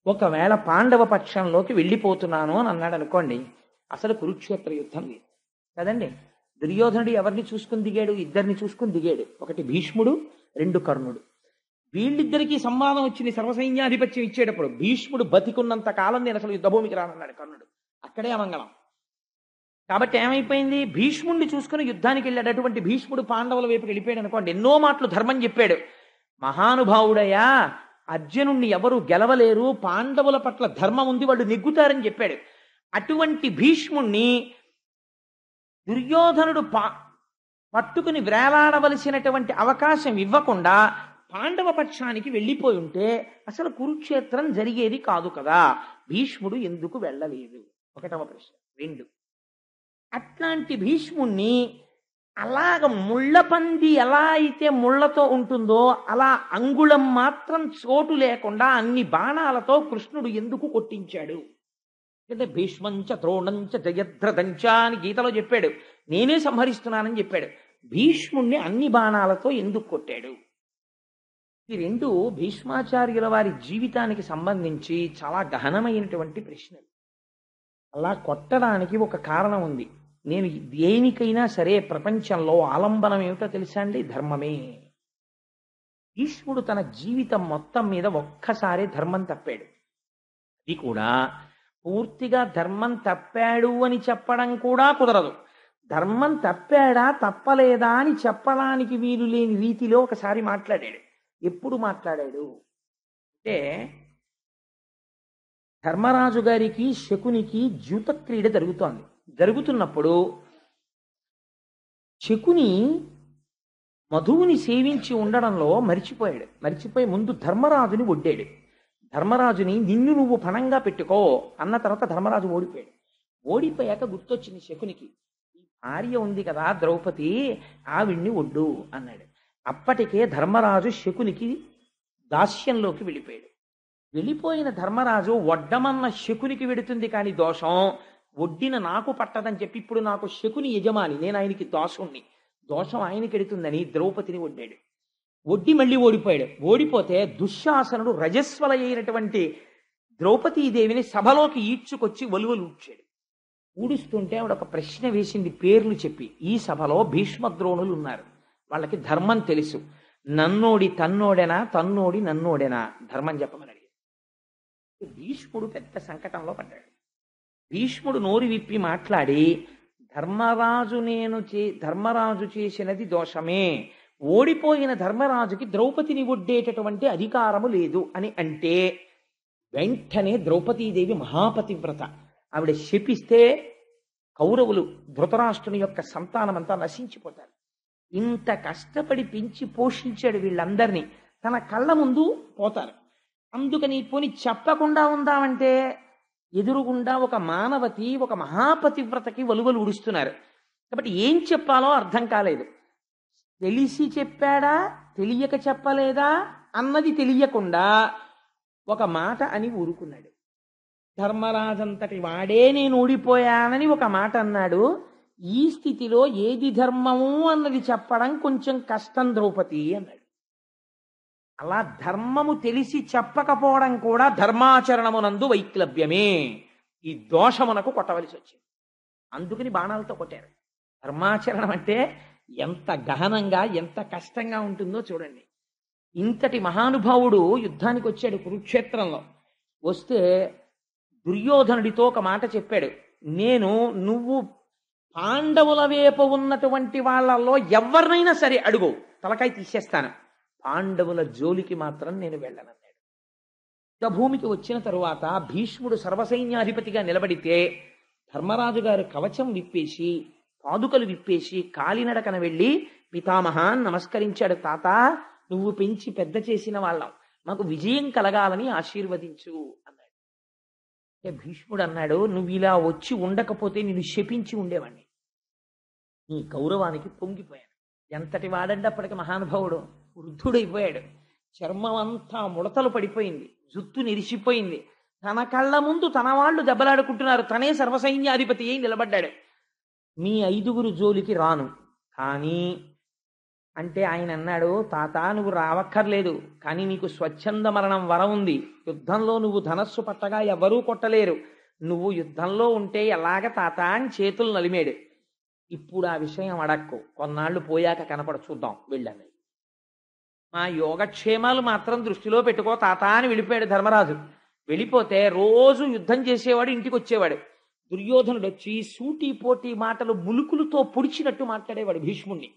ఒకవేళ పాండవ పక్షంలోకి వెళ్ళిపోతున్నాను అని అన్నాడు అనుకోండి, అసలు కురుక్షేత్ర యుద్ధం లేదు కదండి. దుర్యోధనుడు ఎవరిని చూసుకుని దిగాడు? ఇద్దరిని చూసుకుని దిగాడు. ఒకటి భీష్ముడు, 2 కర్ణుడు. వీళ్ళిద్దరికీ సంవాదం వచ్చింది సర్వసైన్యాధిపత్యం ఇచ్చేటప్పుడు. భీష్ముడు బతికున్నంత కాలం నేను అసలు యుద్ధభూమికి రానన్నాడు కర్ణుడు. అక్కడే అమంగళం. కాబట్టి ఏమైపోయింది? భీష్ముడిని చూసుకుని యుద్ధానికి వెళ్ళాడు. అటువంటి భీష్ముడు పాండవుల వైపుకి వెళ్ళిపోయాడు అనుకోండి, ఎన్నో మాటలు ధర్మం చెప్పాడు. మహానుభావుడయా, అర్జునుణ్ణి ఎవరు గెలవలేరు, పాండవుల పట్ల ధర్మం ఉంది, వాళ్ళు నెగ్గుతారని చెప్పాడు. అటువంటి భీష్ముణ్ణి దుర్యోధనుడు పట్టుకుని వేలాడవలసినటువంటి అవకాశం ఇవ్వకుండా పాండవ పక్షానికి వెళ్ళిపోయి ఉంటే అసలు కురుక్షేత్రం జరిగేది కాదు కదా. భీష్ముడు ఎందుకు వెళ్ళలేదు? ఒకటవ ప్రశ్న. 2, అట్లాంటి భీష్ముణ్ణి అలాగ ముళ్ళపంది ఎలా అయితే ముళ్ళతో ఉంటుందో అలా అంగుళం మాత్రం చోటు లేకుండా అన్ని బాణాలతో కృష్ణుడు ఎందుకు కొట్టించాడు? అంటే భీష్మంచ ద్రోణంచ జయద్రథంచ అని గీతలో చెప్పాడు. నేనే సంహరిస్తున్నానని చెప్పాడు. భీష్ముణ్ణి అన్ని బాణాలతో ఎందుకు కొట్టాడు? ఈ 2 భీష్మాచార్యుల వారి జీవితానికి సంబంధించి చాలా గహనమైనటువంటి ప్రశ్నలు. అలా కొట్టడానికి ఒక కారణం ఉంది. నేను దేనికైనా సరే ప్రపంచంలో ఆలంబనం ఏమిటో తెలుసా అండి? ధర్మమే. భీష్ముడు తన జీవితం మొత్తం మీద ఒక్కసారి ధర్మం తప్పాడు. అది కూడా పూర్తిగా ధర్మం తప్పాడు అని చెప్పడం కూడా కుదరదు. ధర్మం తప్పాడా తప్పలేదా అని చెప్పడానికి వీలు లేని రీతిలో ఒకసారి మాట్లాడాడు. ఎప్పుడు మాట్లాడాడు అంటే, ధర్మరాజు గారికి శకునికి ద్యూత క్రీడ జరుగుతున్నప్పుడు శకుని మధువుని సేవించి ఉండడంలో మరిచిపోయి ముందు ధర్మరాజుని ఒడ్డాడు. ధర్మరాజుని నిన్ను నువ్వు పణంగా పెట్టుకో అన్న తర్వాత ధర్మరాజు ఓడిపోయాక గుర్తొచ్చింది శకునికి, ఈ భార్య ఉంది కదా ద్రౌపది, ఆవిడ్ని ఒడ్డు అన్నాడు. అప్పటికే ధర్మరాజు శకునికి దాస్యంలోకి వెళ్ళిపోయిన ధర్మరాజు వడ్డమన్న శకునికి వెడుతుంది కానీ దోషం ఒడ్డిన నాకు పట్టదని చెప్పి ఇప్పుడు నాకు శకుని యజమాని, నేను ఆయనకి దోషం ఆయనకి ఎడుతుందని ద్రౌపదిని ఒడ్డాడు. ఒడ్డి మళ్ళీ ఓడిపోయాడు. ఓడిపోతే దుశ్శాసనుడు రజస్వల అయినటువంటి ద్రౌపదీదేవిని సభలోకి ఈడ్చుకొచ్చి వలువలు ఊడ్చాడు. ఊడుస్తుంటే ఆవిడ ఒక ప్రశ్న వేసింది పేర్లు చెప్పి. ఈ సభలో భీష్మద్రోణులు ఉన్నారు, వాళ్ళకి ధర్మం తెలుసు. నన్నోడి తన్నోడెనా, తన్నోడి నన్నోడెనా, ధర్మం చెప్పమని అడిగాడు. భీష్ముడు పెద్ద సంకటంలో పడ్డాడు. భీష్ముడు నోరు విప్పి మాట్లాడి, ధర్మరాజు చేసినది దోషమే, ఓడిపోయిన ధర్మరాజుకి ద్రౌపదిని ఒడ్డేటటువంటి అధికారము లేదు అని అంటే, వెంటనే ద్రౌపదీదేవి మహాపతివ్రత, ఆవిడ శపిస్తే కౌరవులు ధృతరాష్ట్రుని యొక్క సంతానమంతా నశించిపోతారు. ఇంత కష్టపడి పెంచి పోషించాడు వీళ్ళందరినీ, తన కళ్ళ ముందు పోతారు. అందుకని పోని చెప్పకుండా ఉందామంటే ఎదురుగుండా ఒక మానవతి, ఒక మహాపతివ్రతకి వలువలు ఉడుస్తున్నారు. కాబట్టి ఏం చెప్పాలో అర్థం కాలేదు. తెలిసి చెప్పాడా, తెలియక చెప్పలేదా అన్నది తెలియకుండా ఒక మాట అని ఊరుకున్నాడు. ధర్మరాజంతటి వాడే నేను ఓడిపోయానని ఒక మాట అన్నాడు. ఈ స్థితిలో ఏది ధర్మము అన్నది చెప్పడం కొంచెం కష్టం ద్రౌపది అన్నాడు. అలా ధర్మము తెలిసి చెప్పకపోవడం కూడా ధర్మాచరణమునందు వైక్లభ్యమే. ఈ దోషమునకు కొట్టవలసి వచ్చింది. అందుకని బాణాలతో కొట్టారు. ధర్మాచరణం అంటే ఎంత గహనంగా, ఎంత కష్టంగా ఉంటుందో చూడండి. ఇంతటి మహానుభావుడు యుద్ధానికి వచ్చాడు కురుక్షేత్రంలో. వస్తే దుర్యోధనుడితో ఒక మాట చెప్పాడు. నువ్వు పాండవుల వైపు ఉన్నటువంటి వాళ్ళల్లో ఎవరినైనా సరే అడుగు, తలకాయ తీసేస్తాను, పాండవుల జోలికి మాత్రం నేను వెళ్ళనన్నాడు. యుద్ధభూమికి వచ్చిన తరువాత భీష్ముడు సర్వసైన్యాధిపతిగా నిలబడితే ధర్మరాజు గారు కవచం విప్పేసి, పాదుకలు విప్పేసి కాలినడకన వెళ్ళి పితామహాన్ నమస్కరించాడు. తాత, నువ్వు పెంచి పెద్ద చేసిన వాళ్ళం, మాకు విజయం కలగాలని ఆశీర్వదించు అన్నాడు. భీష్ముడు అన్నాడు, నువ్వు ఇలా వచ్చి ఉండకపోతే నిన్ను శపించి ఉండేవాణ్ణి. నీ గౌరవానికి పొంగిపోయాను. ఎంతటి వాడండి అప్పటికి మహానుభావుడు, వృద్ధుడైపోయాడు. చర్మం అంతా ముడతలు పడిపోయింది, జుత్తు నిరిసిపోయింది. తన కళ్ళ ముందు తన వాళ్ళు దెబ్బలాడుకుంటున్నారు, తనే సర్వసైన్యాధిపతి అయి నిలబడ్డాడు. మీ 5గురు జోలికి రాను కానీ అంటే ఆయన అన్నాడు, తాత నువ్వు రావక్కర్లేదు, కానీ నీకు స్వచ్ఛంద మరణం వరం ఉంది. యుద్ధంలో నువ్వు ధనస్సు పట్టగా ఎవరూ కొట్టలేరు, నువ్వు యుద్ధంలో ఉంటే ఎలాగ తాత అని చేతులు నలిమేడు. ఇప్పుడు ఆ విషయం అడక్కు, కొన్నాళ్ళు పోయాక కనపడ చూద్దాం వెళ్ళాను. మా యోగక్షేమాలు మాత్రం దృష్టిలో పెట్టుకో తాత అని వెళ్ళిపోయాడు ధర్మరాజు. వెళ్ళిపోతే రోజు యుద్ధం చేసేవాడు, ఇంటికి వచ్చేవాడు. దుర్యోధనుడు వచ్చి సూటి పోటీ మాటలు ములుకులతో పొడిచినట్టు మాట్లాడేవాడు భీష్ముణ్ణి.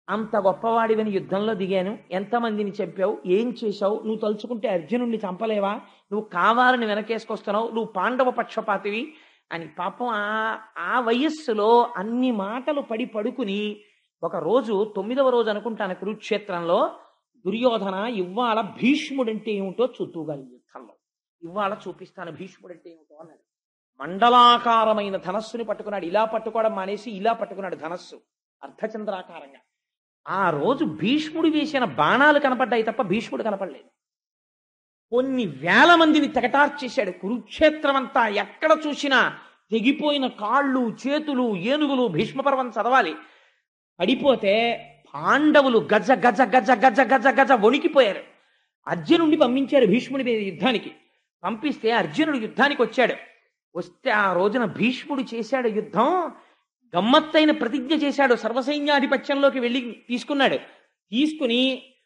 అంత గొప్పవాడివని యుద్ధంలో దిగాను, ఎంతమందిని చంపావు, ఏం చేశావు, నువ్వు తలుచుకుంటే అర్జునుడిని చంపలేవా, నువ్వు కావాలని వెనకేసుకొస్తున్నావు, నువ్వు పాండవ పక్షపాతివి అని పాపం ఆ వయస్సులో అన్ని మాటలు పడుకుని ఒకరోజు 9వ రోజు అనుకుంటాను కురుక్షేత్రంలో, దుర్యోధన ఇవాళ భీష్ముడంటే ఏమిటో చూతుగాలి యుద్ధంలో, ఇవాళ చూపిస్తాను భీష్ముడంటే ఏమిటో అన్నాడు. మండలాకారమైన ధనస్సుని పట్టుకున్నాడు. ఇలా పట్టుకోవడం మానేసి ఇలా పట్టుకున్నాడు ధనస్సు అర్ధచంద్రాకారంగా. ఆ రోజు భీష్ముడు వేసిన బాణాలు కనపడ్డాయి తప్ప భీష్ముడు కనపడలేదు. కొన్ని వేల మందిని తెగటార్చేశాడు. కురుక్షేత్రం అంతా ఎక్కడ చూసినా తెగిపోయిన కాళ్ళు, చేతులు, ఏనుగులు. భీష్మపర్వం చదవాలి. పడిపోతే పాండవులు గజ గజ గజ గజ గజ గజ వణికిపోయారు. అర్జునుడిని పంపించారు భీష్ముడి మీద యుద్ధానికి. పంపిస్తే అర్జునుడు యుద్ధానికి వచ్చాడు. వస్తే ఆ రోజున భీష్ముడు చేశాడు యుద్ధం, గమ్మత్తైన ప్రతిజ్ఞ చేశాడు. సర్వసైన్యాధిపత్యంలోకి వెళ్ళి తీసుకున్నాడు. తీసుకుని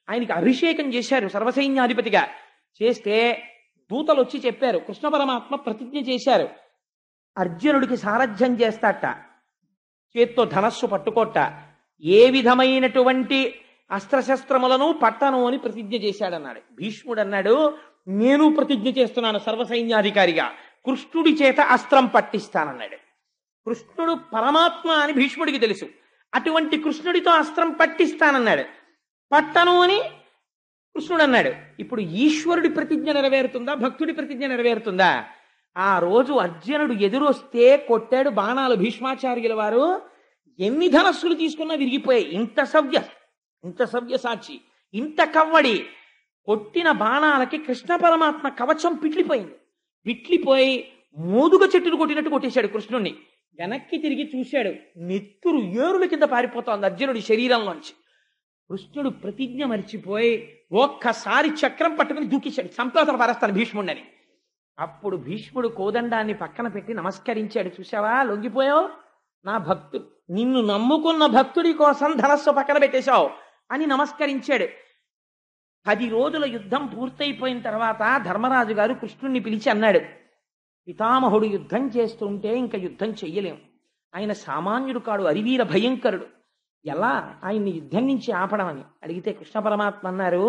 ఆయనకి అభిషేకం చేశారు సర్వసైన్యాధిపతిగా. చేస్తే దూతలు వచ్చి చెప్పారు, కృష్ణ పరమాత్మ ప్రతిజ్ఞ చేశారు, అర్జునుడికి సారథ్యం చేస్తాట, చేత్తో ధనస్సు పట్టుకోట, ఏ విధమైనటువంటి అస్త్రశస్త్రములను పట్టను అని ప్రతిజ్ఞ చేశాడన్నాడు. భీష్ముడు అన్నాడు, నేను ప్రతిజ్ఞ చేస్తున్నాను సర్వసైన్యాధికారిగా, కృష్ణుడి చేత అస్త్రం పట్టిస్తానన్నాడు. కృష్ణుడు పరమాత్మ అని భీష్ముడికి తెలుసు. అటువంటి కృష్ణుడితో అస్త్రం పట్టిస్తానన్నాడు. పట్టను అని కృష్ణుడు అన్నాడు. ఇప్పుడు ఈశ్వరుడి ప్రతిజ్ఞ నెరవేరుతుందా, భక్తుడి ప్రతిజ్ఞ నెరవేరుతుందా? ఆ రోజు అర్జునుడు ఎదురొస్తే కొట్టాడు బాణాలు భీష్మాచార్యుల వారు. ఎన్ని ధనస్సులు తీసుకున్నా విరిగిపోయాయి. ఇంత సవ్యసాచి, ఇంత కవ్వడి. కొట్టిన బాణాలకి కృష్ణ పరమాత్మ కవచం పిట్లిపోయి మోదుగ చెట్టును కొట్టినట్టు కొట్టేశాడు కృష్ణుణ్ణి. వెనక్కి తిరిగి చూశాడు, నెత్తురు ఏరుల కింద పారిపోతోంది అర్జునుడి శరీరంలోంచి. కృష్ణుడు ప్రతిజ్ఞ మరిచిపోయి ఒక్కసారి చక్రం పట్టుకుని దూకిశాడు, సంతోషం పరస్తాను భీష్ముడిని. అప్పుడు భీష్ముడు కోదండాన్ని పక్కన పెట్టి నమస్కరించాడు. చూసావా, లొంగిపోయావు, నా భక్తుడు, నిన్ను నమ్ముకున్న భక్తుడి కోసం ధనస్సు పక్కన పెట్టేశావు అని నమస్కరించాడు. 10 రోజుల యుద్ధం పూర్తయిపోయిన తర్వాత ధర్మరాజు గారు కృష్ణుణ్ణి పిలిచి అన్నాడు, పితామహుడు యుద్ధం చేస్తుంటే ఇంకా యుద్ధం చెయ్యలేం, ఆయన సామాన్యుడు కాడు, అరివీర భయంకరుడు, ఎలా ఆయన్ని యుద్ధం నుంచి ఆపడం అని అడిగితే కృష్ణ పరమాత్మ అన్నారు,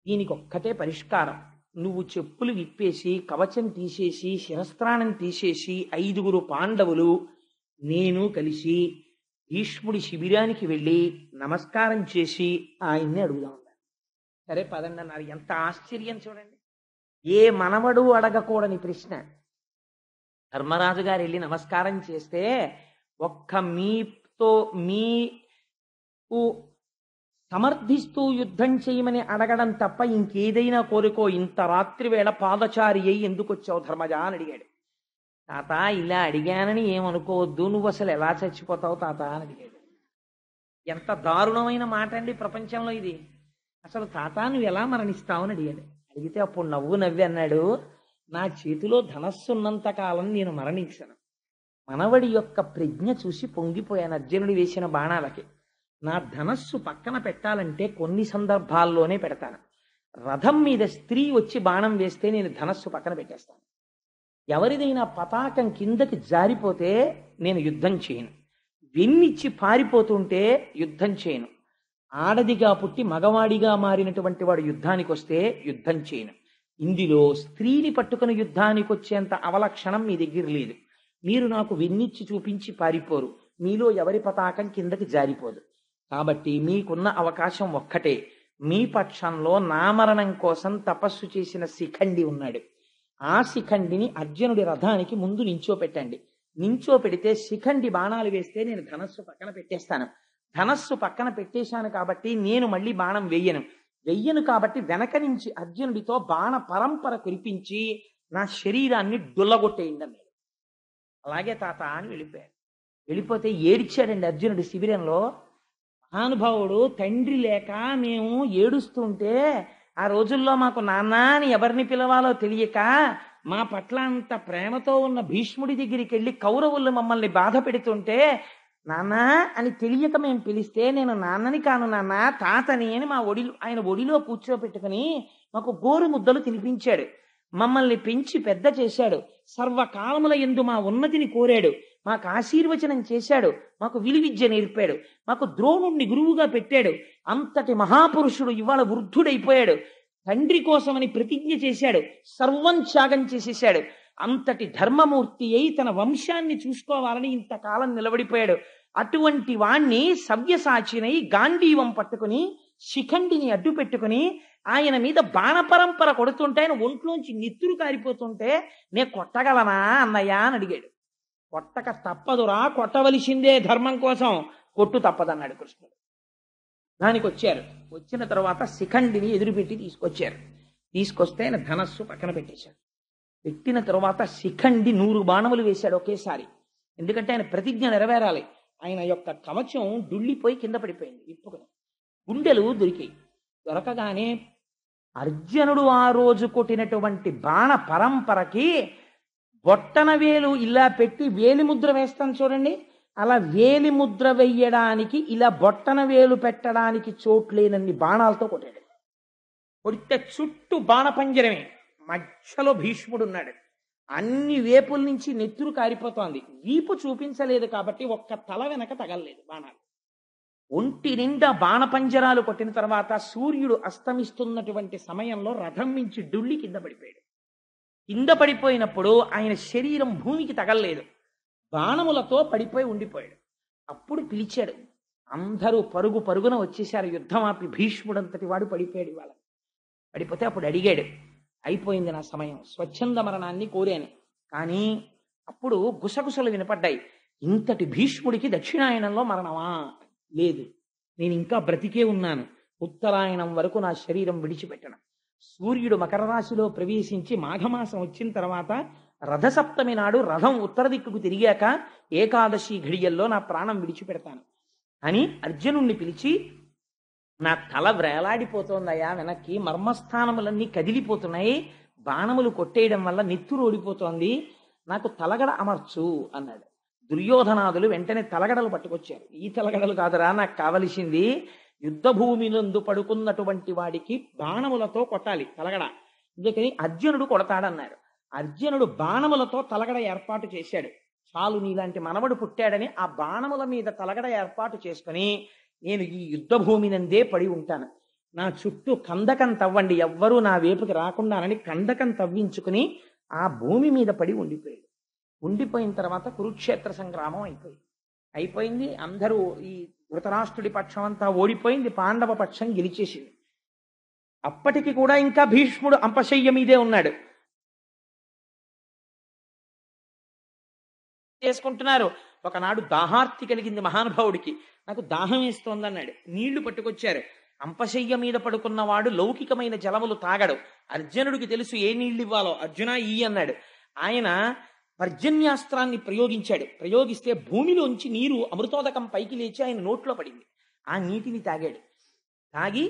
దీనికి ఒక్కటే పరిష్కారం, నువ్వు చెప్పులు విప్పేసి కవచం తీసేసి శిరస్త్రాణం తీసేసి 5 పాండవులు నేను కలిసి భీష్ముడి శిబిరానికి వెళ్ళి నమస్కారం చేసి ఆయన్ని అడుగుదాం. సరే పదండి అన్నారు. ఎంత ఆశ్చర్యం చూడండి, ఏ మనవడు అడగకూడని ప్రశ్న. ధర్మరాజు గారు వెళ్ళి నమస్కారం చేస్తే ఒక్క మీకు సమర్థిస్తూ యుద్ధం చేయమని అడగడం తప్ప ఇంకేదైనా కోరుకో, ఇంత రాత్రి వేళ పాదచారి అయి ఎందుకు వచ్చావు ధర్మజ అని అడిగాడు. తాత ఇలా అడిగానని ఏమనుకోవద్దు, నువ్వు అసలు ఎలా చచ్చిపోతావు తాత అని అడిగాడు. ఎంత దారుణమైన మాట అండి ప్రపంచంలో ఇది. అసలు తాత నువ్వు ఎలా మరణిస్తావు అని అడిగాడు. అడిగితే అప్పుడు నవ్వి అన్నాడు, నా చేతిలో ధనస్సు ఉన్నంత కాలం నేను మరణించను. మనవడి యొక్క ప్రజ్ఞ చూసి పొంగిపోయాను అర్జునుడు వేసిన బాణాలకి. నా ధనస్సు పక్కన పెట్టాలంటే కొన్ని సందర్భాల్లోనే పెడతాను. రథం మీద స్త్రీ వచ్చి బాణం వేస్తే నేను ధనస్సు పక్కన పెట్టేస్తాను. ఎవరిదైనా పతాకం కిందకి జారిపోతే నేను యుద్ధం చేయను. వెన్నిచ్చి పారిపోతుంటే యుద్ధం చేయను. ఆడదిగా పుట్టి మగవాడిగా మారినటువంటి వాడు యుద్ధానికి వస్తే యుద్ధం చేయను. ఇందులో స్త్రీని పట్టుకుని యుద్ధానికి వచ్చేంత అవలక్షణం మీ దగ్గర లేదు. మీరు నాకు వెన్నిచ్చి చూపించి పారిపోరు, మీలో ఎవరి పతాకం కిందకి జారిపోదు. కాబట్టి మీకున్న అవకాశం ఒక్కటే, మీ పక్షంలో నామరణం కోసం తపస్సు చేసిన శిఖండి ఉన్నాడు. ఆ శిఖండిని అర్జునుడి రథానికి ముందు నించోపెట్టండి. నించోపెడితే శిఖండి బాణాలు వేస్తే నేను ధనస్సు పక్కన పెట్టేస్తాను. ధనస్సు పక్కన పెట్టేశాను కాబట్టి నేను మళ్ళీ బాణం వెయ్యను కాబట్టి వెనక నుంచి అర్జునుడితో బాణ పరంపర కురిపించి నా శరీరాన్ని డుల్లగొట్టేయండి అన్నాడు. అలాగే తాత అని వెళ్ళిపోయాడు. వెళ్ళిపోతే ఏడ్చాడండి అర్జునుడి శిబిరంలో. మహానుభావుడు తండ్రి లేక మేము ఏడుస్తుంటే ఆ రోజుల్లో మాకు నాన్న అని ఎవరిని పిలవాలో తెలియక మా పట్ల అంత ప్రేమతో ఉన్న భీష్ముడి దగ్గరికి వెళ్ళి కౌరవులు మమ్మల్ని బాధ పెడుతుంటే నాన్న అని తెలియక మేము పిలిస్తే నేను నాన్నని కాను నాన్న తాతని అని ఆయన ఒడిలో కూర్చోపెట్టుకుని మాకు గోరు ముద్దలు తినిపించాడు. మమ్మల్ని పెంచి పెద్ద చేశాడు. సర్వకాలముల యందు మా ఉన్నతిని కోరాడు. మాకు ఆశీర్వచనం చేశాడు. మాకు విలువిద్య నేర్పాడు. మాకు ద్రోణుణ్ణి గురువుగా పెట్టాడు. అంతటి మహాపురుషుడు ఇవాళ వృద్ధుడైపోయాడు. తండ్రి కోసమని ప్రతిజ్ఞ చేశాడు. సర్వం త్యాగం చేసేశాడు. అంతటి ధర్మమూర్తి అయి తన వంశాన్ని చూసుకోవాలని ఇంతకాలం నిలబడిపోయాడు. అటువంటి వాణ్ణి సవ్యసాచినై గాంధీవం పట్టుకుని శిఖండిని అడ్డు పెట్టుకుని ఆయన మీద బాణపరంపర కొడుతుంటే ఆయన ఒంట్లోంచి నెత్తురు కారిపోతుంటే నేను కొట్టగలనా అన్నయ్య అని అడిగాడు. కొట్టక తప్పదురా, కొట్టవలసిందే ధర్మం కోసం, కొట్టు తప్పదన్నాడు కృష్ణుడు. దానికి వచ్చారు. వచ్చిన తర్వాత శిఖండిని ఎదురుపెట్టి తీసుకొస్తే ఆయన ధనస్సు పక్కన పెట్టేశాడు. పెట్టిన తర్వాత శిఖండి 100 బాణములు వేశాడు ఒకేసారి. ఎందుకంటే ఆయన ప్రతిజ్ఞ నెరవేరాలి. ఆయన యొక్క కవచం డుళ్ళిపోయి కింద పడిపోయింది. విప్పుకుని గుండెలు దొరికాయి. దొరకగానే అర్జునుడు ఆ రోజు కొట్టినటువంటి బాణ పరంపరకి బొట్టన వేలు ఇలా పెట్టి వేలి ముద్ర వేస్తాను చూడండి, అలా వేలి ముద్ర వెయ్యడానికి ఇలా బొట్టన వేలు పెట్టడానికి చోట్లేనన్ని బాణాలతో కొట్టాడు. కొడితే చుట్టూ బాణపంజరమే, మధ్యలో భీష్ముడు ఉన్నాడు. అన్ని వేపుల నుంచి నెత్తురు కారిపోతోంది. వీపు చూపించలేదు కాబట్టి ఒక్క తల వెనక తగలలేదు బాణాలు. ఒంటి నిండా బాణపంజరాలు కొట్టిన తర్వాత సూర్యుడు అస్తమిస్తున్నటువంటి సమయంలో రథం నుంచి డుళ్ళి కింద పడిపోయాడు. కింద పడిపోయినప్పుడు ఆయన శరీరం భూమికి తగలలేదు, బాణములతో పడిపోయి ఉండిపోయాడు. అప్పుడు పిలిచాడు. అందరూ పరుగున వచ్చేశారు. యుద్ధం ఆపి భీష్ముడంతటి వాడు పడిపోయాడు. ఇవాళ పడిపోతే అప్పుడు అడిగాడు, అయిపోయింది నా సమయం, స్వచ్ఛంద మరణాన్ని కోరాను. కానీ అప్పుడు గుసగుసలు వినపడ్డాయి. ఇంతటి భీష్ముడికి దక్షిణాయనంలో మరణమా? లేదు, నేను ఇంకా బ్రతికే ఉన్నాను. ఉత్తరాయణం వరకు నా శరీరం విడిచిపెట్టను. సూర్యుడు మకర రాశిలో ప్రవేశించి మాఘమాసం వచ్చిన తర్వాత రథసప్తమి నాడు రథం ఉత్తర దిక్కుకు తిరిగాక ఏకాదశి ఘడియల్లో నా ప్రాణం విడిచిపెడతాను అని అర్జునుణ్ణి పిలిచి నా తల వ్రేలాడిపోతోందయ్యా వెనక్కి, మర్మస్థానములన్నీ కదిలిపోతున్నాయి, బాణములు కొట్టేయడం వల్ల నెత్తురు ఓడిపోతోంది, నాకు తలగడ అమర్చు అన్నాడు. దుర్యోధనాదులు వెంటనే తలగడలు పట్టుకొచ్చారు. ఈ తలగడలు కాదురా నాకు కావలసింది, యుద్ధ భూమినందు పడుకున్నటువంటి వాడికి బాణములతో కొట్టాలి తలగడ, అందుకని అర్జునుడు కొడతాడన్నారు. అర్జునుడు బాణములతో తలగడ ఏర్పాటు చేశాడు. చాలు నీలాంటి మనవడు పుట్టాడని ఆ బాణముల మీద తలగడ ఏర్పాటు చేసుకుని, నేను ఈ యుద్ధ భూమినందే పడి ఉంటాను, నా చుట్టూ కందకం తవ్వండి, ఎవ్వరూ నా వైపుకి రాకుండానని కందకం తవ్వించుకుని ఆ భూమి మీద పడి ఉండిపోయాడు. ఉండిపోయిన తర్వాత కురుక్షేత్ర సంగ్రామం అయిపోయింది. అందరూ ఈ ధృతరాష్ట్రుడి పక్షం అంతా ఓడిపోయింది, పాండవ పక్షం గెలిచేసింది. అప్పటికి కూడా ఇంకా భీష్ముడు అంపశయ్య మీదే ఉన్నాడు. చేసుకుంటున్నారు. ఒకనాడు దాహార్తి కలిగింది మహానుభావుడికి, నాకు దాహం వేస్తోందన్నాడు. నీళ్లు పట్టుకొచ్చారు. అంపశయ్య మీద పడుకున్నవాడు లౌకికమైన జలములు తాగడు. అర్జునుడికి తెలుసు ఏ నీళ్లు ఇవ్వాలో. అర్జున ఈ అన్నాడు. ఆయన పర్జన్యాస్త్రాన్ని ప్రయోగించాడు. ప్రయోగిస్తే భూమిలోంచి నీరు అమృతోదకం పైకి లేచి ఆయన నోట్లో పడింది. ఆ నీటిని తాగాడు. తాగి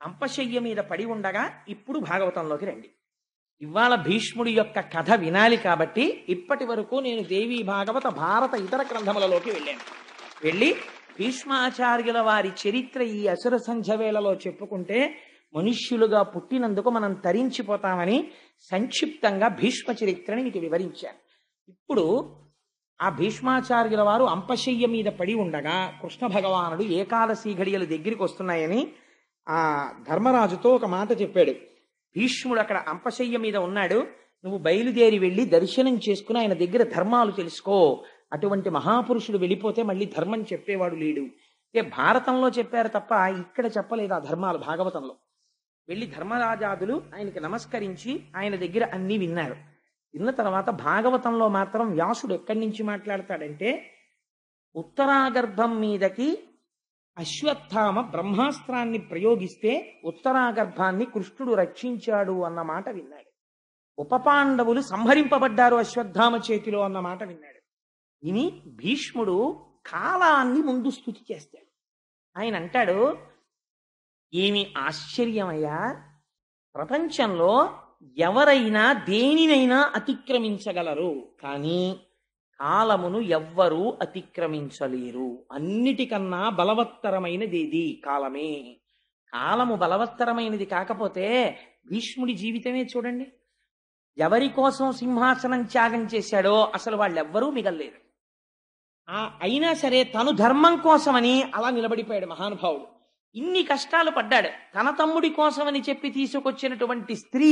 అంపశయ్య మీద పడి ఉండగా ఇప్పుడు భాగవతంలోకి రండి. ఇవాళ భీష్ముడి యొక్క కథ వినాలి కాబట్టి ఇప్పటి వరకు నేను దేవీ భాగవత భారత ఇతర గ్రంథములలోకి వెళ్ళాను. వెళ్ళి భీష్మాచార్యుల వారి చరిత్ర ఈ అసుర సంధ్య వేళలో చెప్పుకుంటే మనుష్యులుగా పుట్టినందుకు మనం తరించిపోతామని సంక్షిప్తంగా భీష్మ చరిత్రని మీకు వివరించాను. ఇప్పుడు ఆ భీష్మాచార్యుల వారు అంపశయ్య మీద పడి ఉండగా కృష్ణ భగవానుడు ఏకాదశి ఘడియలు దగ్గరికి వస్తున్నాయని ఆ ధర్మరాజుతో ఒక మాట చెప్పాడు. భీష్ముడు అక్కడ అంపశయ్య మీద ఉన్నాడు, నువ్వు బయలుదేరి వెళ్ళి దర్శనం చేసుకుని ఆయన దగ్గర ధర్మాలు తెలుసుకో. అటువంటి మహాపురుషుడు వెళ్ళిపోతే మళ్ళీ ధర్మం చెప్పేవాడు లేడు. భారతంలో చెప్పారు తప్ప ఇక్కడ చెప్పలేదు ఆ ధర్మాలు. భాగవతంలో వెళ్ళి ధర్మరాజాదులు ఆయనకి నమస్కరించి ఆయన దగ్గర అన్నీ విన్నారు. విన్న తర్వాత భాగవతంలో మాత్రం వ్యాసుడు ఎక్కడి నుంచి మాట్లాడతాడంటే, ఉత్తరాగర్భం మీదకి అశ్వత్థామ బ్రహ్మాస్త్రాన్ని ప్రయోగిస్తే ఉత్తరాగర్భాన్ని కృష్ణుడు రక్షించాడు అన్న మాట విన్నాడు. ఉపపాండవులు సంహరింపబడ్డారు అశ్వత్థామ చేతిలో అన్న మాట విన్నాడు. విని భీష్ముడు కాలాన్ని ముందు స్తుతి చేస్తాడు. ఆయన అంటాడు, ఏమి ఆశ్చర్యమయ్యా, ప్రపంచంలో ఎవరైనా దేనినైనా అతిక్రమించగలరు, కానీ కాలమును ఎవ్వరూ అతిక్రమించలేరు. అన్నిటికన్నా బలవత్తరమైనది ఏది? కాలమే. కాలము బలవత్తరమైనది కాకపోతే భీష్ముడి జీవితమే చూడండి. ఎవరి కోసం సింహాసనం త్యాగం చేశాడో అసలు వాళ్ళెవ్వరూ మిగల్లేరు. అయినా సరే తను ధర్మం కోసమని అలా నిలబడిపోయాడు మహానుభావుడు. ఇన్ని కష్టాలు పడ్డాడు. తన తమ్ముడి కోసమని చెప్పి తీసుకొచ్చినటువంటి స్త్రీ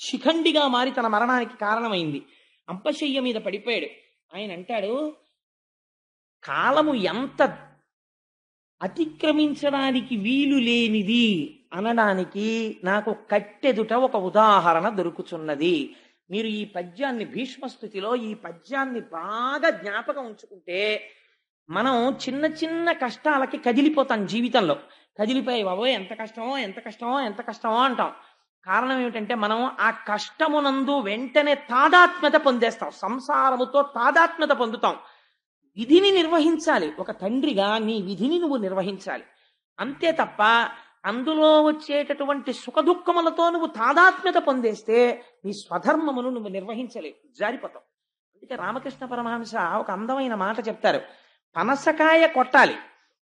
శిఖండిగా మారి తన మరణానికి కారణమైంది. అంపశయ్య మీద పడిపోయాడు. ఆయన అంటాడు, కాలము ఎంత అతిక్రమించడానికి వీలు లేనిది అనడానికి నాకు కట్టెదుట ఒక ఉదాహరణ దొరుకుతున్నది. మీరు ఈ పద్యాన్ని భీష్మస్థుతిలో ఈ పద్యాన్ని బాగా జ్ఞాపకం ఉంచుకుంటే మనం చిన్న చిన్న కష్టాలకి కదిలిపోతాం. జీవితంలో కదిలిపోయి బాబోయ్ ఎంత కష్టమో ఎంత కష్టమో ఎంత కష్టమో అంటాం. కారణం ఏమిటంటే మనం ఆ కష్టమునందు వెంటనే తాదాత్మ్యత పొందేస్తాం, సంసారముతో తాదాత్మ్యత పొందుతాం. విధిని నిర్వహించాలి. ఒక తండ్రిగా నీ విధిని నువ్వు నిర్వహించాలి అంతే తప్ప అందులో వచ్చేటటువంటి సుఖదుఖములతో నువ్వు తాదాత్మ్యత పొందేస్తే నీ స్వధర్మమును నువ్వు నిర్వహించలేవు, జారిపోతావు. అందుకే రామకృష్ణ పరమహంస ఒక అందమైన మాట చెప్తారు, పనసకాయ కొట్టాలి,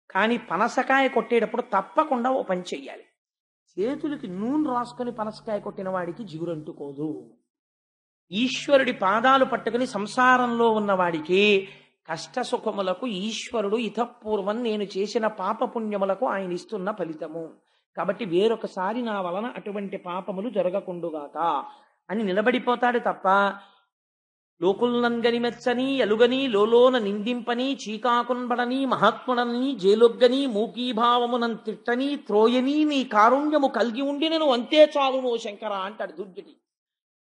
కానీ పనసకాయ కొట్టేటప్పుడు తప్పకుండా ఓ పని చెయ్యాలి. చేతులకి నూనె రాసుకొని పనసకాయ కొట్టిన వాడికి జిగురంటుకోదు. ఈశ్వరుడి పాదాలు పట్టుకుని సంసారంలో ఉన్నవాడికి కష్ట సుఖములకు ఈశ్వరుడు ఇతపూర్వం నేను చేసిన పాపపుణ్యములకు ఆయన ఇస్తున్న ఫలితము. కాబట్టి వేరొకసారి నా వలన అటువంటి పాపములు జరగకుండుగాక అని నిలబడిపోతాడు తప్ప లోకుల్నంగని మెచ్చని ఎలుగని లోలోన నిందింపని చీకాకున్బడని మహాత్ముడని జేలొగ్గని మూకీభావమునం తిట్టని త్రోయని నీ కారుణ్యము కలిగి ఉండి నేను అంతే చాలునో శంకర అంటాడు దుర్జటి.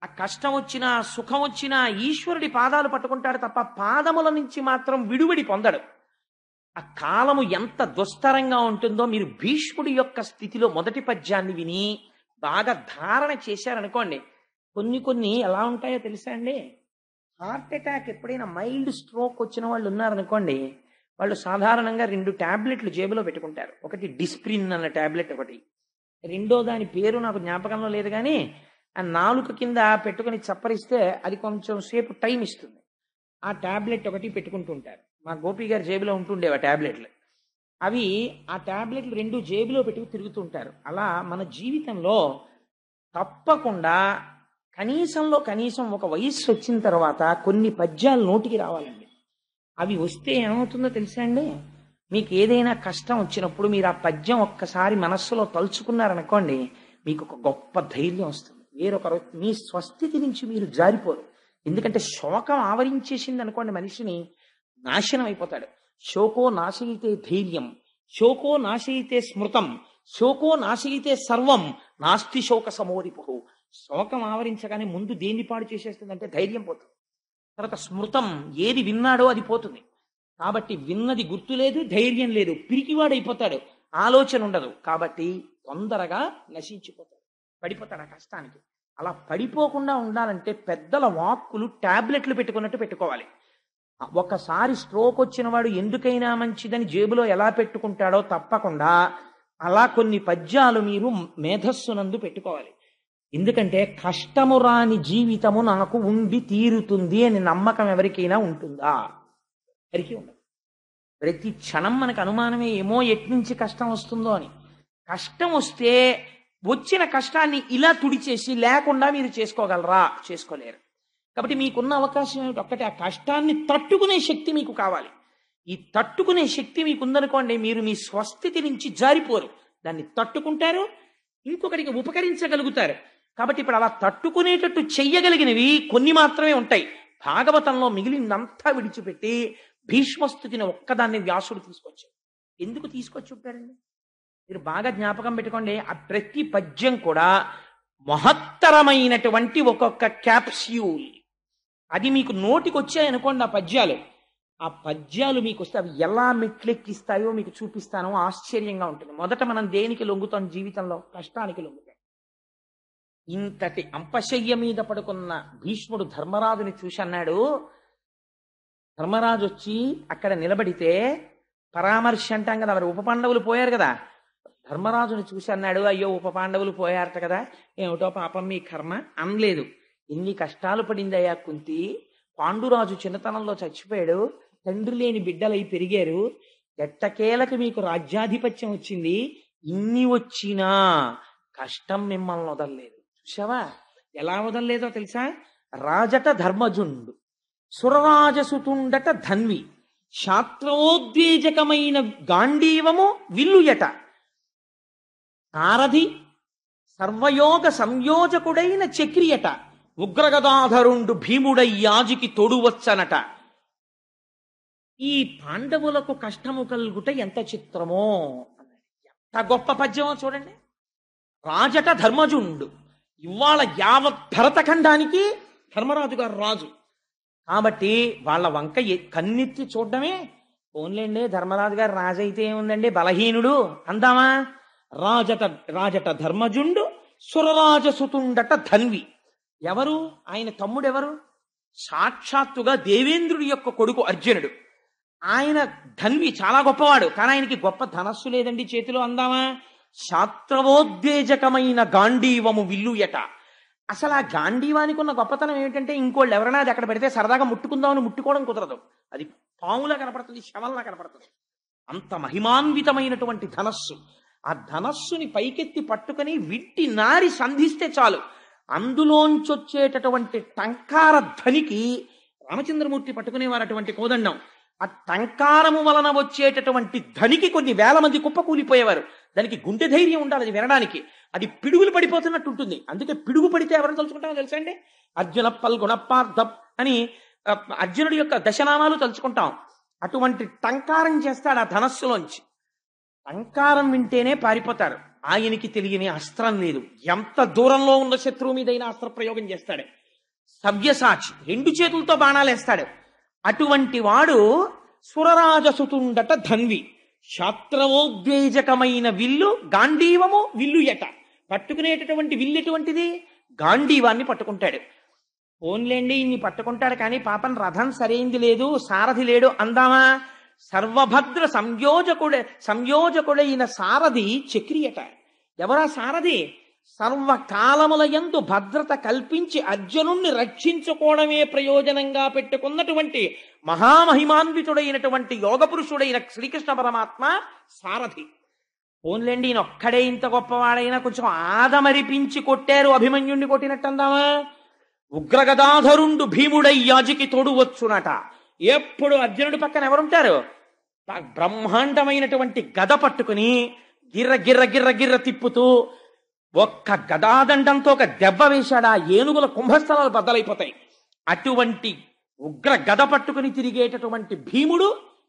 ఆ కష్టం వచ్చినా సుఖం వచ్చినా ఈశ్వరుడి పాదాలు పట్టుకుంటాడు తప్ప పాదముల నుంచి మాత్రం విడువడి పొందడు. ఆ కాలము ఎంత దుస్తరంగా ఉంటుందో మీరు భీష్ముడి యొక్క స్థితిలో మొదటి పద్యాన్ని విని బాగా ధారణ చేశారనుకోండి, కొన్ని ఎలా ఉంటాయో తెలుసా అండి? హార్ట్ అటాక్ ఎప్పుడైనా మైల్డ్ స్ట్రోక్ వచ్చిన వాళ్ళు ఉన్నారనుకోండి, వాళ్ళు సాధారణంగా 2 టాబ్లెట్లు జేబులో పెట్టుకుంటారు. ఒకటి డిస్ప్రిన్ అన్న టాబ్లెట్ ఒకటి. రెండో దాని పేరు నాకు జ్ఞాపకంలో లేదు కానీ ఆ నాలుక కింద పెట్టుకుని చప్పరిస్తే అది కొంచెం సేపు టైం ఇస్తుంది. ఆ టాబ్లెట్ ఒకటి పెట్టుకుంటూ ఉంటారు. మా గోపి గారి జేబులో ఉంటుండేవి ఆ టాబ్లెట్లు. అవి ఆ టాబ్లెట్లు 2 జేబులో పెట్టుకు తిరుగుతూ ఉంటారు. అలా మన జీవితంలో తప్పకుండా కనీసంలో కనీసం ఒక వయస్సు వచ్చిన తర్వాత కొన్ని పద్యాలు నోటికి రావాలండి. అవి వస్తే ఏమవుతుందో తెలుసా అండి? మీకు ఏదైనా కష్టం వచ్చినప్పుడు మీరు ఆ పద్యం ఒక్కసారి మనస్సులో తలుచుకున్నారనుకోండి, మీకు ఒక గొప్ప ధైర్యం వస్తుంది. వేరొకరు మీ స్వస్థితి నుంచి మీరు జారిపోరు. ఎందుకంటే శోకం ఆవరించేసింది అనుకోండి, మనిషిని నాశనం అయిపోతాడు. శోకో నాశయితే ధైర్యం, శోకో నాశయితే స్మృతం, శోకో నాశయితే సర్వం, నాస్తి శోక సమోరిపు. శోకం ఆవరించగానే ముందు దేన్ని పాడు చేసేస్తుందంటే ధైర్యం పోతుంది. తర్వాత స్మృతం, ఏది విన్నాడో అది పోతుంది. కాబట్టి విన్నది గుర్తులేదు, ధైర్యం లేదు, పిరికివాడైపోతాడు, ఆలోచన ఉండదు. కాబట్టి తొందరగా నశించిపోతాడు, పడిపోతాడు ఆ కష్టానికి. అలా పడిపోకుండా ఉండాలంటే పెద్దల వాక్కులు టాబ్లెట్లు పెట్టుకున్నట్టు పెట్టుకోవాలి. ఒకసారి స్ట్రోక్ వచ్చిన వాడు ఎందుకైనా మంచిదని జేబులో ఎలా పెట్టుకుంటాడో తప్పకుండా అలా కొన్ని పద్యాలు మీరు మేధస్సునందు పెట్టుకోవాలి. ఎందుకంటే కష్టము రాని జీవితము నాకు ఉండి తీరుతుంది అని నమ్మకం ఎవరికైనా ఉంటుందా? ఎవరికి ఉండదు. ప్రతి క్షణం మనకు అనుమానమే, ఏమో ఎట్నుంచి కష్టం వస్తుందో అని. కష్టం వస్తే వచ్చిన కష్టాన్ని ఇలా తుడిచేసి లేకుండా మీరు చేసుకోగలరా? చేసుకోలేరు. కాబట్టి మీకున్న అవకాశం ఏమిటి? ఒక్కటే, ఆ కష్టాన్ని తట్టుకునే శక్తి మీకు కావాలి. ఈ తట్టుకునే శక్తి మీకు ఉందనుకోండి, మీరు మీ స్వస్థితి నుంచి జారిపోరు. దాన్ని తట్టుకుంటారు, ఇంకొకరికి ఉపకరించగలుగుతారు. కాబట్టి ఇప్పుడు అలా తట్టుకునేటట్టు చెయ్యగలిగినవి కొన్ని మాత్రమే ఉంటాయి. భాగవతంలో మిగిలినంతా విడిచిపెట్టి భీష్మస్థుతిని ఒక్కదాన్ని వ్యాసుడు తీసుకొచ్చాడు. ఎందుకు తీసుకొచ్చి ఉంటాడండి? మీరు బాగా జ్ఞాపకం పెట్టుకోండి. ఆ ప్రతి పద్యం కూడా మహత్తరమైనటువంటి ఒక్కొక్క క్యాప్స్యూల్. అది మీకు నోటికి వచ్చాయనుకోండి ఆ పద్యాలు మీకు వస్తే అవి ఎలా మెట్లెక్కిస్తాయో మీకు చూపిస్తానో ఆశ్చర్యంగా ఉంటుంది. మొదట మనం దేనికి లొంగుతాం జీవితంలో? కష్టానికి లొంగుతాం. ఇంతటి అంపశయ్య మీద పడుకున్న భీష్ముడు ధర్మరాజుని చూసి అన్నాడు, ధర్మరాజు వచ్చి అక్కడ నిలబడితే పరామర్శ అంటాం కదా, మరి ఉప పాండవులు పోయారు కదా. ధర్మరాజుని చూసి అన్నాడు, అయ్యో ఉప పాండవులు పోయారట కదా, ఏమిటో పాపం మీ కర్మ అనలేదు. ఎన్ని కష్టాలు పడిందయ్యా కుంతి. పాండురాజు చిన్నతనంలో చచ్చిపోయాడు, తండ్రి లేని బిడ్డలై పెరిగారు, ఎట్టకేలకు మీకు రాజ్యాధిపత్యం వచ్చింది. ఇన్ని వచ్చినా కష్టం మిమ్మల్ని వదలలేదు. చూసావా ఎలా వదలలేదో తెలుసా? రాజట ధర్మజుండు, సురరాజసుతుండట ధన్వి, శాస్త్రోద్వేజకమైన గాంధీవము విల్లుయట, సారథి సర్వయోగ సంయోజకుడైన చక్రియట, ఉగ్రగదాధరుండు భీముడై యాజికి తోడువచ్చనట. ఈ పాండవులకు కష్టము కలుగుట ఎంత చిత్రమో, ఎంత గొప్ప పద్యమో చూడండి. రాజట ధర్మజుండు, ఇవాళ యావత్ భరతఖండానికి ధర్మరాజు గారు రాజు. కాబట్టి వాళ్ళ వంక కన్నెత్తి చూడడమే. ఓన్లేండి ధర్మరాజు గారు రాజు అయితే ఏముందండి, బలహీనుడు అందామా? రాజట ధర్మజుండు, సురరాజసుతుండట ధన్వి. ఎవరు? ఆయన తమ్ముడు ఎవరు? సాక్షాత్తుగా దేవేంద్రుడి యొక్క కొడుకు అర్జునుడు. ఆయన ధన్వి, చాలా గొప్పవాడు. కానీ ఆయనకి గొప్ప ధనస్సు లేదండి చేతిలో అందామా? శాస్త్రవోద్వేజకమైన గాంధీవము విల్లుయట. అసలు ఆ గాంధీవానికి ఉన్న గొప్పతనం ఏమిటంటే, ఇంకోళ్ళు ఎవరైనా అది అక్కడ పెడితే సరదాగా ముట్టుకుందామని ముట్టుకోవడం కుదరదు. అది పాములా కనపడుతుంది, శవంలా కనపడుతుంది. అంత మహిమాన్వితమైనటువంటి ధనస్సు. ఆ ధనస్సుని పైకెత్తి పట్టుకుని విట్టి నారి సంధిస్తే చాలు, అందులోంచొచ్చేటటువంటి టంకార ధ్వనికి రామచంద్రమూర్తి పట్టుకునేవారు అటువంటి కోదండం. ఆ టంకారము వలన వచ్చేటటువంటి ధ్వనికి కొన్ని వేల మంది కుప్ప కూలిపోయేవారు. దానికి గుండె ధైర్యం ఉండాలి అది వినడానికి. అది పిడుగులు పడిపోతున్నట్టు ఉంటుంది. అందుకే పిడుగు పడితే ఎవరిని తలుచుకుంటామో తెలుసా అండి? అర్జున పల్గుణపార్థం అని అర్జునుడి యొక్క దశనామాలు తలుచుకుంటాం. అటువంటి టంకారం చేస్తాడు ఆ ధనస్సులోంచి. టంకారం వింటేనే పారిపోతారు. ఆయనకి తెలియని అస్త్రం లేదు. ఎంత దూరంలో ఉన్న శత్రువు మీదైనా అస్త్ర ప్రయోగం చేస్తాడు. సవ్యసాచి, 2 చేతులతో బాణాలేస్తాడు. అటువంటి వాడు సురరాజసుతుండట ధన్వి, శాస్త్రవోద్వేజకమైన విల్లు గాంధీవము విల్లుయట. పట్టుకునేటటువంటి విల్లు ఎటువంటిది? గాంధీవాన్ని పట్టుకుంటాడు. ఓన్లేండి ఇన్ని పట్టుకుంటాడు కానీ పాపం రథం సరైంది లేదు, సారథి లేడు అందామా? సర్వభద్ర సంయోజకుడైన సారథి చక్రియట. ఎవరా సారథి? సర్వకాలములయందు భద్రత కల్పించి అర్జునుణ్ణి రక్షించుకోవడమే ప్రయోజనంగా పెట్టుకున్నటువంటి మహామహిమాన్వితుడైనటువంటి యోగపురుషుడైన శ్రీకృష్ణ పరమాత్మ సారథి. పోన్లేండి, ఈయన ఒక్కడే ఇంత గొప్పవాడైనా కొంచెం ఆదమరిపించి కొట్టారు, అభిమన్యుణ్ణి కొట్టినట్టు అందామా? ఉగ్రగదాధరుండు భీముడై యాజికి తోడువచ్చునట. ఎప్పుడు అర్జునుడి పక్కన ఎవరుంటారు? బ్రహ్మాండమైనటువంటి గద పట్టుకుని గిర్ర గిర్ర గిర్ర గిర్ర తిప్పుతూ ఒక్క గదాదండంతో ఒక దెబ్బ వేశాడా ఏనుగుల కుంభస్థలాలు బద్దలైపోతాయి. అటువంటి ఉగ్ర గద పట్టుకుని తిరిగేటటువంటి భీముడు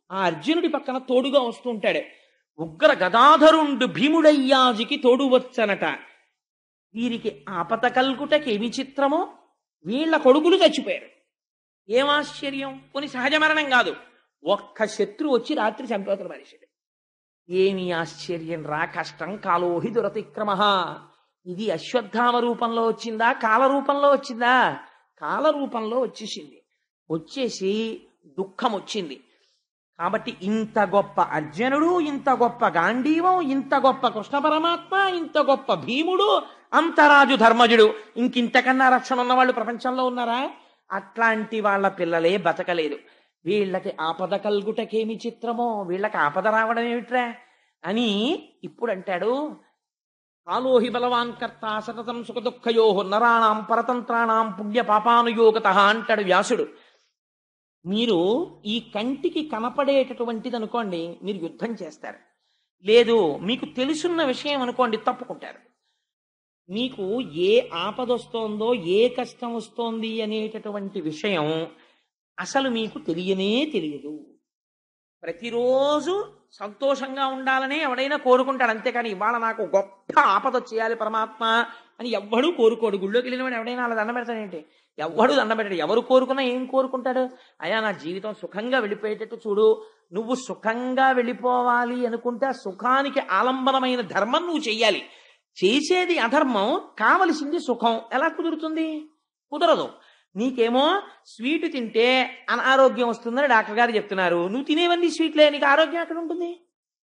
ఆ అర్జునుడి పక్కన తోడుగా వస్తుంటాడు. ఉగ్ర గదాధరుండు భీముడయ్యాజికి తోడు వచ్చనట. వీరికి ఆపత కల్గుటకి ఏమి చిత్రమో, వీళ్ళ కొడుకులు చచ్చిపోయారు. ఏం ఆశ్చర్యం! కొన్ని సహజ మరణం కాదు, ఒక్క శత్రువు వచ్చి రాత్రి చంపేతల మనిషిడు. ఏమి ఆశ్చర్యం రా! కష్టం కాలోహి దురతిక్రమ. ఇది అశ్వత్థామ రూపంలో వచ్చిందా, కాల రూపంలో వచ్చిందా? కాల రూపంలో వచ్చేసింది. వచ్చేసి దుఃఖం వచ్చింది. కాబట్టి ఇంత గొప్ప అర్జునుడు, ఇంత గొప్ప గాంధీవం, ఇంత గొప్ప కృష్ణ పరమాత్మ, ఇంత గొప్ప భీముడు, అంతరాజు ధర్మజుడు, ఇంకింతకన్నా రక్షణ ఉన్నవాళ్ళు ప్రపంచంలో ఉన్నారా? అట్లాంటి వాళ్ళ పిల్లలే బతకలేదు. వీళ్ళకి ఆపద కల్గుటకేమి చిత్రమో, వీళ్ళకి ఆపద రావడం ఏమిట్రా అని ఇప్పుడు అంటాడు. కాలోహి బలవాన్ కర్త సతతం సుఖ దుఃఖయో నరాణం పరతంత్రాణం పుణ్య పాపానుయోగత అంటాడు వ్యాసుడు. మీరు ఈ కంటికి కనపడేటటువంటిది అనుకోండి, మీరు యుద్ధం చేస్తారు. లేదు, మీకు తెలుసున్న విషయం అనుకోండి, తప్పుకుంటారు. మీకు ఏ ఆపదొస్తోందో, ఏ కష్టం వస్తోంది అనేటటువంటి విషయం అసలు మీకు తెలియనే తెలియదు. ప్రతిరోజు సంతోషంగా ఉండాలనే ఎవడైనా కోరుకుంటాడు, అంతేకాని ఇవాళ నాకు గొప్ప ఆపద చేయాలి పరమాత్మ అని ఎవ్వడూ కోరుకోడు. గుళ్ళోకి వెళ్ళినవాడు ఎవడైనా అలా దండం పెడతాడేంటి? ఎవ్వడు దండం పెట్టాడు. ఎవరు కోరుకున్నా ఏం కోరుకుంటాడు? అయ్యా నా జీవితం సుఖంగా వెళ్ళిపోయేటట్టు చూడు. నువ్వు సుఖంగా వెళ్ళిపోవాలి అనుకుంటే ఆ సుఖానికి ఆలంబనమైన ధర్మం నువ్వు చెయ్యాలి. చేసేది అధర్మం, కావలసింది సుఖం. ఎలా కుదురుతుంది? కుదరదు. నీకేమో స్వీట్ తింటే అనారోగ్యం వస్తుందని డాక్టర్ గారు చెప్తున్నారు. నువ్వు తినేవన్నీ స్వీట్లే, నీకు ఆరోగ్యం ఎక్కడ ఉంటుంది?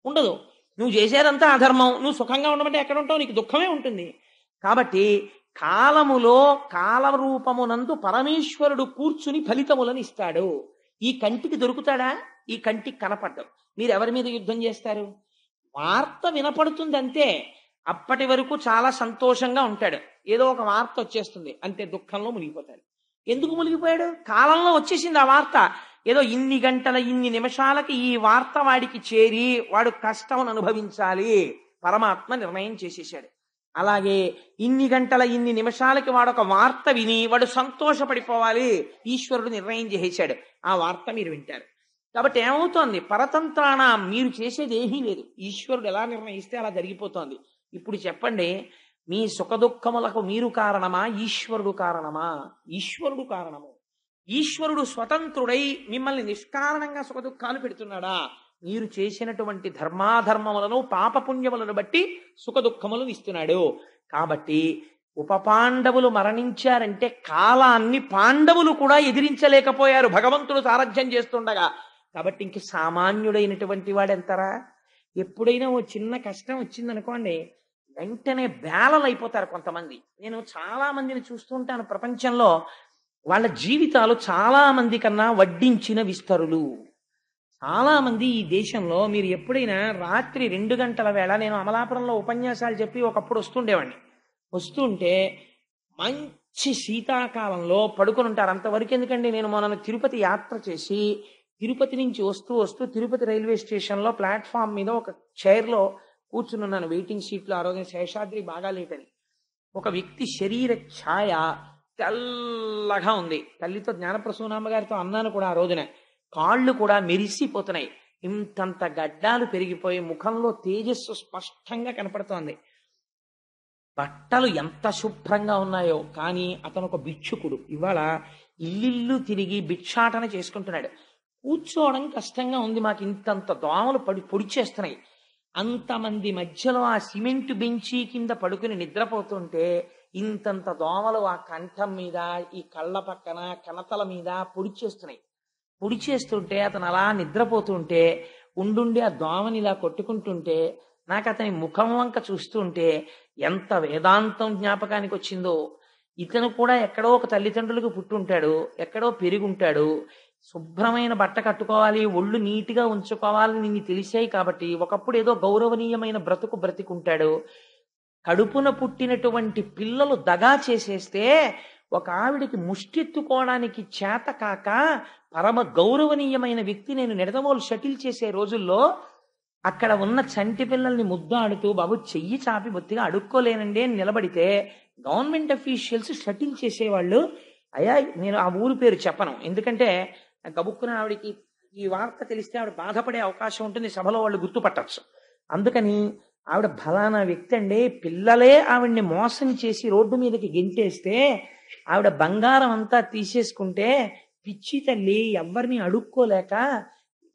ఉండదు. నువ్వు చేసేదంతా అధర్మం. నువ్వు సుఖంగా ఉండమంటే ఎక్కడ ఉంటావు? నీకు దుఃఖమే ఉంటుంది. కాబట్టి కాలములో కాలరూపమునందు పరమేశ్వరుడు కూర్చుని ఫలితములను ఇస్తాడు. ఈ కంటికి దొరుకుతాడా? ఈ కంటికి కనపడ్డం. మీరు ఎవరి మీద యుద్ధం చేస్తారు? వార్త వినపడుతుంది అంతే. అప్పటి వరకు చాలా సంతోషంగా ఉంటాడు. ఏదో ఒక వార్త వచ్చేస్తుంది అంతే, దుఃఖంలో మునిగిపోతాడు. ఎందుకు మునిగిపోయాడు? కాలంలో వచ్చేసింది ఆ వార్త. ఏదో ఇన్ని గంటల ఇన్ని నిమిషాలకి ఈ వార్త వాడికి చేరి వాడు కష్టం అనుభవించాలి, పరమాత్మ నిర్ణయం చేసేసాడు. అలాగే ఇన్ని గంటల ఇన్ని నిమిషాలకి వాడు ఒక వార్త విని వాడు సంతోషపడిపోవాలి, ఈశ్వరుడు నిర్ణయం చేసేశాడు. ఆ వార్త మీరు వింటారు. కాబట్టి ఏమవుతోంది? పరతంత్రాణ, మీరు చేసేది ఏమీ లేదు. ఈశ్వరుడు ఎలా నిర్ణయిస్తే అలా జరిగిపోతోంది. ఇప్పుడు చెప్పండి, మీ సుఖదుఖములకు మీరు కారణమా, ఈశ్వరుడు కారణమా? ఈశ్వరుడు కారణము. ఈశ్వరుడు స్వతంత్రుడై మిమ్మల్ని నిష్కారణంగా సుఖదుఖాలు పెడుతున్నాడా? మీరు చేసినటువంటి ధర్మాధర్మములను పాపపుణ్యములను బట్టి సుఖదుఖములను ఇస్తున్నాడు. కాబట్టి ఉపపాండవులు మరణించారంటే కాలాన్ని పాండవులు కూడా ఎదిరించలేకపోయారు భగవంతుడు సారథ్యం చేస్తుండగా. కాబట్టి ఇంక సామాన్యుడైనటువంటి వాడెంతరా? ఎప్పుడైనా ఓ చిన్న కష్టం వచ్చిందనుకోండి, వెంటనే బేలలైపోతారు కొంతమంది. నేను చాలా మందిని చూస్తుంటాను ప్రపంచంలో. వాళ్ళ జీవితాలు చాలా మంది కన్నా వడ్డించిన విస్తరులు. చాలా మంది ఈ దేశంలో మీరు ఎప్పుడైనా రాత్రి 2 గంటల వేళ, నేను అమలాపురంలో ఉపన్యాసాలు చెప్పి ఒకప్పుడు వస్తుండేవాడిని. వస్తుంటే మంచి శీతాకాలంలో పడుకొని ఉంటారు. అంతవరకు ఎందుకండి, నేను మొన్న తిరుపతి యాత్ర చేసి తిరుపతి నుంచి వస్తూ వస్తూ తిరుపతి రైల్వే స్టేషన్లో ప్లాట్ఫామ్ మీద ఒక చైర్లో కూర్చున్నాను, వెయిటింగ్ సీట్లో. ఆ రోజున శేషాద్రి బాగా లేటని. ఒక వ్యక్తి శరీర ఛాయ తెల్లగా ఉంది. తల్లితో జ్ఞానప్రసూనామ్మ గారితో అన్నాను కూడా ఆ రోజున. కాళ్ళు కూడా మెరిసిపోతున్నాయి. ఇంతంత గడ్డాలు పెరిగిపోయి ముఖంలో తేజస్సు స్పష్టంగా కనపడుతోంది. బట్టలు ఎంత శుభ్రంగా ఉన్నాయో. కానీ అతను ఒక భిక్షుకుడు. ఇవాళ ఇల్లిల్లు తిరిగి భిక్షాటన చేసుకుంటున్నాడు. కూర్చోవడం కష్టంగా ఉంది, మాకు ఇంతంత దోమలు పొడిచేస్తున్నాయి. అంతమంది మధ్యలో ఆ సిమెంట్ బెంచీ కింద పడుకుని నిద్రపోతుంటే ఇంతంత దోమలు ఆ కంఠం మీద, ఈ కళ్ళ పక్కన, కనతల మీద పొడిచేస్తున్నాయి. పొడి చేస్తుంటే అతను అలా నిద్రపోతుంటే ఉండుండి ఆ దోమని ఇలా కొట్టుకుంటుంటే నాకు అతని ముఖం వంక చూస్తుంటే ఎంత వేదాంతం జ్ఞాపకానికి వచ్చిందో. ఇతను కూడా ఎక్కడో ఒక తల్లిదండ్రులకు పుట్టుంటాడు, ఎక్కడో పెరుగుంటాడు, శుభ్రమైన బట్ట కట్టుకోవాలి, ఒళ్ళు నీటిగా ఉంచుకోవాలని నిన్ను తెలిసాయి కాబట్టి ఒకప్పుడు ఏదో గౌరవనీయమైన బ్రతుకు బ్రతికుంటాడు. కడుపున పుట్టినటువంటి పిల్లలు దగా చేసేస్తే ఒక ఆవిడికి ముష్టెత్తుకోవడానికి చేత కాక పరమ గౌరవనీయమైన వ్యక్తి నేను నిడదవోలు షటిల్ చేసే రోజుల్లో అక్కడ ఉన్న చంటి పిల్లల్ని ముద్దాడుతూ బాబు చెయ్యి చాపి బొత్తిగా అడుక్కోలేనండి అని నిలబడితే గవర్నమెంట్ అఫీషియల్స్ షటిల్ చేసేవాళ్ళు. అయ్యా నేను ఆ ఊరు పేరు చెప్పను, ఎందుకంటే గబుక్కున ఆవిడికి ఈ వార్త తెలిస్తే ఆవిడ బాధపడే అవకాశం ఉంటుంది, సభలో వాళ్ళు గుర్తుపట్టచ్చు. అందుకని ఆవిడ ఫలానా వ్యక్తి అండి, పిల్లలే ఆవిడ్ని మోసం చేసి రోడ్డు మీదకి గెంటేస్తే ఆవిడ బంగారం అంతా తీసేసుకుంటే పిచ్చి తల్లి ఎవరిని అడుక్కోలేక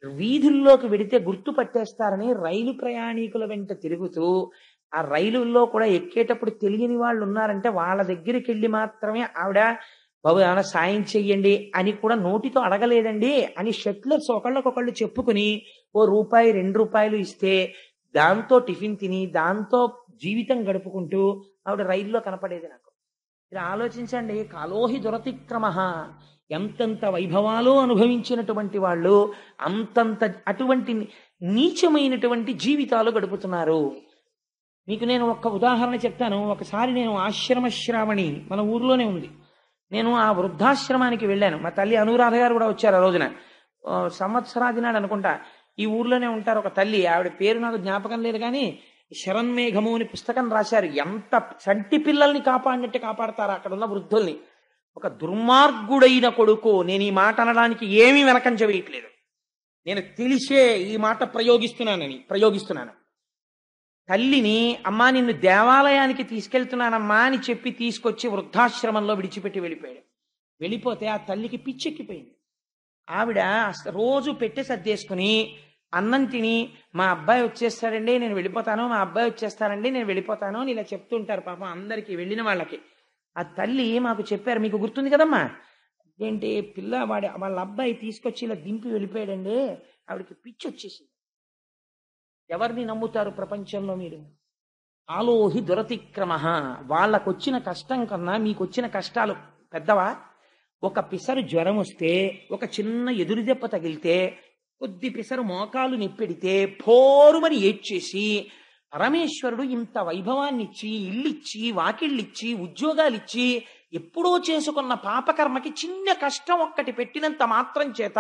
వీధుల్లోకి వెడితే గుర్తుపట్టేస్తారని రైలు ప్రయాణికుల వెంట తిరుగుతూ ఆ రైలుల్లో కూడా ఎక్కేటప్పుడు తెలియని వాళ్ళు ఉన్నారంటే వాళ్ళ దగ్గరికి వెళ్ళి మాత్రమే ఆవిడ బాబు ఏమైనా సాయం చెయ్యండి అని కూడా నోటితో అడగలేదండి అని షట్లర్స్ ఒకళ్ళకొకళ్ళు చెప్పుకుని ఓ రూపాయి 2 రూపాయలు ఇస్తే దాంతో టిఫిన్ తిని దాంతో జీవితం గడుపుకుంటూ ఆవిడ రైల్లో కనపడేది నాకు. ఇలా ఆలోచించండి, కాలోహి దురతిక్రమ, ఎంతంత వైభవాలు అనుభవించినటువంటి వాళ్ళు అంతంత అటువంటి నీచమైనటువంటి జీవితాలు గడుపుతున్నారు. మీకు నేను ఒక్క ఉదాహరణ చెప్తాను. ఒకసారి నేను ఆశ్రమ శ్రావణి మన ఊర్లోనే ఉంది, నేను ఆ వృద్ధాశ్రమానికి వెళ్ళాను. మా తల్లి అనురాధ గారు కూడా వచ్చారు ఆ రోజున. సంవత్సరాది నాడు అనుకుంటా. ఈ ఊర్లోనే ఉంటారు ఒక తల్లి, ఆవిడ పేరు నాకు జ్ఞాపకం లేదు కానీ శరన్మేఘము అని పుస్తకం రాశారు. ఎంత చంటి పిల్లల్ని కాపాడినట్టు కాపాడతారు అక్కడ ఉన్న వృద్ధుల్ని. ఒక దుర్మార్గుడైన కొడుకు, నేను ఈ మాట అనడానికి ఏమీ వెనకంజ వేయట్లేదు, నేను తెలిసే ఈ మాట ప్రయోగిస్తున్నాను. తల్లిని అమ్మా నిన్ను దేవాలయానికి తీసుకెళ్తున్నానమ్మా అని చెప్పి తీసుకొచ్చి వృద్ధాశ్రమంలో విడిచిపెట్టి వెళ్ళిపోయాడు. వెళ్ళిపోతే ఆ తల్లికి పిచ్చెక్కిపోయింది. ఆవిడ రోజు పెట్టి సర్దేసుకుని అన్నం తిని మా అబ్బాయి వచ్చేస్తాడండి నేను వెళ్ళిపోతాను, మా అబ్బాయి వచ్చేస్తాడండి నేను వెళ్ళిపోతాను అని ఇలా చెప్తుంటారు పాపం అందరికీ, వెళ్ళిన వాళ్ళకి. ఆ తల్లి మాకు చెప్పారు, మీకు గుర్తుంది కదమ్మా, ఏంటి వాళ్ళ అబ్బాయి తీసుకొచ్చి ఇలా దింపి వెళ్ళిపోయాడండి, ఆవిడకి పిచ్చి వచ్చేసింది. ఎవరిని నమ్ముతారు ప్రపంచంలో మీరు? ఆలోహి దురతిక్రమ. వాళ్ళకొచ్చిన కష్టం కన్నా మీకొచ్చిన కష్టాలు పెద్దవా? ఒక పిసరు జ్వరం వస్తే, ఒక చిన్న ఎదురు దెబ్బ తగిలితే, కొద్ది పిసరు మోకాలు నిప్పెడితే పోరుమని ఏడ్చేసి పరమేశ్వరుడు ఇంత వైభవాన్నిచ్చి, ఇల్లిచ్చి, వాకిళ్ళిచ్చి, ఉద్యోగాలిచ్చి, ఎప్పుడో చేసుకున్న పాపకర్మకి చిన్న కష్టం ఒక్కటి పెట్టినంత మాత్రం చేత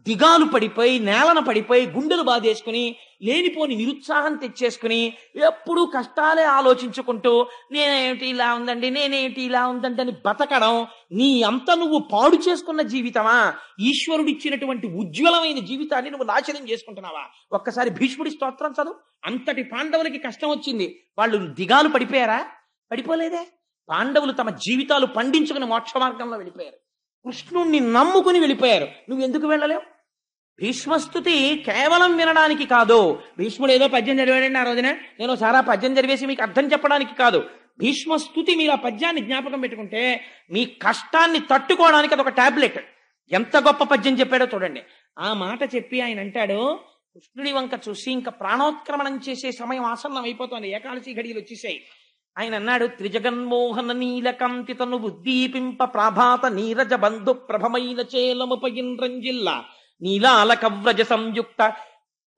దిగాలు పడిపోయి నేలన పడిపోయి గుండెలు బాధేసుకుని లేనిపోని నిరుత్సాహం తెచ్చేసుకుని ఎప్పుడూ కష్టాలే ఆలోచించుకుంటూ నేనేమిటి ఇలా ఉందండి అని బతకడం నీ అంత నువ్వు పాడు చేసుకున్న జీవితమా? ఈశ్వరుడు ఇచ్చినటువంటి ఉజ్వలమైన జీవితాన్ని నువ్వు నాశనం చేసుకుంటున్నావా? ఒక్కసారి భీష్ముడి స్తోత్రం చదువు. అంతటి పాండవులకి కష్టం వచ్చింది, వాళ్ళు దిగాలు పడిపోయారా? పడిపోలేదే. పాండవులు తమ జీవితాలు పండించుకుని మోక్ష మార్గంలో వెళ్ళిపోయారు, కృష్ణుణ్ణి నమ్ముకుని వెళ్ళిపోయారు. నువ్వు ఎందుకు వెళ్ళలేవు? భీష్మస్తుతి కేవలం వినడానికి కాదు. భీష్ముడు ఏదో పద్యం చదివాడండి ఆ రోజున, నేను సారా పద్యం చదివేసి మీకు అర్థం చెప్పడానికి కాదు. భీష్మస్తుతి మీరు ఆ పద్యాన్ని జ్ఞాపకం పెట్టుకుంటే మీ కష్టాన్ని తట్టుకోవడానికి అదొక టాబ్లెట్. ఎంత గొప్ప పద్యం చెప్పాడో చూడండి. ఆ మాట చెప్పి ఆయన అంటాడు, కృష్ణుడి వంక చూసి ఇంకా ప్రాణోత్క్రమణం చేసే సమయం ఆసన్నం అయిపోతుంది, ఏకాదశి ఘడియలు వచ్చేసాయి. ఆయన అన్నాడు, త్రిజగన్మోహన నీలకంతి తను ఉద్దీపింప ప్రాభాత నీరజ బంధు ప్రభమైన చేలముపయింద్రంజిల్ల నీలాల కవ్రజ సంయుక్త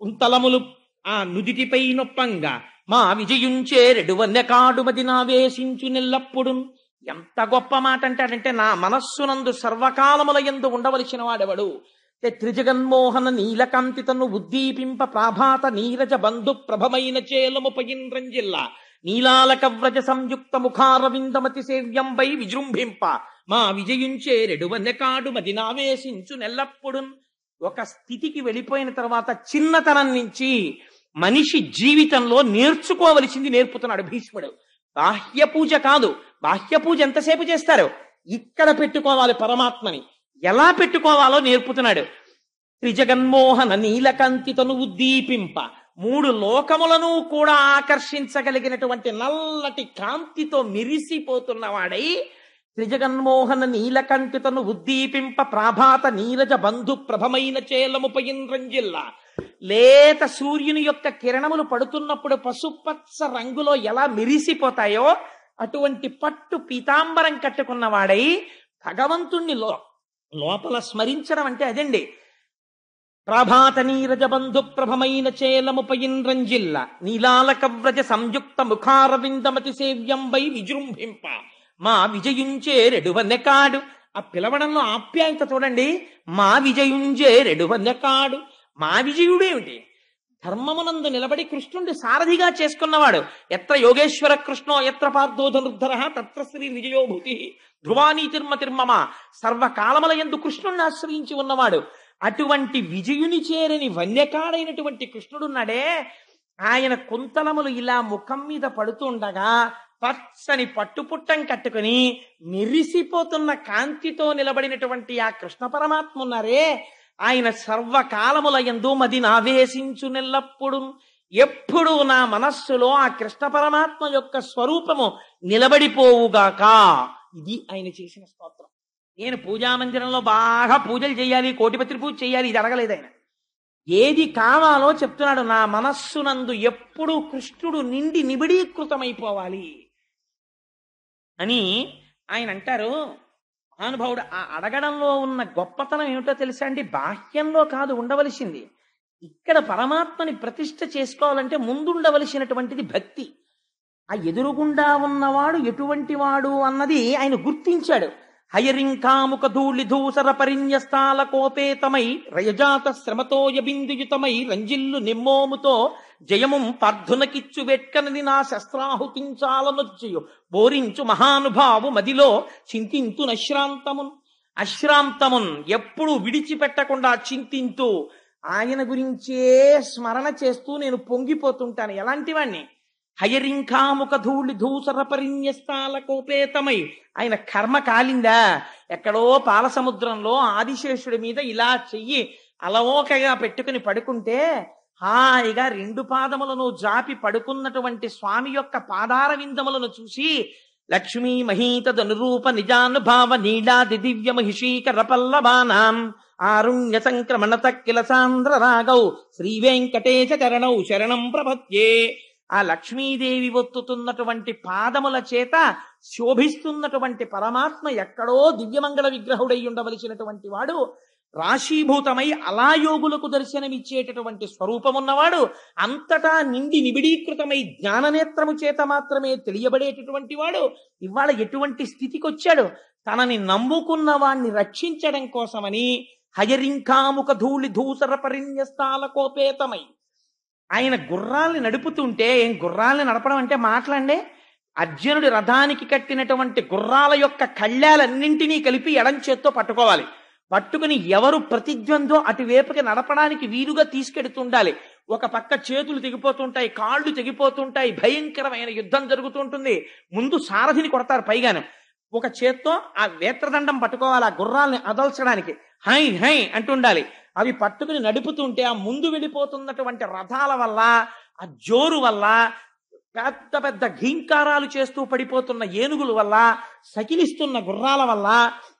కుంతలములు ఆ నుదిటిపై నొప్పంగా మా విజయుంచేరెడు వన్యకాడుమది నావేశించు నెల్లప్పుడు. ఎంత గొప్ప మాట అంటాడంటే, నా మనస్సునందు సర్వకాలముల యందు ఉండవలసిన వాడెవడు? త్రిజగన్మోహన నీలకాంతి తను ఉద్దీపింప ప్రాభాత నీరజ బంధు ప్రభమైన చేలముపయింద్రంజిల్ల నీలాలక వ్రజ సంయుక్త ముఖారవిందమతి సేవ్యంపై విజృంభింప మా విజయుంచేరెడు వన్యకాడు మది నావేశించు నెల్లప్పుడు. ఒక స్థితికి వెళ్ళిపోయిన తర్వాత చిన్నతనం నుంచి మనిషి జీవితంలో నేర్చుకోవలసింది నేర్పుతున్నాడు భీష్ముడు. బాహ్య పూజ కాదు, బాహ్య పూజ ఎంతసేపు చేస్తారు, ఇక్కడ పెట్టుకోవాలి పరమాత్మని, ఎలా పెట్టుకోవాలో నేర్పుతున్నాడు. త్రిజగన్మోహన నీలకంతి తను ఉద్దీపింప, 3 లోకములను కూడా ఆకర్షించగలిగినటువంటి నల్లటి కాంతితో మిరిసిపోతున్నవాడై త్రిజగన్మోహన నీలకంఠితను ఉద్దీపింప ప్రాభాత నీరజ బంధు ప్రభమైన చేలముపయింద్రంజిల్లా. లేత సూర్యుని యొక్క కిరణములు పడుతున్నప్పుడు పసుపచ్చ రంగులో ఎలా మెరిసిపోతాయో అటువంటి పట్టు పీతాంబరం కట్టుకున్నవాడై భగవంతుణ్ణి లోపల స్మరించడం అంటే అదండి. ప్రభాత నీరజ బంధు ప్రభమైన చేలముపయింద్రంజిల్ల నీలాలక వ్రజ సంయుక్త ముఖారవిందమతి సేవ్యంబై విజృంభింప మా విజయుంచే రెడువన్నెకాడు. ఆ పిలవడంలో ఆప్యాయత చూడండి. మా విజయుంచే రెడువన్నెకాడు. మా విజయుడేమిటి? ధర్మమునందు నిలబడి కృష్ణుడి సారథిగా చేసుకున్నవాడు. ఎత్ర యోగేశ్వర కృష్ణో ఎత్ర పార్థోధనుర్ధర తత్ర శ్రీ విజయోభూతి ధ్రువానీ తిర్మమ. సర్వకాలముల యందు కృష్ణుణ్ణి ఆశ్రయించి ఉన్నవాడు. అటువంటి విజయుని చేరని వన్యకాడైనటువంటి కృష్ణుడున్నాడే, ఆయన కుంతలములు ఇలా ముఖం మీద పడుతుండగా పచ్చని పట్టుపుట్టం కట్టుకుని మెరిసిపోతున్న కాంతితో నిలబడినటువంటి ఆ కృష్ణ పరమాత్మ ఉన్నారే, ఆయన సర్వకాలముల యందు మది నావేశించు నెల్లప్పుడు ఎప్పుడు నా మనస్సులో ఆ కృష్ణ పరమాత్మ యొక్క స్వరూపము నిలబడిపోవుగాక. ఇది ఆయన చేసిన స్తోత్రం. నేను పూజామందిరంలో బాగా పూజలు చేయాలి, కోటిపత్రి పూజ చేయాలి, ఇది అడగలేదు ఆయన. ఏది కావాలో చెప్తున్నాడు. నా మనస్సునందు ఎప్పుడు కృష్ణుడు నిండి నిబిడీకృతమైపోవాలి అని ఆయన అంటారు. మహానుభావుడు ఆ అడగడంలో ఉన్న గొప్పతనం ఏమిటో తెలుసా అండి? బాహ్యంలో కాదు ఉండవలసింది. ఇక్కడ పరమాత్మని ప్రతిష్ఠ చేసుకోవాలంటే ముందుండవలసినటువంటిది భక్తి. ఆ ఎదురుగుండా ఉన్నవాడు ఎటువంటి వాడు అన్నది ఆయన గుర్తించాడు. హయరింకాముక ధూళి ధూసర పరిన్యస్తాల కోపేతమై రయజాత శ్రమతోయ బిందుయుతమై రంజిల్లు నిమ్మోముతో జయముం పార్థునకిచ్చు వెట్కనది నా శస్త్రాహుతించాలనొచ్చయు బోరించు మహానుభావు మదిలో చింతింతు అశ్రాంతమున్ ఎప్పుడు విడిచిపెట్టకుండా చింతింతూ ఆయన గురించే స్మరణ చేస్తూ నేను పొంగిపోతుంటాను. ఎలాంటి వాణ్ణి? హయరింకాముఖ ధూళి ధూసర పరిన్యస్తాల కోపేతమై. ఆయన కర్మ కాలిందా? ఎక్కడో పాలసముద్రంలో ఆదిశేషుడి మీద ఇలా చెయ్యి అలవోకగా పెట్టుకుని పడుకుంటే హాయిగా రెండు పాదములను జాపి పడుకున్నటువంటి స్వామి యొక్క పాదార విందములను చూసి లక్ష్మీ మహీతదనురూప నిజానుభావ నీడాది దివ్య మహిషీకర పల్లవానాం ఆరుణ్య సంక్రమణ తక్కిల సాంద్ర రాగౌ శ్రీ వెంకటేశ చరణౌ శరణం ప్రపద్యే. ఆ లక్ష్మీదేవి ఒత్తుతున్నటువంటి పాదముల చేత శోభిస్తున్నటువంటి పరమాత్మ ఎక్కడో దివ్యమంగళ విగ్రహుడై ఉండవలసినటువంటి వాడు, రాశీభూతమై అలా యోగులకు దర్శనమిచ్చేటటువంటి స్వరూపమున్నవాడు, అంతటా నిండి నిబిడీకృతమై జ్ఞాననేత్రము చేత మాత్రమే తెలియబడేటటువంటి వాడు ఇవాళ ఎటువంటి స్థితికి వచ్చాడు? తనని నమ్ముకున్న వాణ్ణి రక్షించడం కోసమని హయరింకాముఖ ధూళి ధూసర పరిన్యస్తాల కోపేతమై ఆయన గుర్రాల్ని నడుపుతుంటే, ఏం గుర్రాల్ని నడపడం అంటే మాట్లాడే, అర్జునుడి రథానికి కట్టినటువంటి గుర్రాల యొక్క కళ్ళాలన్నింటినీ కలిపి ఎడం చేత్తో పట్టుకోవాలి. పట్టుకుని ఎవరు ప్రతిద్వందో అటువైపుకి నడపడానికి వీలుగా తీసుకెడుతుండాలి. ఒక పక్క చేతులు తెగిపోతుంటాయి, కాళ్ళు తెగిపోతుంటాయి, భయంకరమైన యుద్ధం జరుగుతుంటుంది. ముందు సారథిని కొడతారు పైగాను. ఒక చేత్తో ఆ వేత్రదండం పట్టుకోవాలి, ఆ గుర్రాల్ని అదల్చడానికి హై హై అంటుండాలి. అవి పట్టుకుని నడుపుతుంటే ఆ ముందు వెళ్ళిపోతున్నటువంటి రథాల వల్ల, ఆ జోరు వల్ల, పెద్ద పెద్ద ఘీంకారాలు చేస్తూ పడిపోతున్న ఏనుగుల వల్ల, సకిలిస్తున్న గుర్రాల వల్ల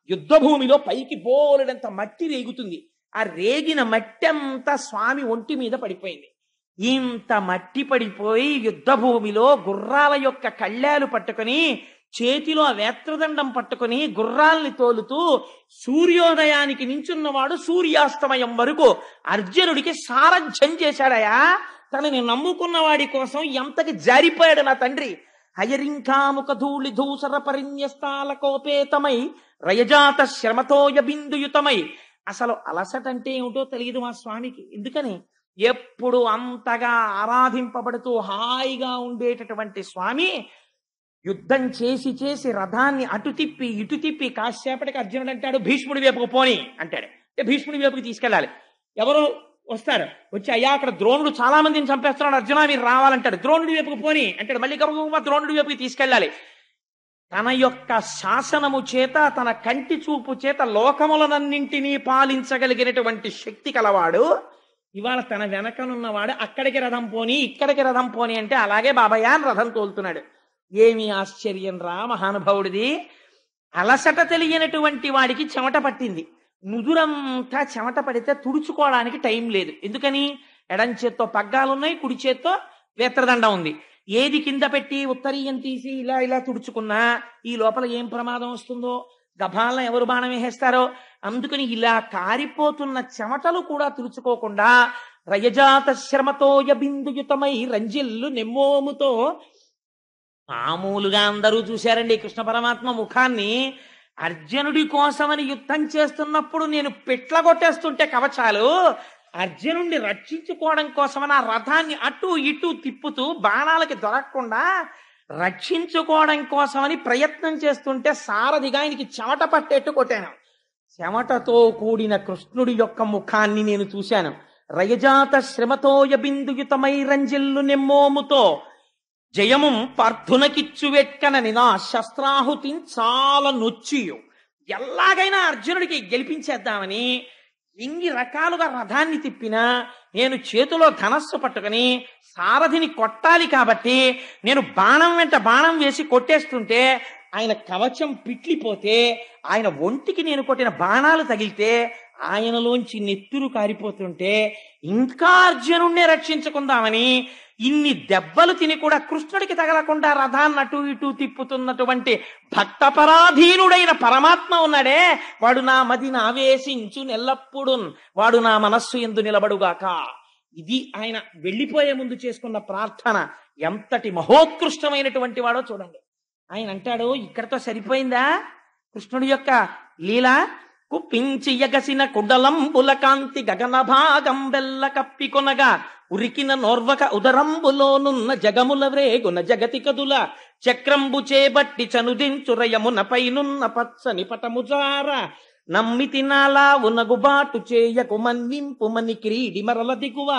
యుద్ధ భూమిలో పైకి బోలెడంత మట్టి రేగుతుంది. ఆ రేగిన మట్టి అంతా స్వామి ఒంటి మీద పడిపోయింది. ఇంత మట్టి పడిపోయి యుద్ధ భూమిలో గుర్రాల యొక్క కళ్ళాలు పట్టుకుని చేతిలో ఆ వేత్రదండం పట్టుకుని గుర్రాల్ని తోలుతూ సూర్యోదయానికి నించున్నవాడు సూర్యాస్తమయం వరకు అర్జునుడికి సారథ్యం చేశాడయా. తనని నమ్ముకున్న వాడి కోసం ఎంతకి జారిపోయాడు నా తండ్రి. హయరింకాముఖ ధూళి ధూసర పరిన్యస్తాల కోపేతమై రయజాత శ్రమతోయ బిందుయుతమై. అసలు అలసట అంటే ఏమిటో తెలియదు మా స్వామికి. ఎందుకని? ఎప్పుడు అంతగా ఆరాధింపబడుతూ హాయిగా ఉండేటటువంటి స్వామి యుద్ధం చేసి చేసి రథాన్ని అటు తిప్పి ఇటు తిప్పి కాసేపటికి అర్జునుడు అంటాడు భీష్ముడి వైపుకు పోని అంటాడు. అంటే భీష్ముడి వైపుకి తీసుకెళ్ళాలి. ఎవరు వస్తారు, వచ్చి అయ్యా అక్కడ ద్రోణుడు చాలా మందిని చంపేస్తున్నాడు అర్జున మీరు రావాలంటాడు. ద్రోణుడి వైపుకు పోని అంటాడు. మళ్ళీ గబగబా ద్రోణుడి వైపుకి తీసుకెళ్ళాలి. తన యొక్క శాసనము చేత, తన కంటి చూపు చేత లోకములనన్నింటినీ పాలించగలిగినటువంటి శక్తి కలవాడు ఇవాళ తన వెనకనున్నవాడు అక్కడికి రథం పోని ఇక్కడికి రథం పోని అంటే అలాగే బాబాయ్ అని రథం తోలుతున్నాడు. ఏమి ఆశ్చర్యం రా మహానుభావుడిది. అలసట తెలియనటువంటి వాడికి చెమట పట్టింది. నుదురంతా చెమట పడితే తుడుచుకోవడానికి టైం లేదు. ఎందుకని? ఎడం చేత్తో పగ్గాలున్నాయి, కుడి చేత్తో వేత్రదండం ఉంది. ఏది కింద పెట్టి ఉత్తరీయం తీసి ఇలా ఇలా తుడుచుకున్నా ఈ లోపల ఏం ప్రమాదం వస్తుందో, గభాలను ఎవరు బాణం వేసేస్తారో. అందుకని ఇలా కారిపోతున్న చెమటలు కూడా తుడుచుకోకుండా రయజాత శ్రమతోయ బిందుయుతమై రంజిల్లు నెమ్మోముతో. మామూలుగా అందరూ చూశారండి కృష్ణ పరమాత్మ ముఖాన్ని. అర్జునుడి కోసమని యుద్ధం చేస్తున్నప్పుడు నేను పెట్ల కొట్టేస్తుంటే కవచాలు, అర్జునుడిని రక్షించుకోవడం కోసమని ఆ రథాన్ని అటు ఇటు తిప్పుతూ బాణాలకి దొరకకుండా రక్షించుకోవడం కోసమని ప్రయత్నం చేస్తుంటే సారథిగా ఆయనకి చెమట పట్టేట్టు కొట్టాను. చెమటతో కూడిన కృష్ణుడి యొక్క ముఖాన్ని నేను చూశాను. రయజాత శ్రమతోయ బిందుయుతమై రంజిల్లు నెమ్మోముతో జయము పార్థునకిచ్చు వెట్కనని నా శస్త్రాహుతి చాలా నొచ్చియు. ఎలాగైనా అర్జునుడికి గెలిపించేద్దామని ఇన్ని రకాలుగా రథాన్ని తిప్పినా నేను చేతిలో ధనస్సు పట్టుకుని సారథిని కొట్టాలి కాబట్టి నేను బాణం వెంట బాణం వేసి కొట్టేస్తుంటే ఆయన కవచం పిట్లిపోతే, ఆయన ఒంటికి నేను కొట్టిన బాణాలు తగిలితే ఆయనలోంచి నెత్తురు కారిపోతుంటే ఇంకా అర్జునుడినే రక్షించుకుందామని ఇన్ని దెబ్బలు తిని కూడా కృష్ణుడికి తగలకుండా రథాన్ని అటు ఇటు తిప్పుతున్నటువంటి భక్తపరాధీనుడైన పరమాత్మ ఉన్నాడే, వాడు నా మదిని ఆవేశించు నెల్లప్పుడు, వాడు నా మనస్సు యందు నిలబడుగాక. ఇది ఆయన వెళ్ళిపోయే ముందు చేసుకున్న ప్రార్థన. ఎంతటి మహోత్కృష్టమైనటువంటి వాడో చూడండి. ఆయన అంటాడు, ఇక్కడతో సరిపోయిందా కృష్ణుడి యొక్క లీల? కుప్పించి ఎగసిన కుండలంబుల కాంతి గగన భాగం వెల్ల కప్పికొనగా ఉరికిన నోర్వక ఉదరంబులోనున్న జగముల వ్రేగున జగతి కదుల చక్రంబు చేబట్టి చనుదించురయమున పైనున్న పచ్చని పటముజార నమ్మితి నాలా ఉనగుబాటు చేయకు మన్నింపుమని క్రీడి మరల దిగువ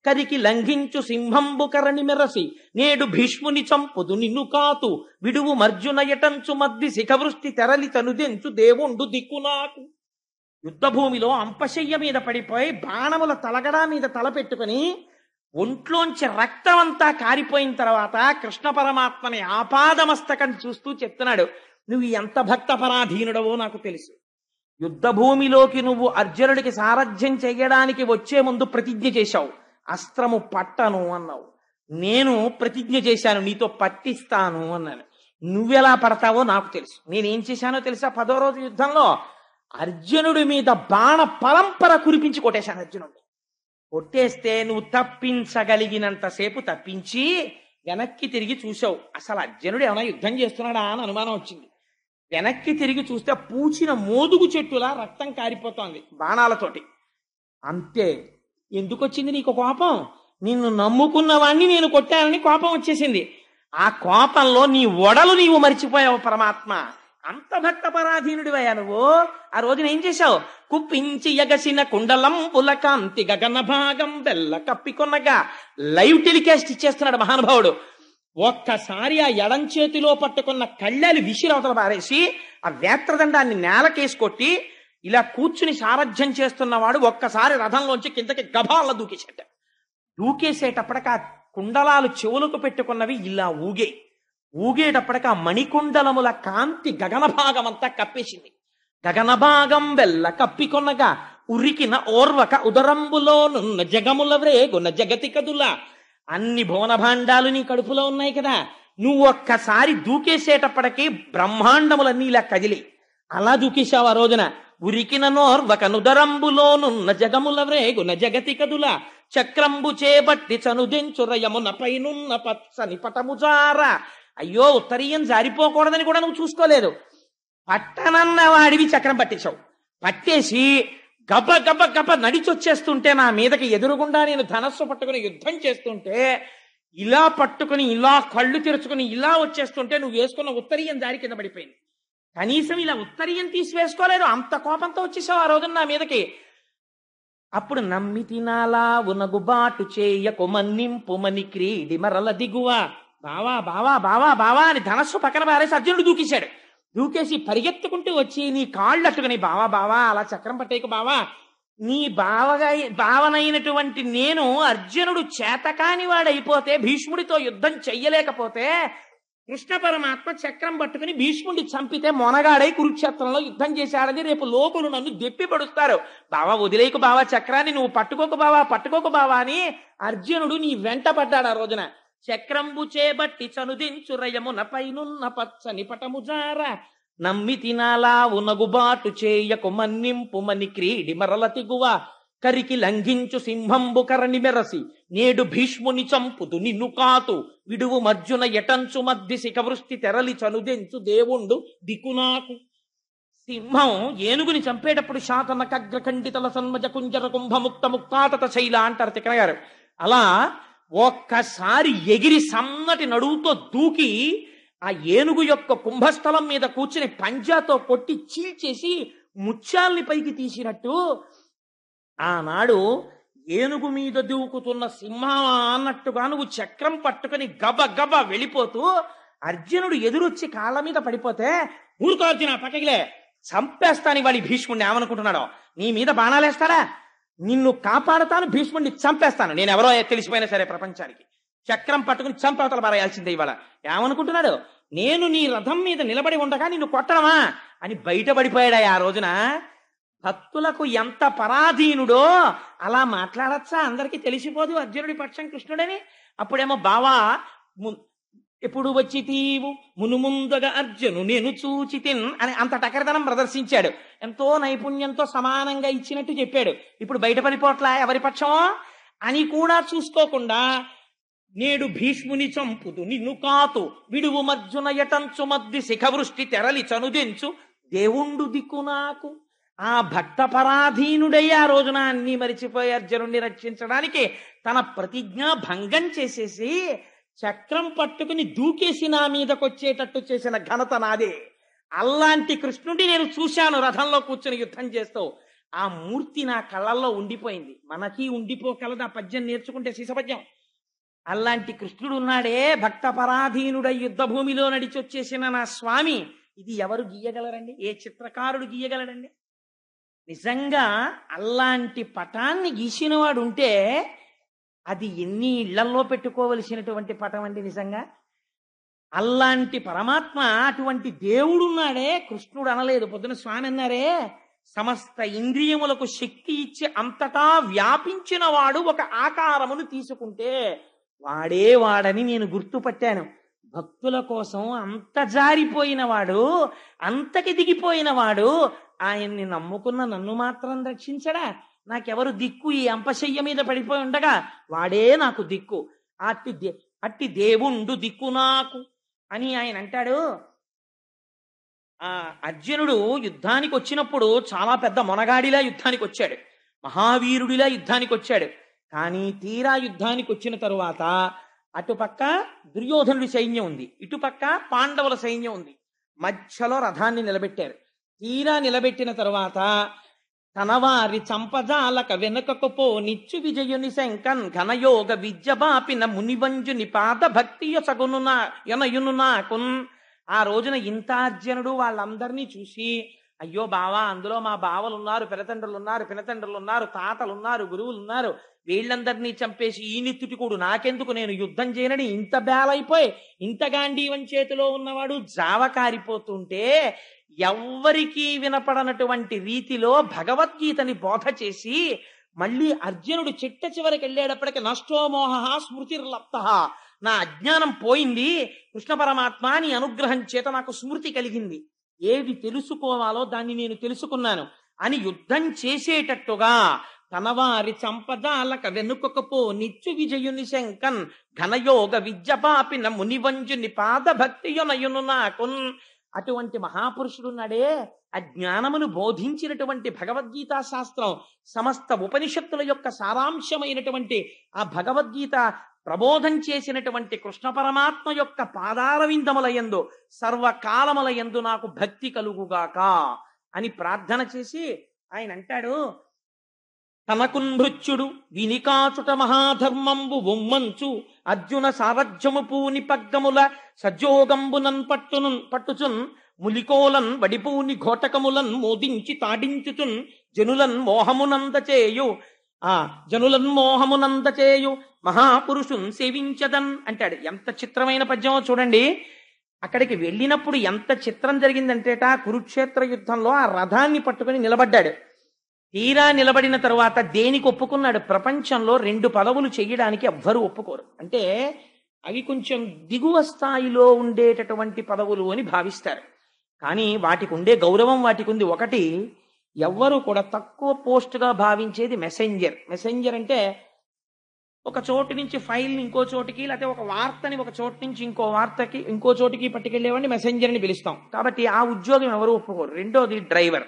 కరికి లంఘించు సింహంబు కరణి మెరసి నేడు భీష్ముని చంపుదు నిన్ను కాతు విడువు మర్జున ఎటంచు మద్ది శిఖవృష్టి తెరలి తనుదెంచు దేవుండు దిక్కు నాకు. యుద్ధభూమిలో అంపశయ్య మీద పడిపోయి బాణముల తలగడా మీద తల పెట్టుకుని ఒంట్లోంచి రక్తం అంతా కారిపోయిన తర్వాత కృష్ణ పరమాత్మని ఆపాదమస్తకం చూస్తూ చెప్తున్నాడు, నువ్వు ఎంత భక్తపరాధీనుడవో నాకు తెలుసు. యుద్ధభూమిలోకి నువ్వు అర్జునుడికి సారథ్యం చేయడానికి వచ్చే ముందు ప్రతిజ్ఞ చేశావు, అస్త్రము పట్టను అన్నావు. నేను ప్రతిజ్ఞ చేశాను, నీతో పట్టిస్తాను అన్నాను. నువ్వెలా పడతావో నాకు తెలుసు. నేనేం చేశానో తెలుసా? 10వ రోజు యుద్ధంలో అర్జునుడి మీద బాణ పరంపర కురిపించి కొట్టేశాను. అర్జునుడిని కొట్టేస్తే నువ్వు తప్పించగలిగినంతసేపు తప్పించి వెనక్కి తిరిగి చూసావు. అసలు అర్జునుడు ఏమైనా యుద్ధం చేస్తున్నాడా అని అనుమానం వచ్చింది. వెనక్కి తిరిగి చూస్తే పూచిన మోదుగు చెట్టులా రక్తం కారిపోతోంది బాణాలతోటి. అంతే. ఎందుకు వచ్చింది నీకు కోపం? నిన్ను నమ్ముకున్న వాణ్ణి నేను కొట్టానని కోపం వచ్చేసింది. ఆ కోపంలో నీ ఒడలు నీవు మరిచిపోయావు పరమాత్మ. అంత భక్తపరాధీనుడివయ్యా నువ్వు. ఆ రోజున ఏం చేశావు? కుప్పించి ఎగసిన కుండలం పులకాంతి గగన భాగం బెల్ల కప్పికొనగా లైవ్ టెలికాస్ట్ ఇచ్చేస్తున్నాడు మహానుభావుడు. ఒక్కసారి ఆ ఎడం చేతిలో పట్టుకున్న కళ్ళాలు విసిరవతల పారేసి ఆ వేత్రదండాన్ని నేలకేసి కొట్టి ఇలా కూర్చుని సారథ్యం చేస్తున్నవాడు ఒక్కసారి రథంలోంచి కిందకి గభాల దూకేసేట. దూకేసేటప్పటికి ఆ కుండలాలు చెవులకు పెట్టుకున్నవి ఇలా ఊగేటప్పటికి ఆ మణికుండలముల కాంతి గగన భాగం అంతా కప్పేసింది. గగన భాగం వెల్ల కప్పికొనగా ఉరికిన ఓర్వక ఉదరంబులోనున్న జగముల వ్రేగున జగతి కదుల. అన్ని భువన భాండాలు నీ కడుపులో ఉన్నాయి కదా, నువ్వు ఒక్కసారి దూకేసేటప్పటికి బ్రహ్మాండములన్నీ ఇలా కదిలి అలా దూకేశావు ఆ రోజున. ఉరికిన నోర్వక నుదరంబులోనున్న జగముల వ్రేగున జగతి కదుల చక్రంబు చేబట్టి చనుదెంచురయమున పైనున్న పచ్చని పటముజార. అయ్యో, ఉత్తరీయం జారిపోకూడదని కూడా నువ్వు చూసుకోలేదు. పట్టనన్న వాడివి చక్రం పట్టేశావు. పట్టేసి గబ గబ గబ నడిచొచ్చేస్తుంటే నా మీదకి ఎదురుగుండా నేను ధనస్సు పట్టుకుని యుద్ధం చేస్తుంటే ఇలా పట్టుకుని ఇలా కళ్ళు తెరుచుకుని ఇలా వచ్చేస్తుంటే నువ్వు వేసుకున్న ఉత్తరీయం జారి కింద పడిపోయింది. కనీసం ఇలా ఉత్తరీయం తీసి వేసుకోలేదు. అంత కోపంతో వచ్చేసావు ఆ రోజున నా మీదకి. అప్పుడు నమ్మి తినాలా ఉనగుబాటు చేయకు మన్నింపుమని క్రీడి మరల దిగువ. బావా బావా బావా బావా అని ధనస్సు పక్కన పారేసి అర్జునుడు దూకేశాడు. దూకేసి పరిగెత్తుకుంటూ వచ్చి నీ కాళ్ళు అట్టుకుని, బావా బావా అలా చక్రం పట్టేయకు బావా, నీ భావనైనటువంటి నేను అర్జునుడు చేతకాని వాడైపోతే, భీష్ముడితో యుద్ధం చెయ్యలేకపోతే కృష్ణ పరమాత్మ చక్రం పట్టుకుని భీష్ముడి చంపితే మొనగాడై కురుక్షేత్రంలో యుద్ధం చేశాడని రేపు లోకులు నన్ను దెప్పి పడుస్తారు. బావా వదిలేకు బావా చక్రాన్ని, నువ్వు పట్టుకోకు బావా అని అర్జునుడు నీ వెంట పడ్డాడు. ఆ రోజున చక్రంబు చేబట్టి చనుదించు రయమున పైనున్న పచ్చని పటముజార నమ్మి తినాలా ఉనగుబాటు చేయకు మన్నింపు మని క్రీడి మరల తిగువ కరికి లంఘించు సింహంబు కరణి మెరసి నేడు భీష్ముని చంపుదు నిన్ను కాతు విడువు మర్జున ఎటంచు మధ్య శిఖవృష్టి తెరలి చనుదెంచు దేవుండు దిక్కునాకు. సింహం ఏనుగుని చంపేటప్పుడు శాతన కగ్ర ఖండితల సన్మజ కుంజర కుంభముక్త ముక్తాతత శైల అంటారు తిక్కన గారు. అలా ఒక్కసారి ఎగిరి సన్నటి నడువుతో దూకి ఆ ఏనుగు యొక్క కుంభస్థలం మీద కూర్చుని పంజాతో కొట్టి చీల్చేసి ముత్యాల్ని పైకి తీసినట్టు ఆనాడు ఏనుగు మీద దూకుతున్న సింహం అన్నట్టుగా నువ్వు చక్రం పట్టుకుని గబ గబ వెళ్ళిపోతూ అర్జునుడు ఎదురొచ్చి కాళ్ళ మీద పడిపోతే ఊరుకో అర్జున పక్కకిలే చంపేస్తాను వాడి భీష్ముడిని. ఏమనుకుంటున్నాడో నీ మీద బాణాలేస్తాడా? నిన్ను కాపాడతాను, భీష్ముడిని చంపేస్తాను, నేను ఎవరో తెలిసిపోయినా సరే ప్రపంచానికి. చక్రం పట్టుకుని చంపవతల పారేయాల్సిందే ఇవాళ. ఏమనుకుంటున్నాడు? నేను నీ రథం మీద నిలబడి ఉండగా నిన్ను కొట్టడమా అని బయటపడిపోయాడా ఆ రోజున. భక్తులకు ఎంత పరాధీనుడో అలా మాట్లాడచ్చా? అందరికీ తెలిసిపోదు అర్జునుడి పక్షం కృష్ణుడని. అప్పుడేమో బావా ఎప్పుడు వచ్చి తీవు మునుముందుగా అర్జును నేను చూచితిన్ అని అంత టకరదనం ప్రదర్శించాడు. ఎంతో నైపుణ్యంతో సమానంగా ఇచ్చినట్టు చెప్పాడు. ఇప్పుడు బయటపడిపోట్లా ఎవరి పక్షం అని కూడా చూసుకోకుండా నేడు భీష్ముని చంపుదు నిన్ను కాతు విడువు మర్జున ఎటంచు మద్ది శిఖవృష్టి తెరలి చనుదెంచు దేవుండు దిక్కు నాకు. ఆ భక్త పరాధీనుడై ఆ రోజున అన్ని మరిచిపోయి అర్జునుడిని రక్షించడానికి తన ప్రతిజ్ఞ భంగం చేసేసి చక్రం పట్టుకుని దూకేసి నా మీదకొచ్చేటట్టు చేసిన ఘనత నాదే. అలాంటి కృష్ణుడి నేను చూశాను రథంలో కూర్చుని యుద్ధం చేస్తూ. ఆ మూర్తి నా కళ్ళల్లో ఉండిపోయింది. మనకి ఉండిపోగలదు ఆ పద్యం నేర్చుకుంటే శిశపద్యం. అలాంటి కృష్ణుడు ఉన్నాడే భక్త పరాధీనుడై యుద్ధ భూమిలో నడిచొచ్చేసిన నా స్వామి. ఇది ఎవరు గీయగలరండి? ఏ చిత్రకారుడు గీయగలడండి? నిజంగా అలాంటి పటాన్ని గీసిన వాడు ఉంటే అది ఎన్ని ఇళ్లలో పెట్టుకోవలసినటువంటి పటం అండి నిజంగా. అలాంటి పరమాత్మ అటువంటి దేవుడున్నాడే. కృష్ణుడు అనలేదు, పొద్దున స్వామి అన్నారే సమస్త ఇంద్రియములకు శక్తి ఇచ్చి అంతటా వ్యాపించిన వాడు ఒక ఆకారమును తీసుకుంటే వాడని నేను గుర్తుపట్టాను. భక్తుల కోసం అంత జారిపోయిన వాడు, అంతకి దిగిపోయిన వాడు, ఆయన్ని నమ్ముకున్న నన్ను మాత్రం రక్షించడా? నాకెవరు దిక్కు? ఈ అంపశయ్య మీద పడిపోయి ఉండగా వాడే నాకు దిక్కు. అట్టి దేవుండు దిక్కు నాకు అని ఆయన అంటాడు. ఆ అర్జునుడు యుద్ధానికి వచ్చినప్పుడు చాలా పెద్ద మొనగాడిలా యుద్ధానికి వచ్చాడు, మహావీరుడిలా యుద్ధానికి వచ్చాడు. కానీ తీరా యుద్ధానికి వచ్చిన తరువాత అటుపక్క దుర్యోధనుడి సైన్యం ఉంది, ఇటుపక్క పాండవుల సైన్యం ఉంది. మధ్యలో రథాన్ని నిలబెట్టారు. తీరా నిలబెట్టిన తరువాత తనవారి చంపజాలక వెనుకకు పో నిచ్చు విజయుని శంకన్ ఘనయోగ విద్య బాపిన మునివంజుని పాద భక్తి యొనయును నాకున్. ఆ రోజున ఇంత అర్జునుడు వాళ్ళందరినీ చూసి అయ్యో బావా, అందులో మా బావలున్నారు, పినతండ్రులున్నారు, తాతలున్నారు, గురువులున్నారు, వీళ్ళందరినీ చంపేసి ఈ నిత్తుటికుడు నాకెందుకు, నేను యుద్ధం చేయనని ఇంత బేలైపోయి ఇంత గాంధీవం చేతిలో ఉన్నవాడు జావకారిపోతుంటే ఎవ్వరికీ వినపడనటువంటి రీతిలో భగవద్గీతని బోధ చేసి మళ్ళీ అర్జునుడు చిట్ట చివరికి వెళ్ళేటప్పటికి నష్టోమోహ స్మృతిర్లప్త, నా అజ్ఞానం పోయింది, కృష్ణ పరమాత్మ నీ అనుగ్రహం చేత నాకు స్మృతి కలిగింది, ఏది తెలుసుకోవాలో దాన్ని నేను తెలుసుకున్నాను అని యుద్ధం చేసేటట్టుగా తనవారి చంపజాలక వెనుకకపో నిత్యు విజయుని శంకన్ ఘనయోగ విద్య పాపిన మునివంజుని పాద భక్తి యొనయును నాకున్. అటువంటి మహాపురుషుడున్నాడే, అజ్ఞానమును బోధించినటువంటి భగవద్గీతా శాస్త్రం, సమస్త ఉపనిషత్తుల యొక్క సారాంశమైనటువంటి ఆ భగవద్గీత ప్రబోధం చేసినటువంటి కృష్ణ పరమాత్మ యొక్క పాదారవిందములయందు సర్వకాలములయందు నాకు భక్తి కలుగుగాక అని ప్రార్థన చేసి ఆయన అంటాడు, తనకున్ భృత్యుడు వినికాచుట మహాధర్మంబు ఉమ్మంచు అర్జున సారథ్యము పూని పగ్గముల సజోగంబునన్ పట్టుచున్ ములికోలన్ వడిపూని ఘోటకములన్ మోదించి తాడించుచున్ జనులన్ మోహమునందచేయు మహాపురుషున్ సేవించదన్ అంటాడు. ఎంత చిత్రమైన పద్యమో చూడండి. అక్కడికి వెళ్ళినప్పుడు ఎంత చిత్రం జరిగిందంటేట కురుక్షేత్ర యుద్ధంలో ఆ రథాన్ని పట్టుకుని నిలబడ్డాడు. తీరా నిలబడిన తరువాత దేనికి ఒప్పుకున్నాడు? ప్రపంచంలో 2 పదవులు చెయ్యడానికి ఎవ్వరూ ఒప్పుకోరు. అంటే అవి కొంచెం దిగువ స్థాయిలో ఉండేటటువంటి పదవులు అని భావిస్తారు. కానీ వాటికి ఉండే గౌరవం వాటికి ఉంది. ఒకటి, ఎవ్వరూ కూడా తక్కువ పోస్టుగా భావించేది మెసెంజర్. మెసెంజర్ అంటే ఒక చోటు నుంచి ఫైల్ని ఇంకో చోటికి, లేకపోతే ఒక వార్తని ఒక చోటు నుంచి ఇంకో వార్తకి ఇంకో చోటికి పట్టుకెళ్ళేవాడిని మెసెంజర్ అని పిలుస్తాం. కాబట్టి ఆ ఉద్యోగం ఎవరు ఒప్పుకోరు. రెండోది డ్రైవర్.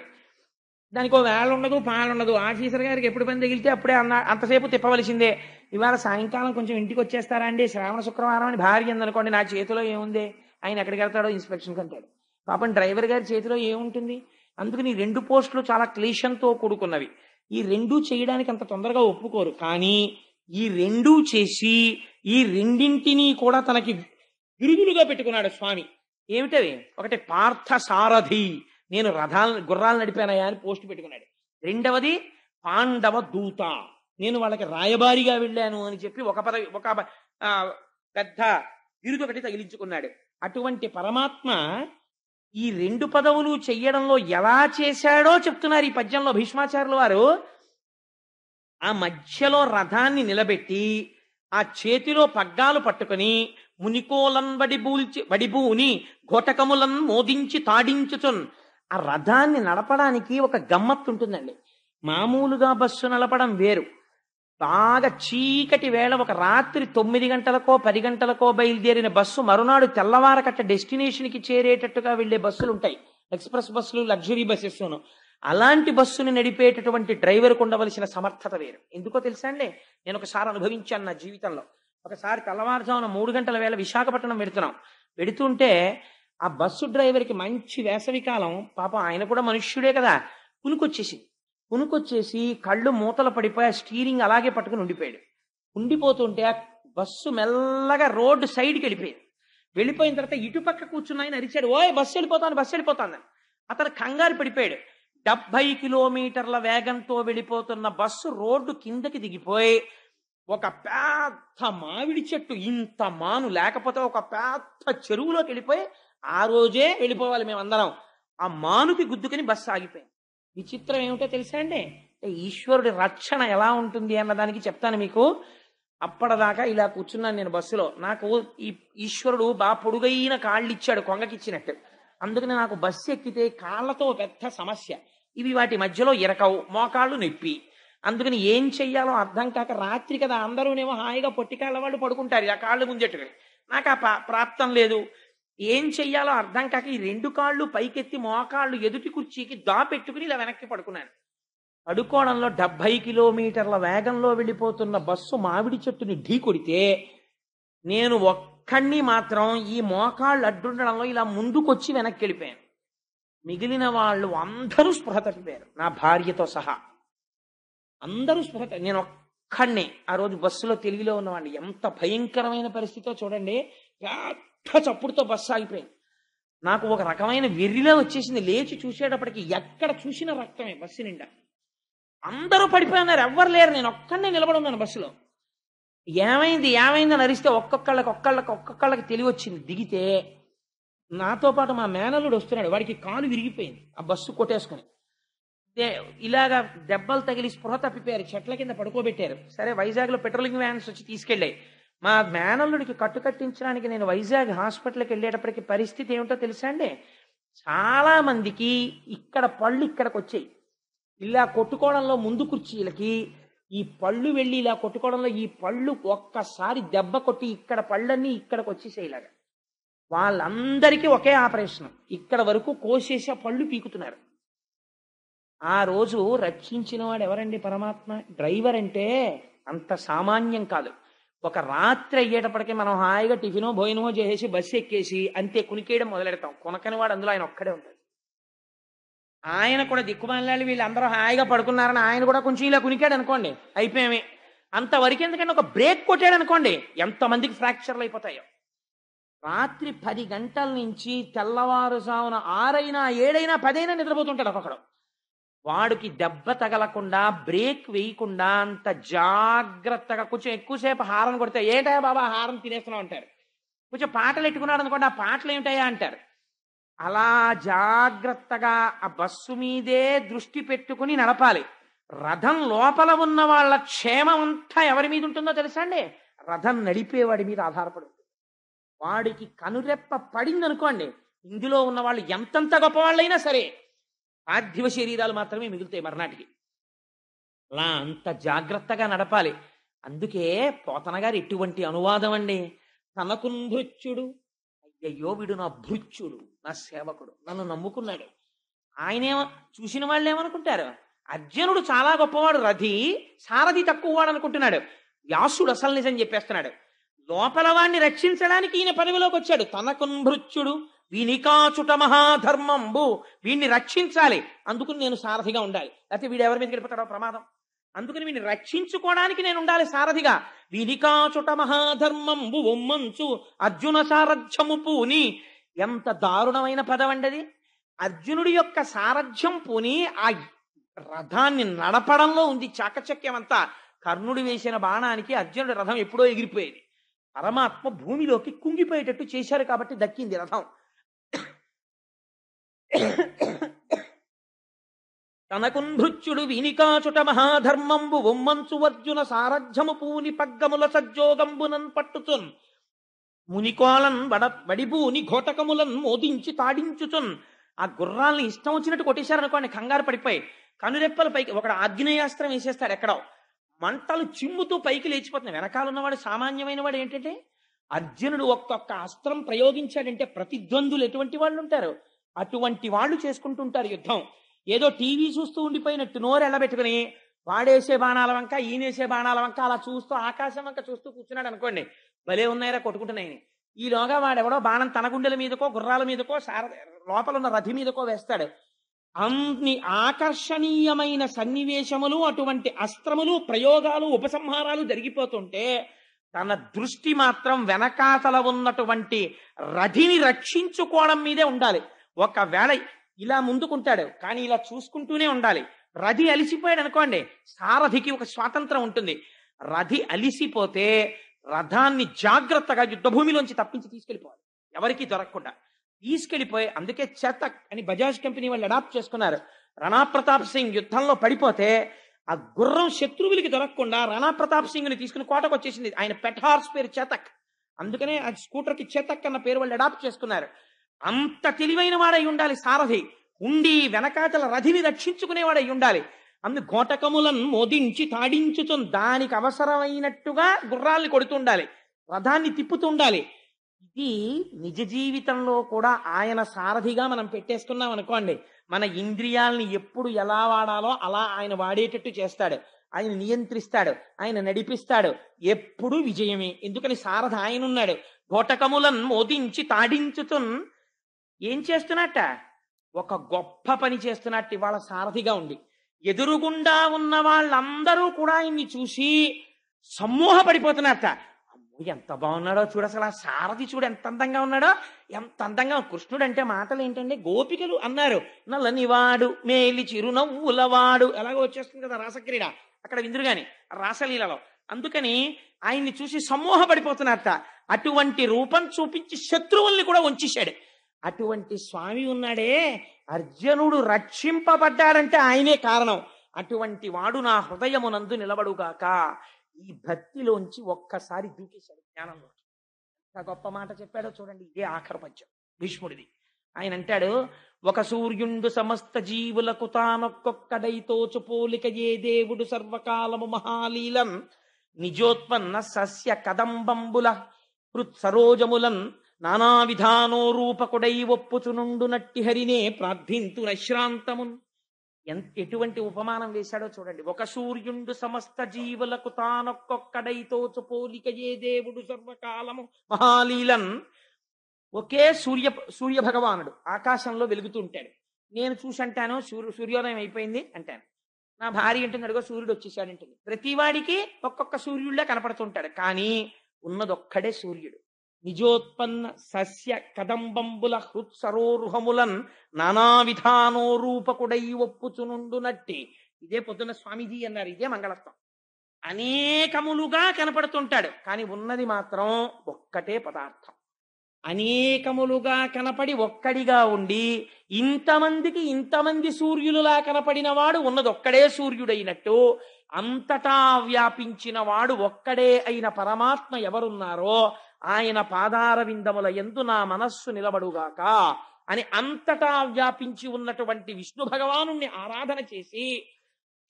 దానికి ఒక వేళ ఉండదు, పాలుండదు. ఆఫీసర్ గారికి ఎప్పుడు పని తగిలితే అప్పుడే అంతసేపు తిప్పవలసిందే. ఇవాళ సాయంకాలం కొంచెం ఇంటికి వచ్చేస్తారా అండి, శ్రావణ శుక్రవారం అని భార్య ఉందనుకోండి, నా చేతిలో ఏముంది, ఆయన ఎక్కడికి వెళ్తాడో ఇన్స్పెక్షన్కి అంటాడు. పాపం డ్రైవర్ గారి చేతిలో ఏముంటుంది? అందుకని 2 పోస్టులు చాలా క్లేశంతో కూడుకున్నవి. ఈ 2 చేయడానికి అంత తొందరగా ఒప్పుకోరు. కానీ ఈ 2 చేసి ఈ రెండింటినీ కూడా తనకి విరుగులుగా పెట్టుకున్నాడు స్వామి. ఏమిటవి? ఒకటి పార్థ సారథి, నేను గుర్రాలు నడిపానయా అని పోస్ట్ పెట్టుకున్నాడు. రెండవది పాండవ దూత, నేను వాళ్ళకి రాయబారిగా వెళ్ళాను అని చెప్పి ఒక పెద్ద బిరుదు ఒకటి తగిలించుకున్నాడు. అటువంటి పరమాత్మ ఈ 2 పదవులు చెయ్యడంలో ఎలా చేశాడో చెప్తున్నారు ఈ పద్యంలో భీష్మాచార్యుల వారు. ఆ మధ్యలో రథాన్ని నిలబెట్టి ఆ చేతిలో పగ్గాలు పట్టుకుని మునికోలన్ వడిబూని ఘోటకములన్ మోదించి తాడించుచున్. ఆ రథాన్ని నడపడానికి ఒక గమ్మత్తు ఉంటుందండి. మామూలుగా బస్సు నడపడం వేరు. బాగా చీకటి వేళ ఒక రాత్రి 9 గంటలకో 10 గంటలకో బయలుదేరిన బస్సు మరునాడు తెల్లవారకట్ట డెస్టినేషన్కి చేరేటట్టుగా వెళ్లే బస్సులు ఉంటాయి, ఎక్స్ప్రెస్ బస్సులు, లగ్జరీ బస్సెస్ను. అలాంటి బస్సుని నడిపేటటువంటి డ్రైవర్కు ఉండవలసిన సమర్థత వేరు. ఎందుకో తెలుసా అండి? నేను ఒకసారి అనుభవించాను నా జీవితంలో. ఒకసారి తెల్లవారుజామున 3 గంటల వేళ విశాఖపట్నం వెడుతుంటే ఆ బస్సు డ్రైవర్కి మంచి వేసవి కాలం, పాపం ఆయన కూడా మనుష్యుడే కదా, పునుకొచ్చేసి కళ్ళు మూతలు పడిపోయి ఆ స్టీరింగ్ అలాగే పట్టుకుని ఉండిపోతుంటే ఆ బస్సు మెల్లగా రోడ్డు సైడ్కి వెళ్ళిపోయిన తర్వాత ఇటుపక్క కూర్చున్న ఆయన అరిచాడు, ఓయ్ బస్సు వెళ్ళిపోతాను. అతను కంగారు పడిపోయాడు. 70 కిలోమీటర్ల వేగంతో వెళ్ళిపోతున్న బస్సు రోడ్డు కిందకి దిగిపోయి ఒక పెద్ద మామిడి చెట్టు, ఇంత మాను లేకపోతే ఒక పెద్ద చెరువులోకి వెళ్ళిపోయి, ఆ రోజే వెళ్ళిపోవాలి మేమందరం, ఆ మానుకి గుద్దుకుని బస్సు ఆగిపోయింది. విచిత్రం ఏమిటో తెలుసా అండి? ఈశ్వరుడి రక్షణ ఎలా ఉంటుంది అన్నదానికి చెప్తాను మీకు. అప్పటిదాకా ఇలా కూర్చున్నాను నేను బస్సులో. నాకు ఈ ఈశ్వరుడు బాగా పొడుగైన కాళ్ళు ఇచ్చాడు, కొంగకిచ్చినట్టు. అందుకని నాకు బస్సు ఎక్కితే కాళ్ళతో పెద్ద సమస్య. ఇవి వాటి మధ్యలో ఇరకవు, మోకాళ్ళు నొప్పి. అందుకని ఏం చెయ్యాలో అర్థం కాక, రాత్రి కదా అందరూనేమో హాయిగా పొట్టికాళ్ళ వాళ్ళు పడుకుంటారు ఆ కాళ్ళు ముంజెట్టుకుని. నాకు ఆ ప్రాప్తం లేదు. ఏం చెయ్యాలో అర్థం కాక ఈ 2 కాళ్ళు పైకెత్తి మోకాళ్ళు ఎదుటి కుర్చీకి దాపెట్టుకుని ఇలా వెనక్కి పడుకున్నాను. పడుకోవడంలో 70 కిలోమీటర్ల వేగంలో వెళ్ళిపోతున్న బస్సు మామిడి చెట్టుని ఢీ కొడితే నేను ఒక్కడిని మాత్రం ఈ మోకాళ్ళు అడ్డుండడంలో ఇలా ముందుకొచ్చి వెనక్కి వెళ్ళిపోయాను. మిగిలిన వాళ్ళు అందరూ స్పృహ తప్పిపోయారు, నా భార్యతో సహా అందరూ స్పృహ. నేను ఒక్కడినే ఆ రోజు బస్సులో తెలుగులో ఉన్నవాడిని. ఎంత భయంకరమైన పరిస్థితితో చూడండి. పెద్ద చప్పుడుతో బస్సు ఆగిపోయింది. నాకు ఒక రకమైన వెర్రిలో వచ్చేసింది. లేచి చూసేటప్పటికి ఎక్కడ చూసిన రక్తమే బస్సు నిండా. అందరూ పడిపోయినారు, ఎవ్వరు లేరు, నేను ఒక్కడనే నిలబడి ఉన్నాను బస్సులో. ఏమైంది అని అరిస్తే ఒక్కొక్కళ్ళకి తెలివి వచ్చింది. దిగితే నాతో పాటు మా మేనల్లుడు వస్తున్నాడు, వాడికి కాలు విరిగిపోయింది ఆ బస్సు కొట్టేసుకుని. ఇలాగా దెబ్బలు తగిలి స్పృహ తప్పిపోయారు, చెట్ల కింద పడుకోబెట్టారు. సరే, వైజాగ్లో పెట్రోలింగ్ వ్యాన్స్ వచ్చి తీసుకెళ్ళాయి. మా మేనల్లుడికి కట్టించడానికి నేను వైజాగ్ హాస్పిటల్కి వెళ్ళేటప్పటికి పరిస్థితి ఏమిటో తెలుసా అండి? చాలా మందికి ఇక్కడ పళ్ళు ఇక్కడికి వచ్చాయి. ఇలా కొట్టుకోవడంలో ముందు కుర్చీలకి ఈ పళ్ళు వెళ్ళి ఇలా కొట్టుకోవడంలో ఈ పళ్ళు ఒక్కసారి దెబ్బ కొట్టి ఇక్కడ పళ్ళన్నీ ఇక్కడికి వచ్చేసాయి. ఇలాగా వాళ్ళందరికీ ఒకే ఆపరేషన్. ఇక్కడ వరకు కోసేసి ఆ పళ్ళు పీకుతున్నారు. ఆ రోజు రక్షించిన వాడు ఎవరండి? పరమాత్మ. డ్రైవర్ అంటే అంత సామాన్యం కాదు. ఒక రాత్రి అయ్యేటప్పటికీ మనం హాయిగా టిఫినో భోజనమో చేసేసి బస్సు ఎక్కేసి అంతే కునికేయడం మొదలెడతాం. కొనకని వాడు అందులో ఆయన ఒక్కడే ఉంటాడు. ఆయన కూడా దిక్కుమాలి వీళ్ళందరూ హాయిగా పడుకున్నారని ఆయన కూడా కొంచెం ఇలా కునికాడు అనుకోండి, అయిపోయామే. అంతవరకు ఎందుకంటే ఒక బ్రేక్ కొట్టాడు అనుకోండి, ఎంతమందికి ఫ్రాక్చర్లు అయిపోతాయో. రాత్రి 10 గంటల నుంచి తెల్లవారుజామున 6 అయినా 7 అయినా 10 అయినా నిద్రపోతుంటాడు ఒక్కొక్కడు. వాడికి దెబ్బ తగలకుండా బ్రేక్ వేయకుండా అంత జాగ్రత్తగా కొంచెం ఎక్కువసేపు హారన్ కొడితే, ఏంటా బాబా హారన్ తినేస్తున్నావు అంటారు. కొంచెం పాటలు పెట్టుకున్నాడు అనుకోండి, ఆ పాటలు ఏమిటాయా అంటారు. అలా జాగ్రత్తగా ఆ బస్సు మీదే దృష్టి పెట్టుకుని నడపాలి. రథం లోపల ఉన్న వాళ్ళ క్షేమం అంతా ఎవరి మీద ఉంటుందో తెలుసా అండి? రథం నడిపేవాడి మీద ఆధారపడి ఉంటుంది. వాడికి కనురెప్ప పడింది అనుకోండి, ఇందులో ఉన్న వాళ్ళు ఎంతంత గొప్పవాళ్ళైనా సరే పార్థివ శరీరాలు మాత్రమే మిగులుతాయి మర్నాటికి. అలా అంత జాగ్రత్తగా నడపాలి. అందుకే పోతన గారు ఎటువంటి అనువాదం అండి. తనకు భృత్యుడు, అయ్యయ్యో వీడు నా భృత్యుడు, నా సేవకుడు, నన్ను నమ్ముకున్నాడు. ఆయనేమో చూసిన వాళ్ళు ఏమనుకుంటారు, అర్జునుడు చాలా గొప్పవాడు రథి, సారథి తక్కువ వాడు అనుకుంటున్నాడు. వ్యాసుడు అసలు నిజం చెప్పేస్తున్నాడు. లోపల వాణ్ణి రక్షించడానికి ఈయన పదవిలోకి వచ్చాడు. తనకు భృత్యుడు వినికాచుట మహాధర్మంబు, వీణ్ణి రక్షించాలి, అందుకుని నేను సారథిగా ఉండాలి, లేకపోతే వీడు ఎవరి మీద గడిపోతాడో ప్రమాదం. అందుకని వీడిని రక్షించుకోవడానికి నేను ఉండాలి సారథిగా. వినికాచుట మహాధర్మంబు ఒమ్మంచు అర్జున సారథ్యము పూని. ఎంత దారుణమైన పదం అండది. అర్జునుడి యొక్క సారథ్యం పూని ఆ రథాన్ని నడపడంలో ఉంది చాకచక్యం అంతా. కర్ణుడు వేసిన బాణానికి అర్జునుడి రథం ఎప్పుడో ఎగిరిపోయేది. పరమాత్మ భూమిలోకి కుంగిపోయేటట్టు చేశారు కాబట్టి దక్కింది రథం. తనకుంభృత్యుడు వినికాచుట మహాధర్మంబు ఒమ్మంచు అర్జున సారథ్యము పూని పగ్గముల సజ్జోగంబునన్ పట్టుచున్ మునికోలన్ వడిబూని ఘోటకములన్ మోదించి తాడించుచున్. ఆ గుర్రాల్ని ఇష్టం వచ్చినట్టు కొట్టేశారనుకోండి, కంగారు పడిపోయి కనురెప్పల పైకి ఒకడు ఆగ్నేయాస్త్రం వేసేస్తాడు, ఎక్కడో మంటలు చిమ్ముతూ పైకి లేచిపోతున్నాయి. వెనకాలన్నవాడు సామాన్యమైన వాడు ఏంటంటే, అర్జునుడు ఒక్కొక్క అస్త్రం ప్రయోగించాడంటే ప్రతిద్వందులు ఎటువంటి వాళ్ళు ఉంటారు, అటువంటి వాళ్ళు చేసుకుంటుంటారు యుద్ధం. ఏదో టీవీ చూస్తూ ఉండిపోయినట్టు నోరు ఎల్లబెట్టుకుని వాడేసే బాణాల వంక ఈయనేసే బాణాల వంక అలా చూస్తూ ఆకాశం వంక చూస్తూ కూర్చున్నాడు అనుకోండి, భలే ఉన్నాయిరా కొట్టుకుంటున్నాయని. ఈలోగా వాడెవడో బాణం తన గుండెల మీదకో గుర్రాల మీదకో లోపల ఉన్న రథి మీదకో వేస్తాడు. అన్ని ఆకర్షణీయమైన సన్నివేశములు, అటువంటి అస్త్రములు, ప్రయోగాలు, ఉపసంహారాలు జరిగిపోతుంటే తన దృష్టి మాత్రం వెనకాతల ఉన్నటువంటి రథిని రక్షించుకోవడం మీదే ఉండాలి. ఒకవేళ ఇలా ముందుకుంటాడు కానీ ఇలా చూసుకుంటూనే ఉండాలి. రథి అలిసిపోయాడు అనుకోండి, సారథికి ఒక స్వాతంత్రం ఉంటుంది. రథి అలిసిపోతే రథాన్ని జాగ్రత్తగా యుద్ధభూమిలోంచి తప్పించి తీసుకెళ్ళిపోవాలి, ఎవరికి దొరకకుండా తీసుకెళ్లిపోయి. అందుకే చేతక్ అని బజాజ్ కంపెనీ వాళ్ళు అడాప్ట్ చేసుకున్నారు. రాణా ప్రతాప్ సింగ్ యుద్ధంలో పడిపోతే ఆ గుర్రం శత్రువులకి దొరకకుండా రాణా ప్రతాప్ సింగ్ ని తీసుకుని కోటకు వచ్చేసింది. ఆయన పెట్ హార్స్ పేరు చేతక్, అందుకనే ఆ స్కూటర్ కి చేతక్ అన్న పేరు వాళ్ళు అడాప్ట్ చేసుకున్నారు. అంత తెలివైన వాడై ఉండాలి సారథి, ఉండి వెనకాతల రథిని రక్షించుకునేవాడై ఉండాలి. అందు ఘోటకములను మోదించి తాడించుచున్, దానికి అవసరమైనట్టుగా గుర్రాల్ని కొడుతుండాలి, రథాన్ని తిప్పుతుండాలి. ఇది నిజ జీవితంలో కూడా ఆయన సారథిగా మనం పెట్టేసుకున్నాం అనుకోండి, మన ఇంద్రియాలని ఎప్పుడు ఎలా వాడాలో అలా ఆయన వాడేటట్టు చేస్తాడు, ఆయన నియంత్రిస్తాడు, ఆయన నడిపిస్తాడు. ఎప్పుడు విజయమే. ఎందుకని సారథి ఆయన ఉన్నాడు. ఘోటకములను మోదించి తాడించుతున్ ఏం చేస్తున్నట్ట, ఒక గొప్ప పని చేస్తున్నట్టు ఇవాళ సారథిగా ఉండి ఎదురుగుండా ఉన్న వాళ్ళందరూ కూడా ఆయన్ని చూసి సమ్మోహపడిపోతున్నట్ట. అమ్మో ఎంత బాగున్నాడో చూడు, అసలు ఆ సారథి చూడు ఎంత అందంగా ఉన్నాడో, ఎంత అందంగా. కృష్ణుడు అంటే మాటలు ఏంటంటే గోపికలు అన్నారు, నల్లనివాడు మేలి చిరునవ్వులవాడు, ఎలాగో వచ్చేస్తుంది కదా రాసక్రీడ అక్కడ విందురుగాని రాసలీలలో. అందుకని ఆయన్ని చూసి సమ్మోహపడిపోతున్నట్ట. అటువంటి రూపం చూపించి శత్రువుల్ని కూడా వంచేశాడు. అటువంటి స్వామి ఉన్నాడే, అర్జునుడు రక్షింపబడ్డాడంటే ఆయనే కారణం. అటువంటి వాడు నా హృదయమునందు నిలబడుగాక. ఈ భక్తిలోంచి ఒక్కసారి దూకేశాడు జ్ఞానంలో. ఎంత గొప్ప మాట చెప్పాడో చూడండి. ఇదే ఆఖరి పద్యం భీష్ముడిది. ఆయన అంటాడు, ఒక సూర్యుండు సమస్త జీవులకు తానొక్కొక్కడైతోచు పోలిక ఏ దేవుడు సర్వకాలము మహాలీలం నిజోత్పన్న సస్య కదంబంబుల హృత్సరోజములన్ నానా విధానో రూపకుడై ఒప్పుచునుండు నట్టి హరినే ప్రార్థింతు నశ్రాంతమున్. ఎటువంటి ఉపమానం వేశాడో చూడండి. ఒక సూర్యుండు సమస్త జీవులకు తానొక్కొక్కడైతోచు పోలిక ఏ దేవుడు సర్వకాలము మహాలీలన్. ఒకే సూర్య భగవానుడు ఆకాశంలో వెలుగుతూ ఉంటాడు. నేను చూసి అంటాను సూర్యోదయం అయిపోయింది అంటాను, నా భార్య అంటుంది అడుగో సూర్యుడు వచ్చేసాడంటుంది. ప్రతివాడికి ఒక్కొక్క సూర్యుడిలా కనపడుతుంటాడు, కానీ ఉన్నదొక్కడే సూర్యుడు. నిజోత్పన్న సస్య కదంబంబుల హృత్సరోరుహములన్ నానా విధానో రూపకుడై ఒప్పుచునుండు నట్టి. ఇదే పొద్దున్న స్వామీజీ అన్నారు, ఇదే మంగళత్వం. అనేకములుగా కనపడుతుంటాడు కానీ ఉన్నది మాత్రం ఒక్కటే పదార్థం. అనేకములుగా కనపడి ఒక్కడిగా ఉండి ఇంతమందికి ఇంతమంది సూర్యులులా కనపడిన వాడు ఉన్నది ఒక్కడే సూర్యుడైనట్టు అంతటా వ్యాపించిన వాడు ఒక్కడే అయిన పరమాత్మ ఎవరున్నారో ఆయన పాదార విందముల యందు నా మనస్సు నిలబడుగాక అని అంతటా వ్యాపించి ఉన్నటువంటి విష్ణు భగవాను ఆరాధన చేసి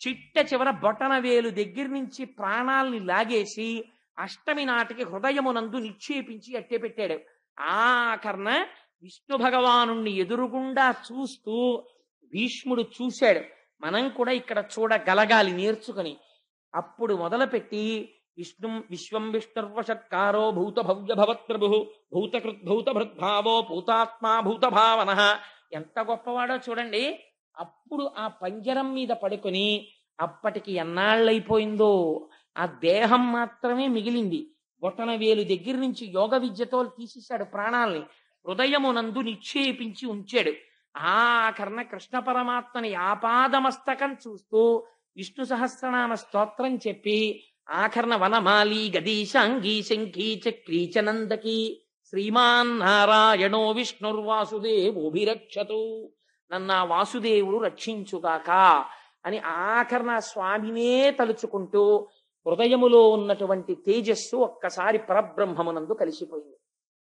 చిట్ట చివర బొటన వేలు దగ్గర నుంచి ప్రాణాల్ని లాగేసి అష్టమి నాటికి హృదయమునందు నిక్షేపించి అట్టే పెట్టాడు. ఆఖరణ విష్ణు భగవాను ఎదురుగుండా చూస్తూ భీష్ముడు చూశాడు. మనం కూడా ఇక్కడ చూడగలగాలి నేర్చుకుని. అప్పుడు మొదలుపెట్టి విశ్వం విష్ణుర్వషట్కారో భూత భవ్య భవత్ప్రభు భూతకృద్భూత భృద్భావో భూతాత్మా భూత భావన. ఎంత గొప్పవాడో చూడండి. అప్పుడు ఆ పంజరం మీద పడుకొని అప్పటికి ఎన్నాళ్ళైపోయిందో ఆ దేహం మాత్రమే మిగిలింది. బొటన వేలు దగ్గర నుంచి యోగ విద్యతో తీసేశాడు ప్రాణాల్ని, హృదయమునందు నిక్షేపించి ఉంచాడు. ఆఖరణ కృష్ణ పరమాత్మని ఆపాదమస్తకం చూస్తూ విష్ణు సహస్రనామ స్తోత్రం చెప్పి ఆఖరణ వనమాలి గదీశాంగీ శంఖీ చక్రీ చనందకి శ్రీమాన్ నారాయణో విష్ణుర్వాసుదేవోభిరక్షతు, నన్న వాసుదేవుడు రక్షించుగాక అని ఆఖరణ స్వామినే తలుచుకుంటూ హృదయములో ఉన్నటువంటి తేజస్సు ఒక్కసారి పరబ్రహ్మమునందు కలిసిపోయింది.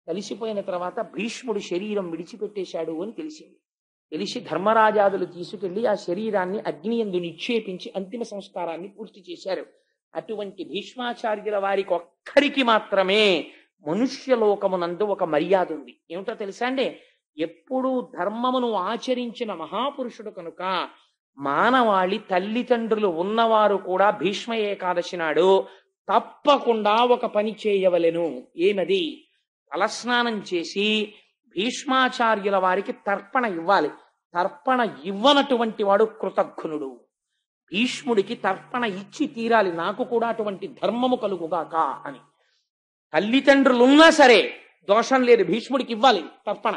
కలిసిపోయిన తర్వాత భీష్ముడు శరీరం విడిచిపెట్టేశాడు అని తెలిసి ధర్మరాజాదులు తీసుకెళ్లి ఆ శరీరాన్ని అగ్నియందు నిక్షేపించి అంతిమ సంస్కారాన్ని పూర్తి చేశారు. అటువంటి భీష్మాచార్యుల వారికి ఒక్కరికి మాత్రమే మనుష్యలోకమునందు ఒక మర్యాద ఉంది. ఏమిటో తెలుసా అండి? ఎప్పుడూ ధర్మమును ఆచరించిన మహాపురుషుడు కనుక మానవాళి తల్లిదండ్రులు ఉన్నవారు కూడా భీష్మ ఏకాదశి నాడు తప్పకుండా ఒక పని చేయవలెను. ఏమది? తలస్నానం చేసి భీష్మాచార్యుల వారికి తర్పణ ఇవ్వాలి. తర్పణ ఇవ్వనటువంటి వాడు కృతఘ్నుడు. భీష్ముడికి తర్పణ ఇచ్చి తీరాలి, నాకు కూడా అటువంటి ధర్మము కలుగుగాక అని. తల్లిదండ్రులున్నా సరే దోషం లేదు, భీష్ముడికి ఇవ్వాలి తర్పణ,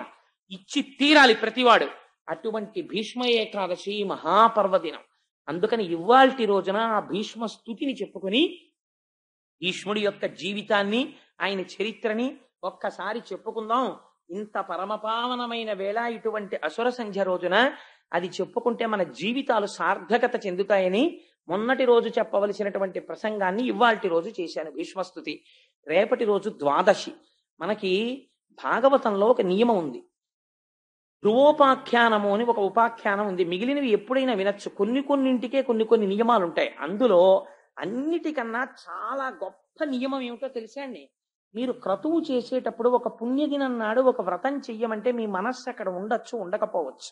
ఇచ్చి తీరాలి ప్రతివాడు. అటువంటి భీష్మ ఏకాదశి మహాపర్వదినం. అందుకని ఇవాల్టి రోజున ఆ భీష్మ స్తుతిని చెప్పుకొని భీష్ముడి యొక్క జీవితాన్ని ఆయన చరిత్రని ఒక్కసారి చెప్పుకుందాం. ఇంత పరమపావనమైన వేళ ఇటువంటి అసుర సంధ్య రోజున అది చెప్పుకుంటే మన జీవితాలు సార్థకత చెందుతాయని మొన్నటి రోజు చెప్పవలసినటువంటి ప్రసంగాన్ని ఇవాల్టి రోజు చేశాను, భీష్మస్తుతి. రేపటి రోజు ద్వాదశి. మనకి భాగవతంలో ఒక నియమం ఉంది, ధ్రువోపాఖ్యానము అని ఒక ఉపాఖ్యానం ఉంది. మిగిలినవి ఎప్పుడైనా వినొచ్చు. కొన్నింటికే కొన్ని నియమాలు ఉంటాయి. అందులో అన్నిటికన్నా చాలా గొప్ప నియమం ఏమిటో తెలుసా అండి? మీరు క్రతువు చేసేటప్పుడు ఒక పుణ్యదినం నాడు ఒక వ్రతం చెయ్యమంటే మీ మనస్సు అక్కడ ఉండొచ్చు, ఉండకపోవచ్చు.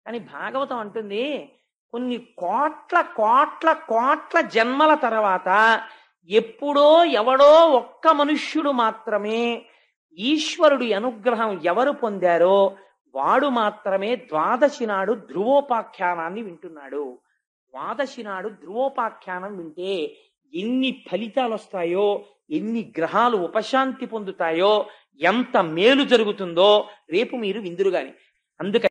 కానీ భాగవతం అంటుంది కొన్ని కోట్ల కోట్ల కోట్ల జన్మల తర్వాత ఎప్పుడో ఎవడో ఒక్క మనుష్యుడు మాత్రమే ఈశ్వరుడి అనుగ్రహం ఎవరు పొందారో వాడు మాత్రమే ద్వాదశి నాడు ధ్రువోపాఖ్యానాన్ని వింటున్నాడు. ద్వాదశి నాడు ధ్రువోపాఖ్యానం వింటే ఎన్ని ఫలితాలు వస్తాయో, ఎన్ని గ్రహాలు ఉపశాంతి పొందుతాయో, ఎంత మేలు జరుగుతుందో రేపు మీరు విందురుగాని. అందుకని